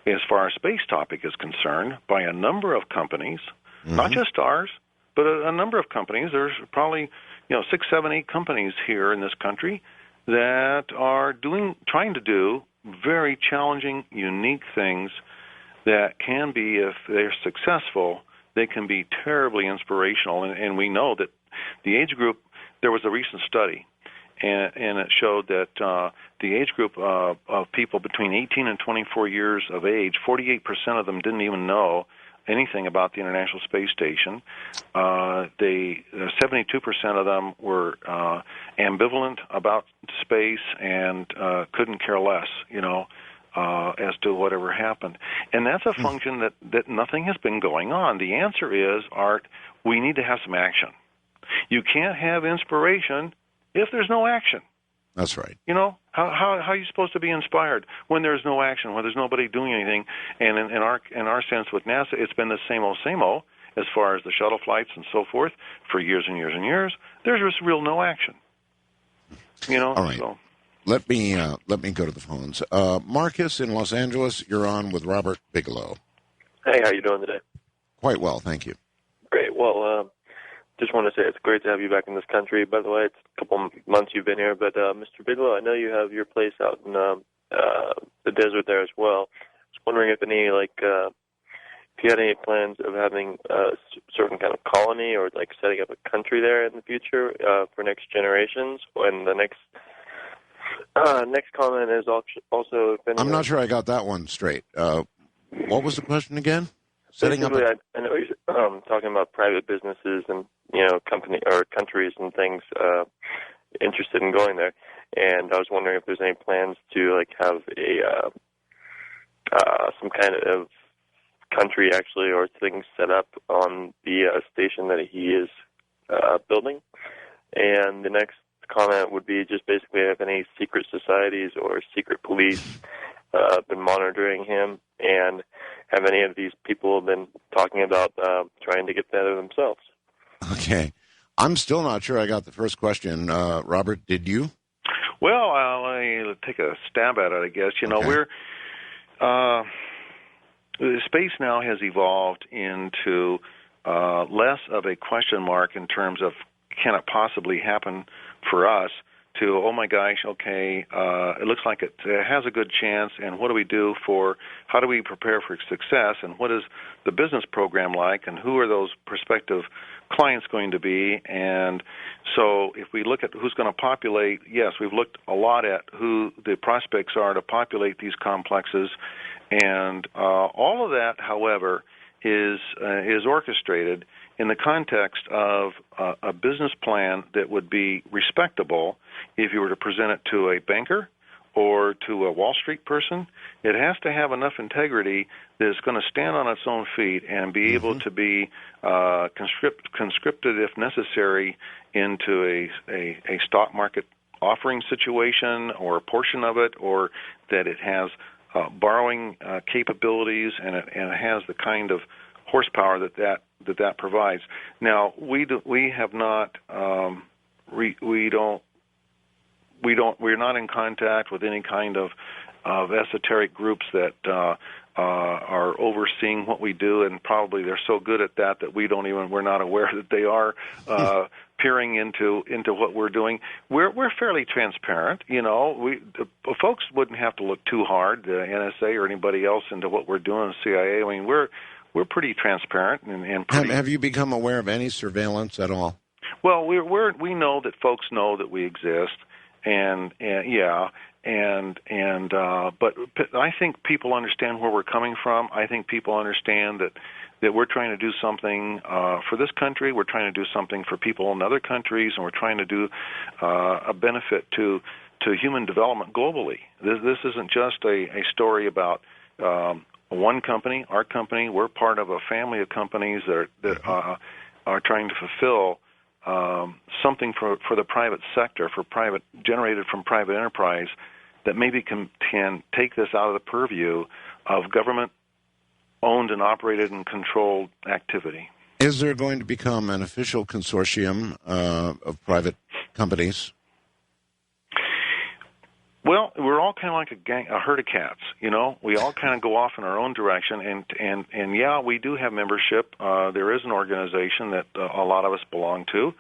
as far as space topic is concerned by a number of companies. Not just ours, but a number of companies. There's probably 6, 7, 8 companies here in this country that are trying to do very challenging, unique things that can be, if they're successful, they can be terribly inspirational. And we know that the age group, there was a recent study, and it showed that the age group of people between 18 and 24 years of age, 48% of them didn't even know anything about the International Space Station. 72% of them were ambivalent about space and couldn't care less, as to whatever happened. And that's a function that nothing has been going on. The answer is, Art, we need to have some action. You can't have inspiration if there's no action. That's right. How are you supposed to be inspired when there's no action, when there's nobody doing anything? And in our sense with NASA, it's been the same old as far as the shuttle flights and so forth for years and years and years. There's just real no action. All right. So. Let me go to the phones. Marcus in Los Angeles, you're on with Robert Bigelow. Hey, how you doing today? Quite well, thank you. Great. Well, just want to say it's great to have you back in this country. By the way, it's a couple months you've been here. But, Mr. Bigelow, I know you have your place out in the desert there as well. I was wondering if if you had any plans of having a certain kind of colony or setting up a country there in the future for next generations. And the next comment is also... I'm not sure I got that one straight. What was the question again? Setting up I know you're talking about private businesses and company or countries and things interested in going there, and I was wondering if there's any plans to have a some kind of country actually or things set up on the station that he is building. And the next comment would be just basically if any secret societies or secret police been monitoring him, and have any of these people been talking about trying to get better themselves? Okay. I'm still not sure I got the first question. Robert, did you? Well, I'll take a stab at it, I guess. Okay. Space now has evolved into less of a question mark in terms of can it possibly happen for us to, oh my gosh, okay, it looks like it has a good chance, and what do we do how do we prepare for success, and what is the business program like, and who are those prospective clients going to be? And so if we look at who's going to populate, yes, we've looked a lot at who the prospects are to populate these complexes, and all of that, however, is orchestrated in the context of a business plan that would be respectable if you were to present it to a banker or to a Wall Street person. It has to have enough integrity that it's going to stand on its own feet and be able to be conscripted, if necessary, into a stock market offering situation or a portion of it, or that it has borrowing capabilities, and it has the kind of horsepower that provides. Now, we're not in contact with any kind of esoteric groups that are overseeing what we do, and probably they're so good at that we're not aware that they are peering into what we're doing. We're fairly transparent, folks wouldn't have to look too hard, the NSA or anybody else, into what we're doing, the CIA. I mean, we're pretty transparent and pretty... Have you become aware of any surveillance at all? Well, we know that folks know that we exist, but I think people understand where we're coming from. I think people understand that we're trying to do something for this country. We're trying to do something for people in other countries, and we're trying to do a benefit to human development globally. This isn't just a story about one company, our company. We're part of a family of companies that are trying to fulfill something for the private sector, generated from private enterprise, that maybe can take this out of the purview of government-owned and operated and controlled activity. Is there going to become an official consortium of private companies? Well, we're all kind of like a herd of cats, We all kind of go off in our own direction, and yeah, we do have membership. There is an organization that a lot of us belong to.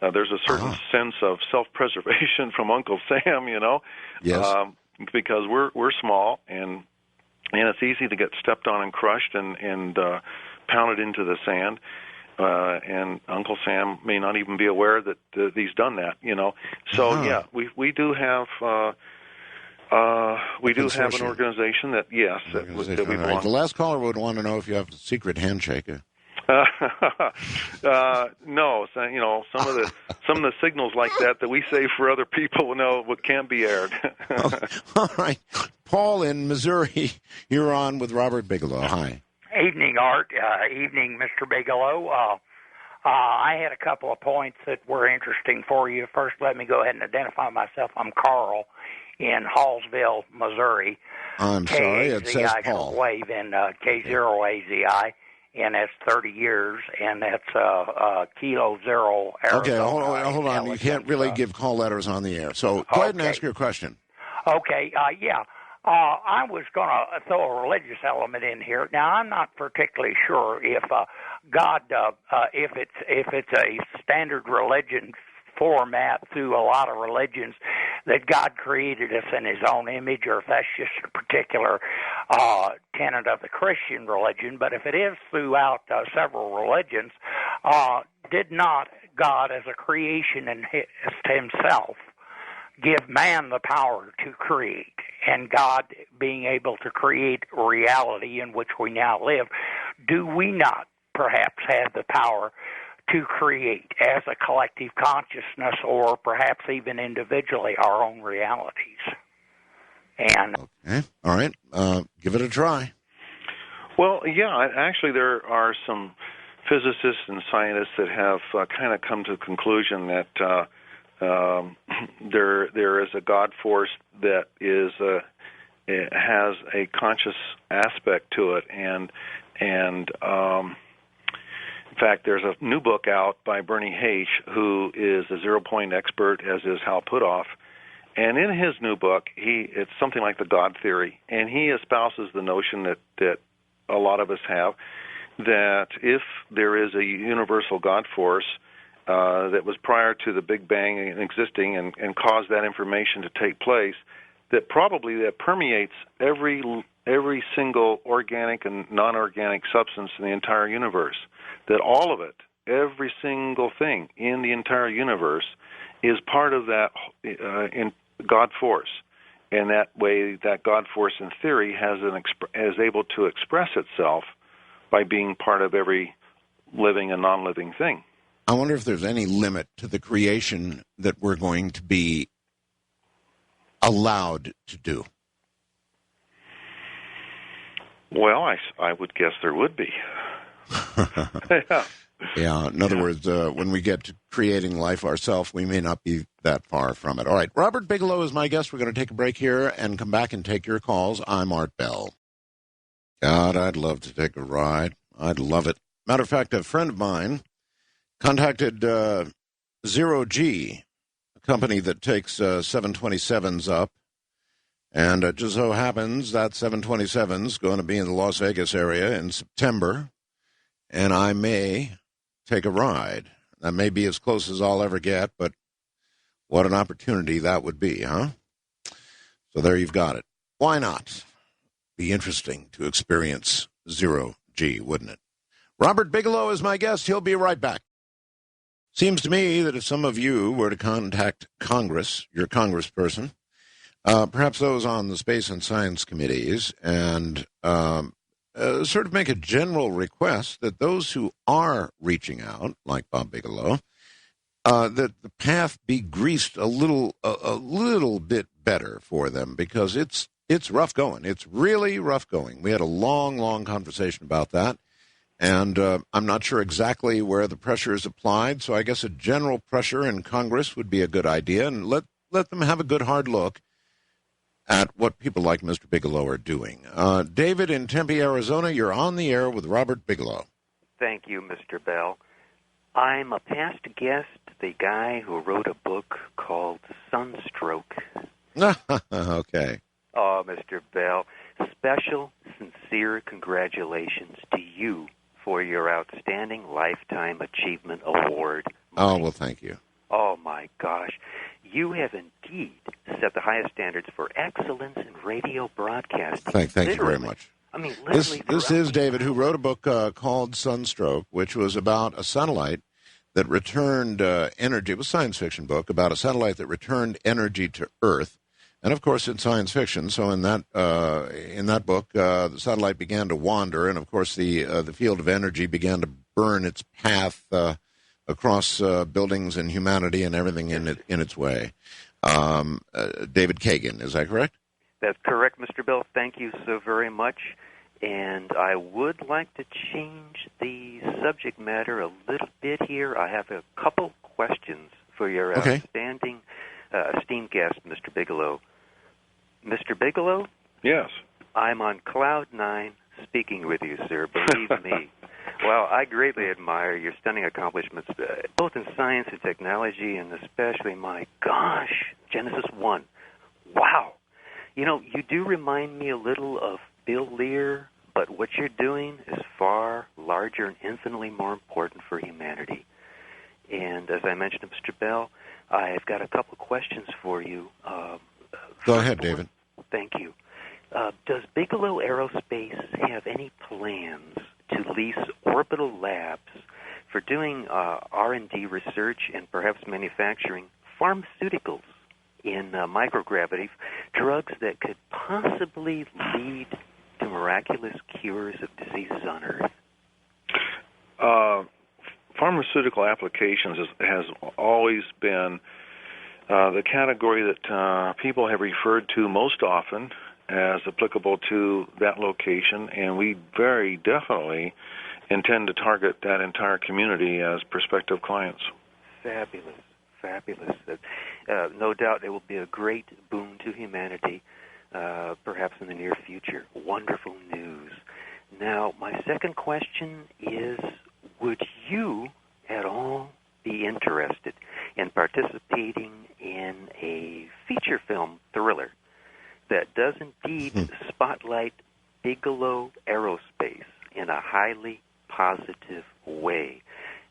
There's a certain sense of self-preservation from Uncle Sam, Yes. Because we're small, and it's easy to get stepped on and crushed and pounded into the sand. And Uncle Sam may not even be aware that he's done that, So yeah, we do have. We do have an organization that we belong. Right. The last caller would want to know if you have a secret handshake. No, some of the signals like that we save for other people, what can't be aired. All right, Paul in Missouri, you're on with Robert Bigelow. Hi. Evening, Art. Evening, Mr. Bigelow. I had a couple of points that were interesting for you. First, let me go ahead and identify myself. I'm Carl in Hallsville, Missouri. I'm sorry, it says Paul. Wave in K0AZI, and that's 30 years, and that's Kilo Zero Arizona. Okay, hold on. You can't really give call letters on the air. So go ahead and ask your question. Okay, yeah. I was going to throw a religious element in here. Now, I'm not particularly sure if God, if it's a standard religion format through a lot of religions that God created us in His own image, or if that's just a particular tenet of the Christian religion. But if it is throughout several religions, did not God, as a creation in Himself, give man the power to create? And God being able to create reality in which we now live, do we not perhaps have the power to create as a collective consciousness, or perhaps even individually, our own realities? And okay, all right, give it a try. Well, yeah, actually there are some physicists and scientists that have kind of come to the conclusion that there is a God force that it has a conscious aspect to it, and in fact, there's a new book out by Bernie Haish, who is a zero-point expert, as is Hal Puthoff. And in his new book, it's something like the God theory, and he espouses the notion that a lot of us have, that if there is a universal God force that was prior to the Big Bang existing and caused that information to take place, that probably that permeates every single organic and non-organic substance in the entire universe. That all of it, every single thing in the entire universe, is part of that in God force, and that way, that God force, in theory, is able to express itself by being part of every living and non-living thing. I wonder if there's any limit to the creation that we're going to be allowed to do. Well, I would guess there would be. Yeah. Yeah, in other words, when we get to creating life ourselves, we may not be that far from it. All right, Robert Bigelow is my guest. We're going to take a break here and come back and take your calls. I'm Art Bell. God, I'd love to take a ride. I'd love it. Matter of fact, a friend of mine contacted Zero G, a company that takes 727s up, and it just so happens that 727's going to be in the Las Vegas area in September, and I may take a ride. That may be as close as I'll ever get, but what an opportunity that would be, huh? So there you've got it. Why not? Be interesting to experience Zero G, wouldn't it? Robert Bigelow is my guest. He'll be right back. Seems to me that if some of you were to contact Congress, your congressperson, perhaps those on the Space and Science Committees, and sort of make a general request that those who are reaching out, like Bob Bigelow, that the path be greased a little bit better for them, because it's rough going. It's really rough going. We had a long conversation about that, and I'm not sure exactly where the pressure is applied, so I guess a general pressure in Congress would be a good idea, and let them have a good hard look at what people like Mr. Bigelow are doing. David in Tempe, Arizona, you're on the air with Robert Bigelow. Thank you, Mr. Bell. I'm a past guest, the guy who wrote a book called Sunstroke. Okay. Oh, Mr. Bell, special, sincere congratulations to you for your Outstanding Lifetime Achievement Award. Oh, well, thank you. Oh, my gosh. You have indeed set the highest standards for excellence in radio broadcasting. Thank you very much. I mean, this is David, who wrote a book called Sunstroke, which was about a satellite that returned energy. It was a science fiction book about a satellite that returned energy to Earth. And, of course, it's science fiction, so in that book, the satellite began to wander, and, of course, the field of energy began to burn its path across buildings and humanity and everything in its way. David Kagan, is that correct? That's correct, Mr. Bell. Thank you so very much. And I would like to change the subject matter a little bit here. I have a couple questions for your outstanding, esteemed guest, Mr. Bigelow. Mr. Bigelow? Yes. I'm on cloud nine speaking with you, sir. Believe me. Well, I greatly admire your stunning accomplishments, both in science and technology, and especially, my gosh, Genesis 1. Wow. You know, you do remind me a little of Bill Lear, but what you're doing is far larger and infinitely more important for humanity. And as I mentioned to Mr. Bell, I've got a couple questions for you. Go ahead, David. Thank you. Does Bigelow Aerospace have any plans to lease orbital labs for doing R&D research and perhaps manufacturing pharmaceuticals in microgravity, drugs that could possibly lead to miraculous cures of diseases on Earth? Pharmaceutical applications has always been the category that people have referred to most often as applicable to that location, and we very definitely intend to target that entire community as prospective clients. Fabulous. No doubt it will be a great boon to humanity, perhaps in the near future. Wonderful news. Now, my second question is, would you at all be interested in participating in a feature film thriller that does indeed spotlight Bigelow Aerospace in a highly positive way?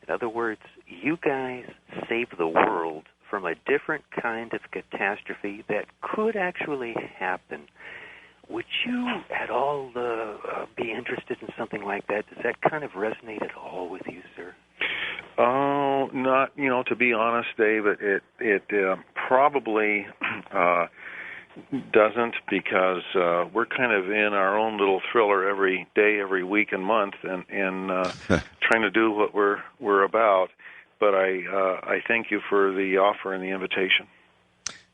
In other words, you guys save the world from a different kind of catastrophe that could actually happen. Would you at all be interested in something like that? Does that kind of resonate at all with you, sir? Oh, not, to be honest, Dave, it probably doesn't, because we're kind of in our own little thriller every day, every week and month, and trying to do what we're about. But I thank you for the offer and the invitation.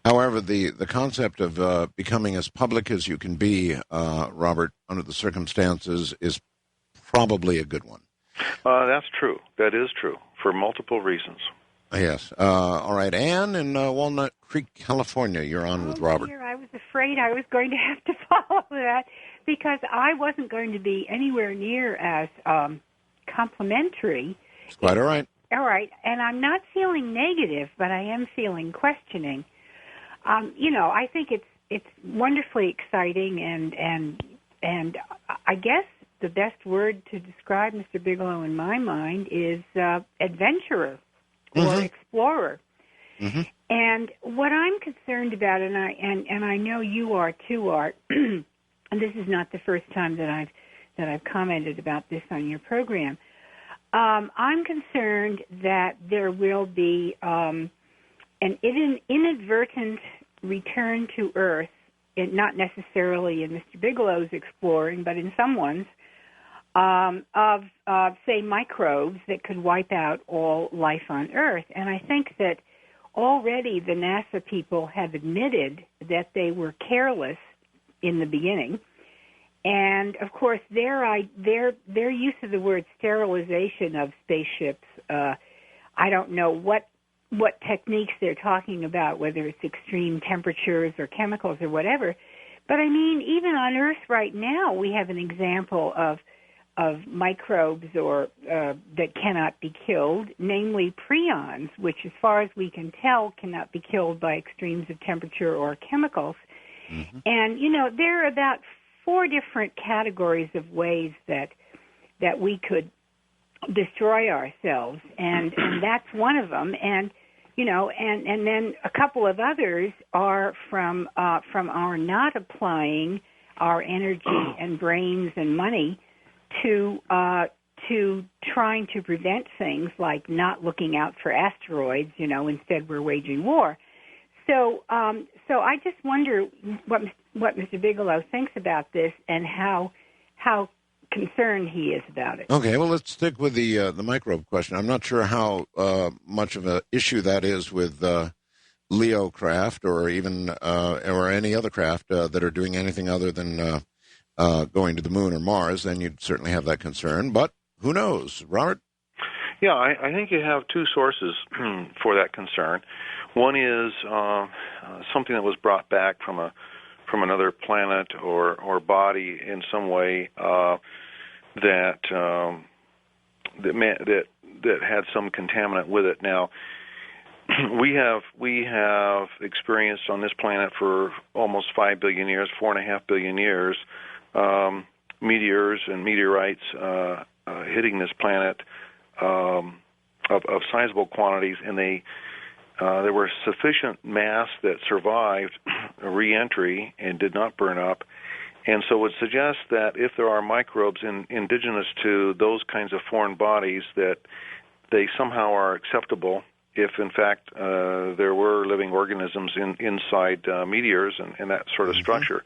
However, the concept of becoming as public as you can be, Robert, under the circumstances, is probably a good one. That's true. That is true for multiple reasons. Yes. All right. Anne in Walnut Creek, California. You're on with Robert. Dear, I was afraid I was going to have to follow that because I wasn't going to be anywhere near as complimentary. It's quite all right. All right. And I'm not feeling negative, but I am feeling questioning. I think it's wonderfully exciting, and I guess the best word to describe Mr. Bigelow in my mind is adventurer or explorer. Mm-hmm. And what I'm concerned about, and I know you are too, Art, and this is not the first time that I've commented about this on your program. I'm concerned that there will be an inadvertent return to Earth, not necessarily in Mr. Bigelow's exploring, but in someone's, of say, microbes that could wipe out all life on Earth. And I think that already the NASA people have admitted that they were careless in the beginning. And, of course, their use of the word sterilization of spaceships, I don't know what techniques they're talking about, whether it's extreme temperatures or chemicals or whatever. But, I mean, even on Earth right now, we have an example of microbes or that cannot be killed, namely prions, which, as far as we can tell, cannot be killed by extremes of temperature or chemicals. Mm-hmm. And, there are about 4 different categories of ways that we could destroy ourselves, and that's one of them. And and then a couple of others are from our not applying our energy and brains and money to trying to prevent things like not looking out for asteroids. Instead we're waging war. So I just wonder what Mr. Bigelow thinks about this and how concerned he is about it. Okay, well, let's stick with the microbe question. I'm not sure how much of an issue that is with Leo craft or even or any other craft that are doing anything other than going to the moon or Mars. Then you'd certainly have that concern. But who knows, Robert? Yeah, I think you have 2 sources for that concern. One is something that was brought back from another planet or body in some way that had some contaminant with it. Now, we have experienced on this planet for almost 5 billion years, 4.5 billion years, meteors and meteorites hitting this planet of sizable quantities, and there were sufficient mass that survived re-entry and did not burn up. And so it would suggest that if there are microbes indigenous to those kinds of foreign bodies, that they somehow are acceptable if, in fact, there were living organisms inside meteors and that sort of structure.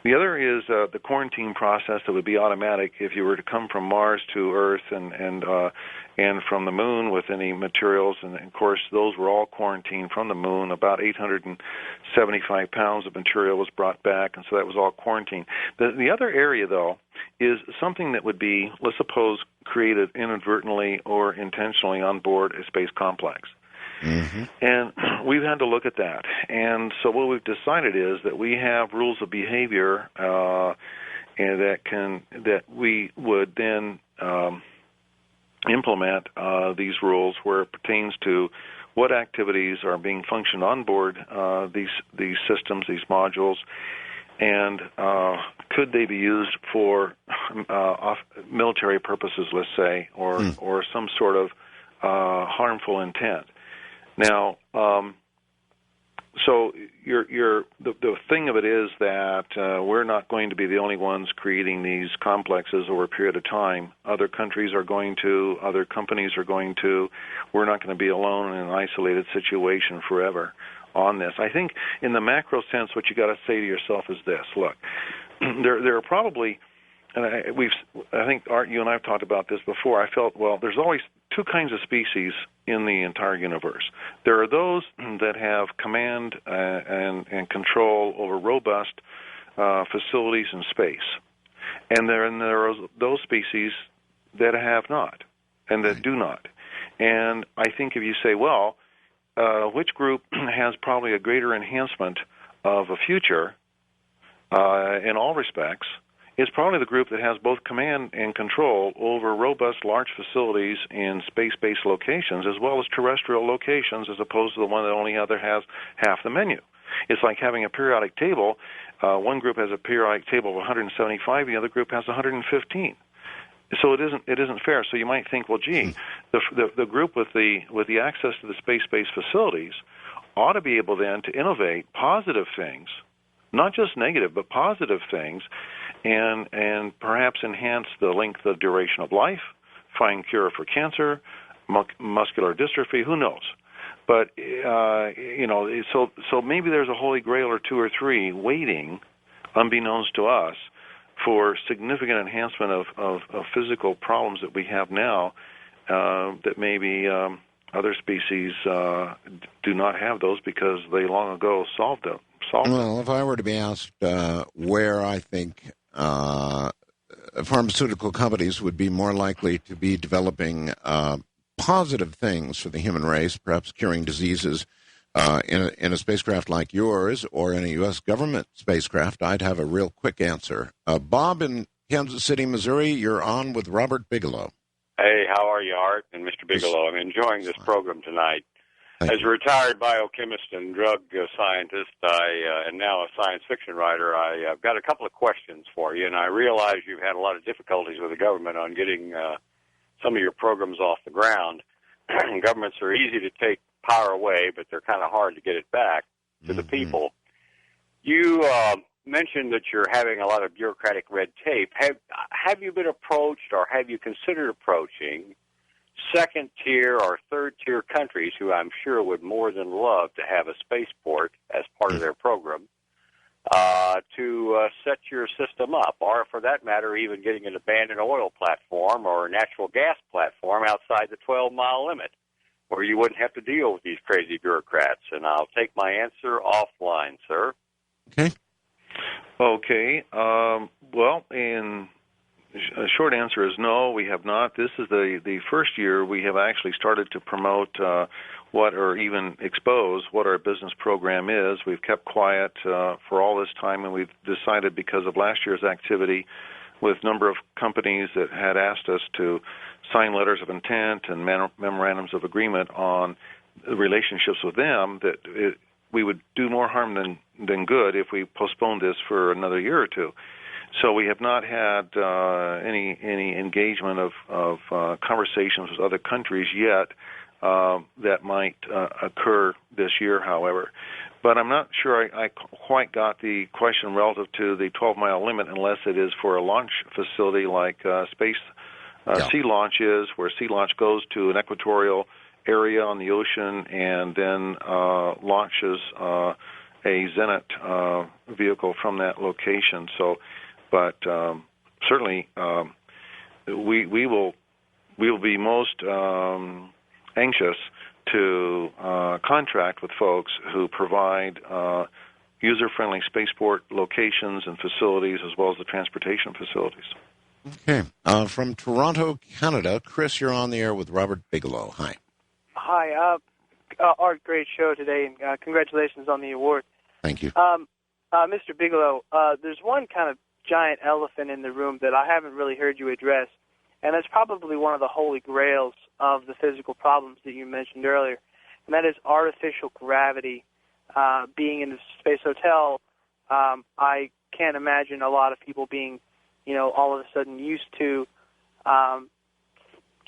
The other is the quarantine process that would be automatic if you were to come from Mars to Earth and from the Moon with any materials. And, of course, those were all quarantined from the Moon. About 875 pounds of material was brought back, and so that was all quarantined. The other area, though, is something that would be, let's suppose, created inadvertently or intentionally on board a space complex. Mm-hmm. And we've had to look at that. And so what we've decided is that we have rules of behavior and that we would then implement these rules where it pertains to what activities are being functioned on board these systems, these modules, and could they be used for military purposes, let's say, or some sort of harmful intent. Now, so the thing of it is that we're not going to be the only ones creating these complexes over a period of time. Other countries are going to, other companies are going to. We're not going to be alone in an isolated situation forever on this. I think in the macro sense, what you got to say to yourself is this: look, there are probably, and I think Art, you and I have talked about this before. I felt, well, there's always 2 kinds of species in the entire universe. There are those that have command and control over robust facilities in space, and there are those species that have not. and that do not. And I think if you say, well, which group has probably a greater enhancement of a future in all respects, it's probably the group that has both command and control over robust, large facilities in space-based locations as well as terrestrial locations, as opposed to the one that only has half the menu. It's like having a periodic table. One group has a periodic table of 175, the other group has 115. So it isn't fair. So you might think, well, gee, the group with the access to the space-based facilities ought to be able then to innovate positive things, not just negative, but positive things, and perhaps enhance the length of duration of life, find cure for cancer, muscular dystrophy, who knows? But so maybe there's a holy grail or two or three waiting, unbeknownst to us, for significant enhancement of physical problems that we have now that maybe other species do not have those because they long ago solved them. Well, if I were to be asked where I think pharmaceutical companies would be more likely to be developing positive things for the human race, perhaps curing diseases in a spacecraft like yours or in a U.S. government spacecraft, I'd have a real quick answer. Bob in Kansas City, Missouri, you're on with Robert Bigelow. Hey, how are you, Art and Mr. Bigelow? I'm enjoying this program tonight. As a retired biochemist and drug scientist, and now a science fiction writer, I've got a couple of questions for you, and I realize you've had a lot of difficulties with the government on getting some of your programs off the ground. Governments are easy to take power away, but they're kind of hard to get it back to the people. You mentioned that you're having a lot of bureaucratic red tape. Have you been approached or have you considered approaching second-tier or third-tier countries who I'm sure would more than love to have a spaceport as part of their program to set your system up, or for that matter, even getting an abandoned oil platform or a natural gas platform outside the 12-mile limit where you wouldn't have to deal with these crazy bureaucrats? And I'll take my answer offline, sir. Okay. Well, a short answer is no, we have not. This is the first year we have actually started to promote or even expose what our business program is. We've kept quiet for all this time, and we've decided because of last year's activity with a number of companies that had asked us to sign letters of intent and memorandums of agreement on relationships with them that we would do more harm than good if we postponed this for another year or two. So we have not had any engagement of conversations with other countries yet that might occur this year, however. But I'm not sure I quite got the question relative to the 12-mile limit unless it is for a launch facility like sea launch is, where sea launch goes to an equatorial area on the ocean and then launches a Zenit vehicle from that location. So, but certainly we will be most anxious to contract with folks who provide user-friendly spaceport locations and facilities as well as the transportation facilities. Okay. From Toronto, Canada, Chris, you're on the air with Robert Bigelow. Hi. Hi. Art, great show today, and congratulations on the award. Thank you. Mr. Bigelow, there's one kind of giant elephant in the room that I haven't really heard you address, and that's probably one of the holy grails of the physical problems that you mentioned earlier, and that is artificial gravity. Being in the space hotel, I can't imagine a lot of people being, all of a sudden used to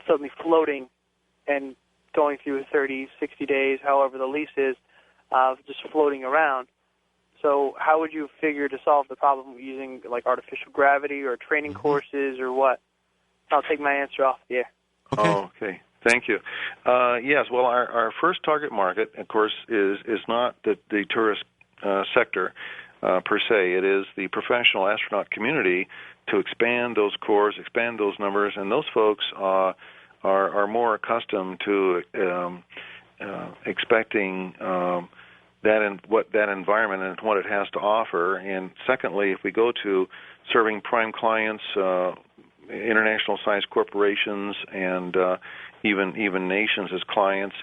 suddenly floating and going through 30, 60 days, however the lease is, just floating around. So how would you figure to solve the problem using, like, artificial gravity or training courses or what? I'll take my answer off the air. Okay. Oh, okay. Thank you. Yes, well, our first target market, of course, is not the tourist sector per se. It is the professional astronaut community to expand those cores, expand those numbers, and those folks are more accustomed to expecting that environment and what it has to offer. And secondly, if we go to serving prime clients, international sized corporations and even nations as clients.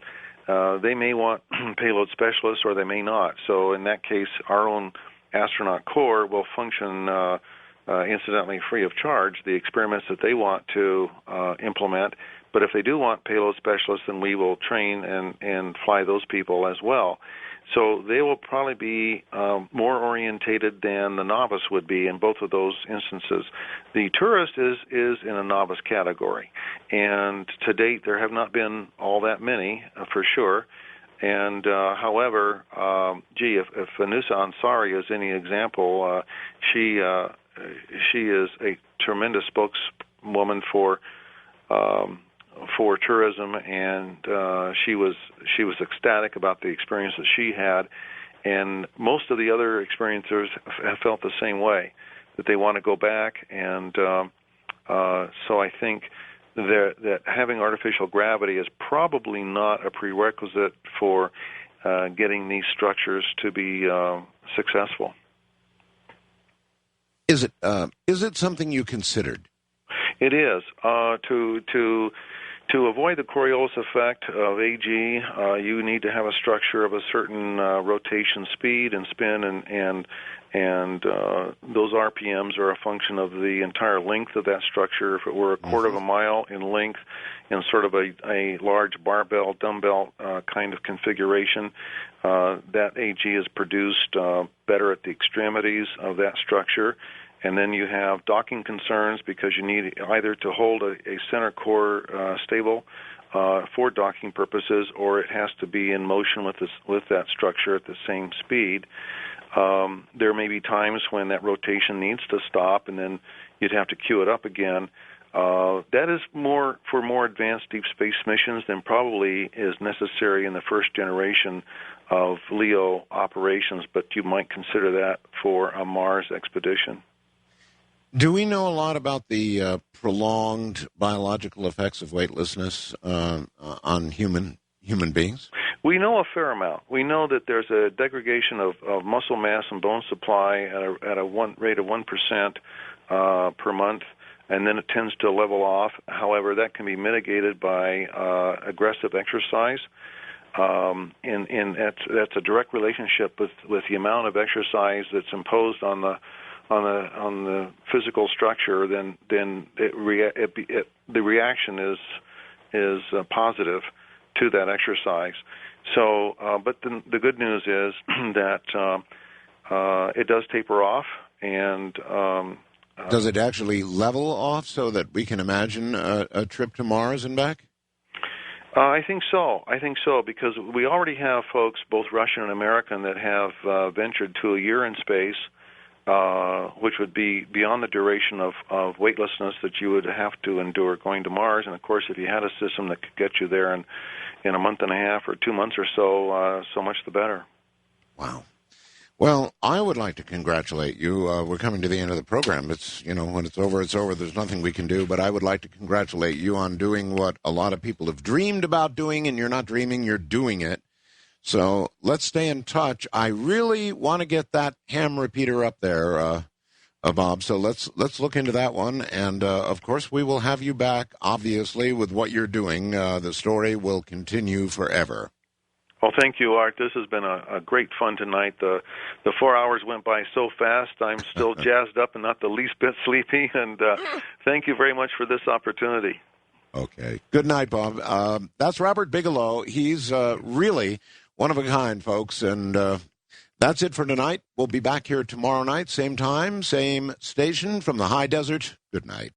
They may want payload specialists or they may not. So in that case, our own astronaut corps will function incidentally free of charge, the experiments that they want to implement. But if they do want payload specialists, then we will train and fly those people as well. So they will probably be more orientated than the novice would be in both of those instances. The tourist is in a novice category, and to date there have not been all that many for sure. And however, if Anusa Ansari is any example, she is a tremendous spokeswoman for tourism, and she was ecstatic about the experience that she had, and most of the other experiencers have felt the same way, that they want to go back. And so I think that having artificial gravity is probably not a prerequisite for getting these structures to be successful. Is it something you considered? It is. To avoid the Coriolis effect of AG, you need to have a structure of a certain rotation speed and spin, and those RPMs are a function of the entire length of that structure. If it were a quarter of a mile in length in sort of a large barbell, dumbbell kind of configuration, that AG is produced better at the extremities of that structure. And then you have docking concerns because you need either to hold a center core stable for docking purposes, or it has to be in motion with that structure at the same speed. There may be times when that rotation needs to stop, and then you'd have to cue it up again. That is more for more advanced deep space missions than probably is necessary in the first generation of LEO operations, but you might consider that for a Mars expedition. Do we know a lot about the prolonged biological effects of weightlessness on human beings? We know a fair amount. We know that there's a degradation of muscle mass and bone supply at a rate of 1% per month, and then it tends to level off. However, that can be mitigated by aggressive exercise. And that's a direct relationship with the amount of exercise that's imposed on the physical structure. Then the reaction is positive to that exercise. So, but the good news is that it does taper off, and does it actually level off so that we can imagine a trip to Mars and back? I think so, because we already have folks, both Russian and American, that have ventured to a year in space, which would be beyond the duration of weightlessness that you would have to endure going to Mars. And, of course, if you had a system that could get you there in a month and a half or 2 months or so, so much the better. Wow. Well, I would like to congratulate you. We're coming to the end of the program. It's, when it's over, it's over. There's nothing we can do. But I would like to congratulate you on doing what a lot of people have dreamed about doing, and you're not dreaming, you're doing it. So let's stay in touch. I really want to get that ham repeater up there, Bob. So let's look into that one. And, of course, we will have you back, obviously, with what you're doing. The story will continue forever. Well, thank you, Art. This has been a great fun tonight. The 4 hours went by so fast. I'm still jazzed up and not the least bit sleepy. And thank you very much for this opportunity. Okay. Good night, Bob. That's Robert Bigelow. He's really one of a kind, folks. And that's it for tonight. We'll be back here tomorrow night, same time, same station from the high desert. Good night.